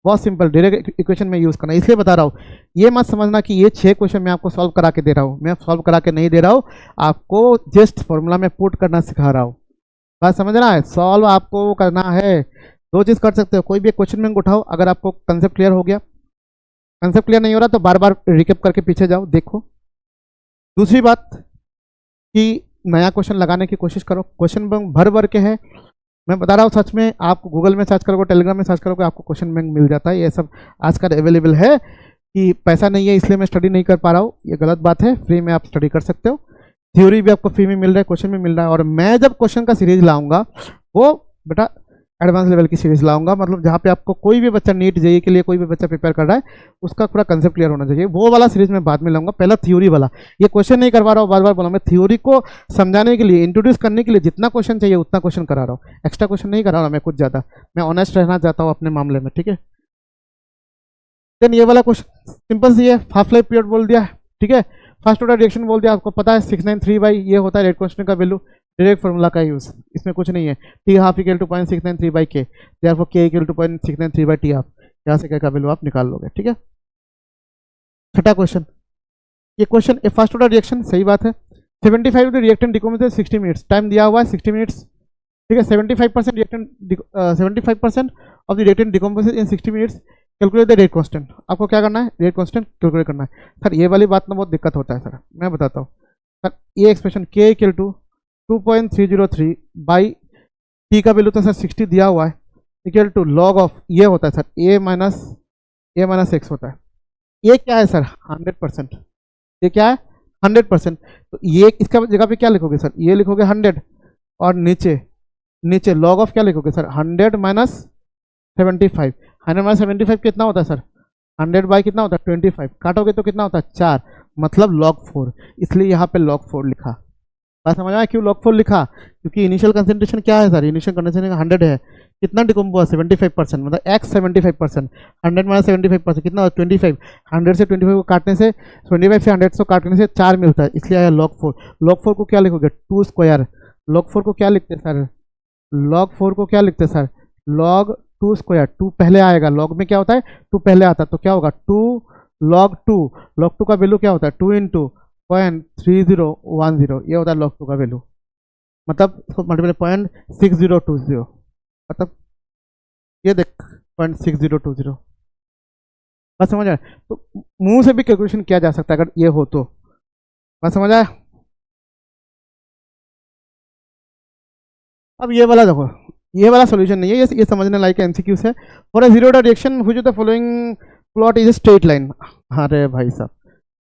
बहुत सिंपल, डायरेक्ट इक्वेशन में यूज करना, इसलिए बता रहा हूँ। ये मत समझना कि ये 6 क्वेश्चन मैं आपको सॉल्व करा के दे रहा हूँ, मैं सॉल्व करा के नहीं दे रहा हूँ, आपको जस्ट फॉर्मूला में पुट करना सिखा रहा हूँ। बात समझ रहा है? सॉल्व आपको करना है। 2 चीज़ कर सकते हो, कोई भी एक क्वेश्चन बैंक उठाओ, अगर आपको कंसेप्ट क्लियर हो गया, कंसेप्ट क्लियर नहीं हो रहा तो बार बार रिकेप करके पीछे जाओ, देखो। दूसरी बात कि नया क्वेश्चन लगाने की कोशिश करो, क्वेश्चन बैंक भर के है, मैं बता रहा हूँ सच में। आप गूगल में सर्च करोगे, टेलीग्राम में सर्च करोगे, आपको क्वेश्चन बैंक मिल जाता है। ये सब आजकल अवेलेबल है। कि पैसा नहीं है इसलिए मैं स्टडी नहीं कर पा रहा हूँ, ये गलत बात है। फ्री में आप स्टडी कर सकते हो, थ्योरी भी आपको फ्री में मिल रहा है, क्वेश्चन भी मिल रहा है। और मैं जब क्वेश्चन का सीरीज लाऊंगा वो बेटा एडवांस लेवल की सीरीज लाऊंगा, मतलब जहाँ पे आपको कोई भी बच्चा नीट जेईई के लिए कोई भी बच्चा प्रिपेयर कर रहा है उसका पूरा कंसेप्ट क्लियर होना चाहिए। वो वाला सीरीज में बाद में लाऊंगा, पहला थ्योरी वाला। ये क्वेश्चन नहीं करवा रहा हूँ, बार बार बोला, मैं थ्योरी को समझाने के लिए, इंट्रोड्यूस करने के लिए जितना क्वेश्चन चाहिए उतना क्वेश्चन करा रहा हूँ, एक्स्ट्रा क्वेश्चन नहीं करा रहा हूँ मैं कुछ ज़्यादा। मैं ऑनेस्ट रहना चाहता हूँ अपने मामले में, ठीक है। देन ये वाला क्वेश्चन सिंपल सी है, हाफ लाइफ पीरियड बोल दिया, ठीक है। फर्स्ट ऑर्डर रिएक्शन बोल दिया, आपको पता है 693 बाई ये होता है रेट कांस्टेंट का वैल्यू, डायरेक्ट फॉर्मूला का यूज, इसमें कुछ नहीं है। T half equal to 0.693 by K, therefore K equal to 0.693 by T half, यहाँ से के का वैल्यू आप निकाल लोगे, ठीक है। छठा क्वेश्चन, ये क्वेश्चन ए फर्स्ट ऑर्डर रिएक्शन, सही बात है। 75 रिएक्टेंट डिकम्पोज 60 मिनट्स, टाइम दिया हुआ है 60 मिनट्स, ठीक है। 75% reactant 75% of the reactant decompose in 60 minutes, calculate the rate constant. आपको क्या करना है? रेट कांस्टेंट कैलकुलेट करना है। सर ये वाली बात में बहुत दिक्कत होता है सर, मैं बताता हूँ सर। ये एक्सप्रेशन के इक्वल टू 2.303 बाई टी का वैल्यू तो सर 60 दिया हुआ है, इक्वल टू लॉग ऑफ ये होता है सर ए माइनस एक्स होता है। ये क्या है सर? 100%। ये क्या है? 100%। तो ये इसका जगह पे क्या लिखोगे सर? ये लिखोगे 100, और नीचे लॉग ऑफ क्या लिखोगे सर? 100 माइनस 75। 100 माइनस 75 कितना होता है सर? 100 बाई कितना होता है? 25। काटोगे तो कितना होता है? 4, मतलब log 4, इसलिए यहाँ पे log 4 लिखा। बात समझ आया क्यों log 4 लिखा? क्योंकि इनिशियल कंसेंट्रेशन क्या है सर? इनिशियल कंसेंट्रेशन 100 है, कितना डिकम्पोज? 75%, मतलब x 75%, 100 माइनस 75% कितना होता है? 25। 100 से 25 को काटने से, 25 से 100 को काटने से 4 मिलता है, इसलिए आया log 4। log 4 को क्या लिखोगे? 2 स्क्वायर। log 4 को क्या लिखते हैं सर? log 4 को क्या लिखते हैं सर? log 2 square. 2 पहले आएगा, log में क्या होता है? 2 पहले आता है, तो क्या होगा? 2 log 2। log 2 का वैल्यू क्या होता है? 2 इंटू 0.3010, ये होता है log 2 का वैल्यू, मतलब मल्टीप्लाई 0.6020, मतलब ये देख 0.6020। बात समझ आया? तो मुंह से भी कैलकुलेशन किया जा सकता है अगर ये हो तो। बात समझ आया? अब ये वाला देखो, ये वाला सॉल्यूशन नहीं है, ये समझने लायक एमसीक्यू है। For a zero order reaction which of the following plot is a straight line. अरे भाई साहब,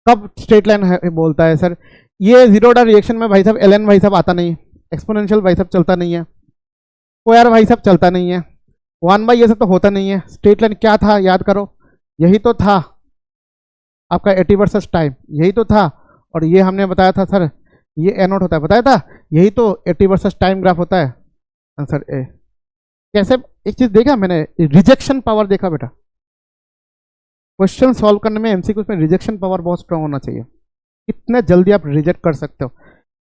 कब स्ट्रेट लाइन है बोलता है सर? ये जीरो ऑर्डर रिएक्शन में भाई साहब ln भाई साहब आता नहीं है, एक्सपोनेंशियल भाई साहब चलता नहीं है, स्क्वायर भाई साहब चलता नहीं है, 1 बाई ये सब तो होता नहीं है। स्ट्रेट लाइन क्या था याद करो? यही तो था आपका 80 वर्सेस टाइम, यही तो था। और ये हमने बताया था सर, ये ए नोट होता है, बताया था, यही तो 80 वर्सेस टाइम ग्राफ होता है। Answer A. कैसे, एक चीज देखा मैंने, रिजेक्शन पावर देखा बेटा, क्वेश्चन सॉल्व करने में एमसीक्यू में रिजेक्शन पावर बहुत स्ट्रांग होना चाहिए, कितने जल्दी आप रिजेक्ट कर सकते हो।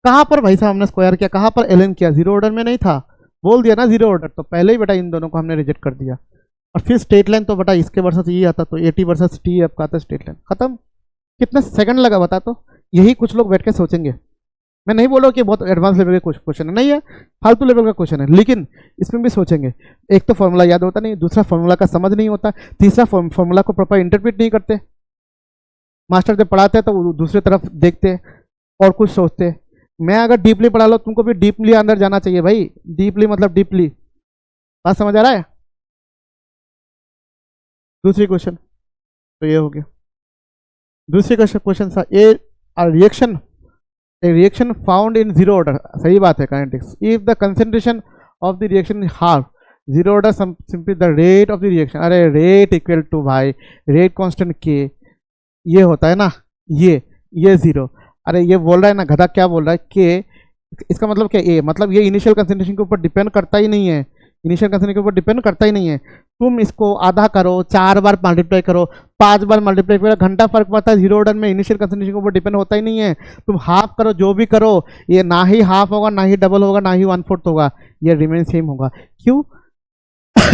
कहां पर भाई साहब हमने स्क्वायर किया, कहां पर एलएन किया, जीरो ऑर्डर में नहीं था, बोल दिया ना जीरो ऑर्डर, तो पहले ही बेटा इन दोनों को हमने रिजेक्ट कर दिया। और फिर स्ट्रेट लाइन तो बेटा इसके वर्सेस ये आता, तो 80 वर्सेस टी आपका आता स्ट्रेट लाइन, खत्म। कितने सेकंड लगा बता, तो यही कुछ लोग बैठ के सोचेंगे। मैं नहीं बोल रहा कि बहुत एडवांस लेवल का क्वेश्चन है, नहीं है, फालतू लेवल का क्वेश्चन है, लेकिन इसमें भी सोचेंगे। एक तो फॉर्मूला याद होता नहीं, दूसरा फॉर्मूला का समझ नहीं होता, तीसरा फॉर्मूला को प्रॉपर इंटरप्रेट नहीं करते, मास्टर जब पढ़ाते हैं तो वो दूसरी तरफ देखते और कुछ सोचते। मैं अगर डीपली पढ़ा लो, तुमको भी डीपली अंदर जाना चाहिए भाई, डीपली मतलब डीपली, बात समझ आ रहा है। दूसरी क्वेश्चन तो ये हो गया, दूसरी क्वेश्चन था ए reaction, a reaction found in zero order, सही बात है kinetics, if the concentration of the reaction is half, zero order simply the rate of the reaction, अरे rate equal to भाई rate constant k, ये होता है ना, ये जीरो, अरे ये बोल रहा है ना गधा, क्या बोल रहा है k, इसका मतलब क्या, a मतलब ये इनिशियल कंसेंट्रेशन के ऊपर डिपेंड करता ही नहीं है, इनिशियल कंसेंट्रेशन के ऊपर डिपेंड करता ही नहीं है। तुम इसको आधा करो, 4 बार मल्टीप्लाई करो, 5 बार मल्टीप्लाई करो, घंटा फर्क पड़ता है, जीरो ऑर्डर में इनिशियल कंसेंट्रेशन के ऊपर डिपेंड होता ही नहीं है। तुम हाफ करो, जो भी करो, ये ना ही हाफ होगा, ना ही डबल होगा, ना ही 1/4 होगा, ये रिमेन सेम होगा। क्यों?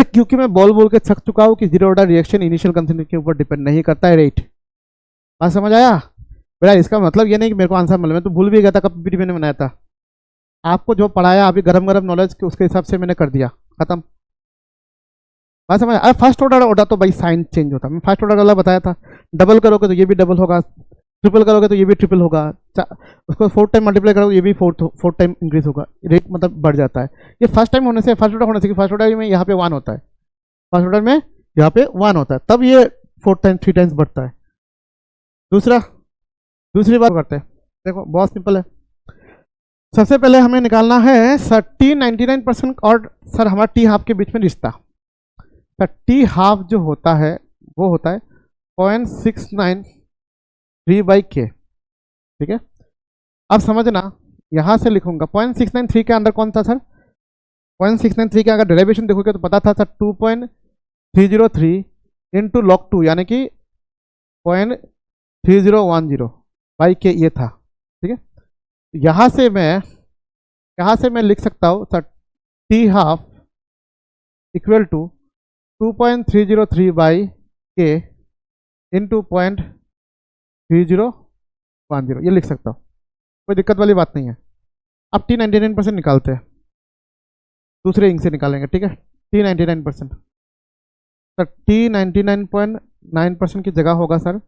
क्योंकि मैं बोल के थक चुका हूँ कि zero order reaction initial concentration के ऊपर डिपेंड नहीं करता है, रेट। बात समझ आया बेटा? इसका मतलब ये नहीं कि मेरे को आंसर मिला, मैं तो भूल भी गया था कब भी मैंने बनाया था, आपको जो पढ़ाया अभी गरम गरम नॉलेज के उसके हिसाब से मैंने कर दिया, खत्म। बात समझ? अरे फर्स्ट ऑर्डर तो भाई साइन चेंज होता है, मैं फर्स्ट ऑर्डर वाला बताया था, डबल करोगे तो ये भी डबल होगा, ट्रिपल करोगे तो ये भी ट्रिपल होगा, उसको 4 टाइम मल्टीप्लाई करोगे ये भी 4 टाइम इंक्रीज होगा, रेट मतलब बढ़ जाता है। ये फर्स्ट टाइम होने से, फर्स्ट ऑर्डर होने से, फर्स्ट ऑर्डर में यहाँ पे 1 होता है, फर्स्ट ऑर्डर में यहाँ पे 1 होता है, तब ये 4 टाइम 3 टाइम्स बढ़ता है। दूसरी बात करते हैं, देखो बहुत सिंपल है। सबसे पहले हमें निकालना है सर टी 99% और सर हमारा टी हाफ के बीच में रिश्ता। सर टी हाफ जो होता है वो होता है 0.693/k, ठीक है। अब समझना, यहां से लिखूंगा 0.693 के अंदर कौन था सर, 0.693 के अगर डेरिवेशन देखोगे तो पता था सर 2.303 इंटू log 2 यानी कि 0.3010/k ये था, ठीक है। यहां से मैं लिख सकता हूं sir T half equal to 2.303/k into 0.3010, ये लिख सकता हूँ, कोई दिक्कत वाली बात नहीं है। अब टी 99% निकालते हैं, दूसरे इंक से निकालेंगे, ठीक है। टी 99%, सर टी 99.9% की जगह होगा सर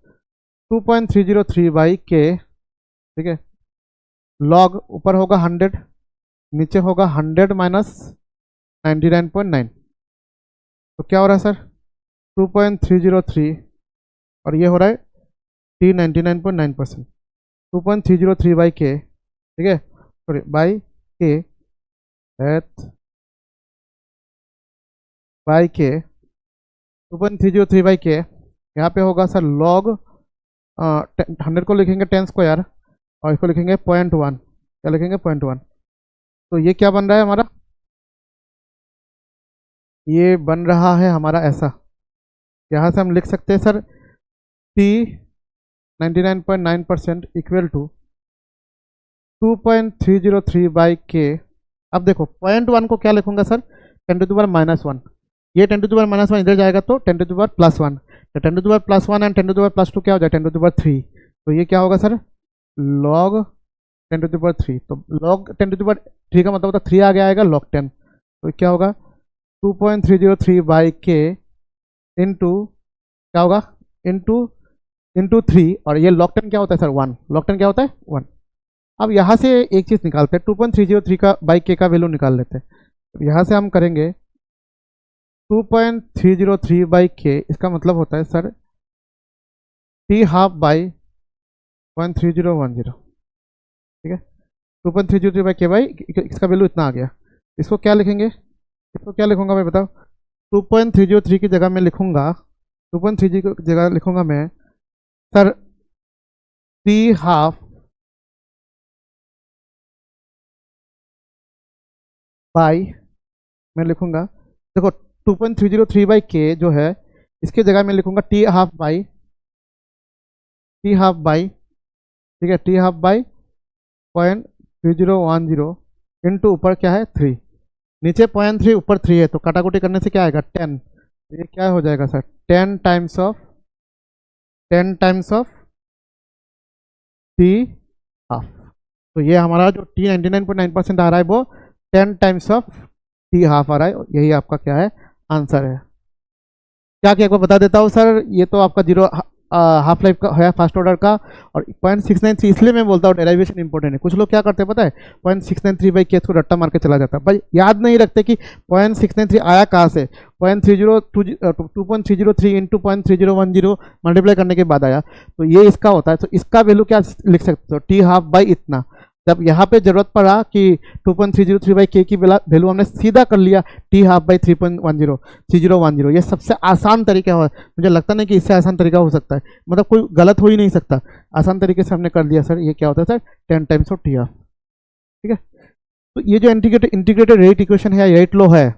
2.303/k, ठीक है। लॉग ऊपर होगा 100, नीचे होगा 100 माइनस 99.9, तो क्या हो रहा है सर 2.303 और ये हो रहा है टी 99.9%, 2.303/k, ठीक है, सॉरी बाई के बाई के 2.303/k, यहाँ पे होगा सर लॉग 100 को लिखेंगे 10 स्क्वायर और इसको लिखेंगे 0.1, क्या लिखेंगे 0.1, तो ये क्या बन रहा है हमारा, ये बन रहा है हमारा ऐसा। यहाँ से हम लिख सकते हैं sir T 99.9% equal to 2.303/k। अब देखो 0.1 को क्या लिखूंगा सर 10⁻⁻1, ये 10⁻⁻1 इधर जाएगा तो 10⁻+1, तो 10⁻+1 एंड 10⁻+2 क्या हो जाए 10⁻3, तो ये क्या होगा सर log 10⁻3, तो log 10⁻3 का मतलब होता है 3 आगे आएगा log 10, तो क्या होगा 2.303/k इंटू क्या होगा इंटू 3, और ये log 10 क्या होता है सर 1, log 10 क्या होता है 1। अब यहाँ से एक चीज़ निकालते हैं, 2.303 का बाई के का वैल्यू निकाल लेते हैं, तो यहाँ से हम करेंगे 2.303/k, इसका मतलब होता है सर टी हाफ बाई 0.3010, ठीक है। 2.303/k बाई इसका वैल्यू इतना आ गया, इसको क्या लिखेंगे, इसको क्या लिखूंगा मैं बताओ, 2.303 की जगह मैं लिखूंगा 2.30 की जगह लिखूंगा मैं सर टी हाफ बाई मैं लिखूंगा देखो 2.303/k जो है इसके जगह मैं लिखूंगा t half by, ठीक है, t half/0.3010 इंटू ऊपर क्या है 3, नीचे 0.3 ऊपर 3 है, तो काटाकुटी करने से क्या आएगा 10, ये क्या हो जाएगा sir 10 times of T half. तो ये हमारा जो टी 99.9% आ रहा है वो 10 टाइम्स ऑफ टी हाफ आ रहा है, यही आपका क्या है आंसर है। क्या क्या आपको बता देता हूँ सर, ये तो आपका जीरो हाफ लाइफ का है फर्स्ट ऑर्डर का, और 0.693 इसलिए मैं बोलता हूँ डेरिवेशन इंपॉर्टेंट है। कुछ लोग क्या करते हैं पता है 0.693/k को रट्टा मार के चला जाता है, भाई याद नहीं रखते कि 0.693 आया कहाँ से, 2.303 इंटू 0.3010 मल्टीप्लाई करने के बाद आया, तो ये इसका होता है। तो इसका वैल्यू क्या लिख सकते हो टी हाफ बाई इतना। जब यहाँ पे जरूरत पड़ा कि 2.303/k की वैल्यू हमने सीधा कर लिया टी हाफ बाई 3010, ये सबसे आसान तरीका है, मुझे लगता नहीं कि इससे आसान तरीका हो सकता है, मतलब कोई गलत हो ही नहीं सकता, आसान तरीके से हमने कर दिया सर। ये क्या होता है sir 10 times of T half, ठीक है। तो ये जो इंटीग्रेटेड रेट इक्वेशन है या रेट लॉ है,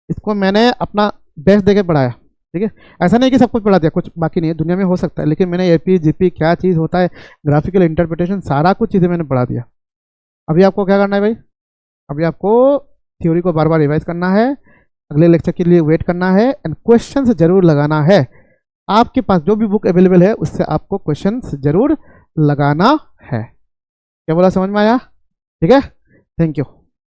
इसको मैंने अपना बेस्ट देके पढ़ाया, ठीक है। ऐसा नहीं कि सब कुछ पढ़ा दिया, कुछ बाकी नहीं है, दुनिया में हो सकता है, लेकिन मैंने एपी जीपी क्या चीज़ होता है, ग्राफिकल इंटरप्रिटेशन, सारा कुछ चीज़ें मैंने पढ़ा दिया। अभी आपको क्या करना है भाई, अभी आपको थ्योरी को बार बार रिवाइज करना है, अगले लेक्चर के लिए वेट करना है, एंड क्वेश्चंस जरूर लगाना है। आपके पास जो भी बुक अवेलेबल है उससे आपको क्वेश्चंस जरूर लगाना है। क्या बोला, समझ में आया? ठीक है, थैंक यू।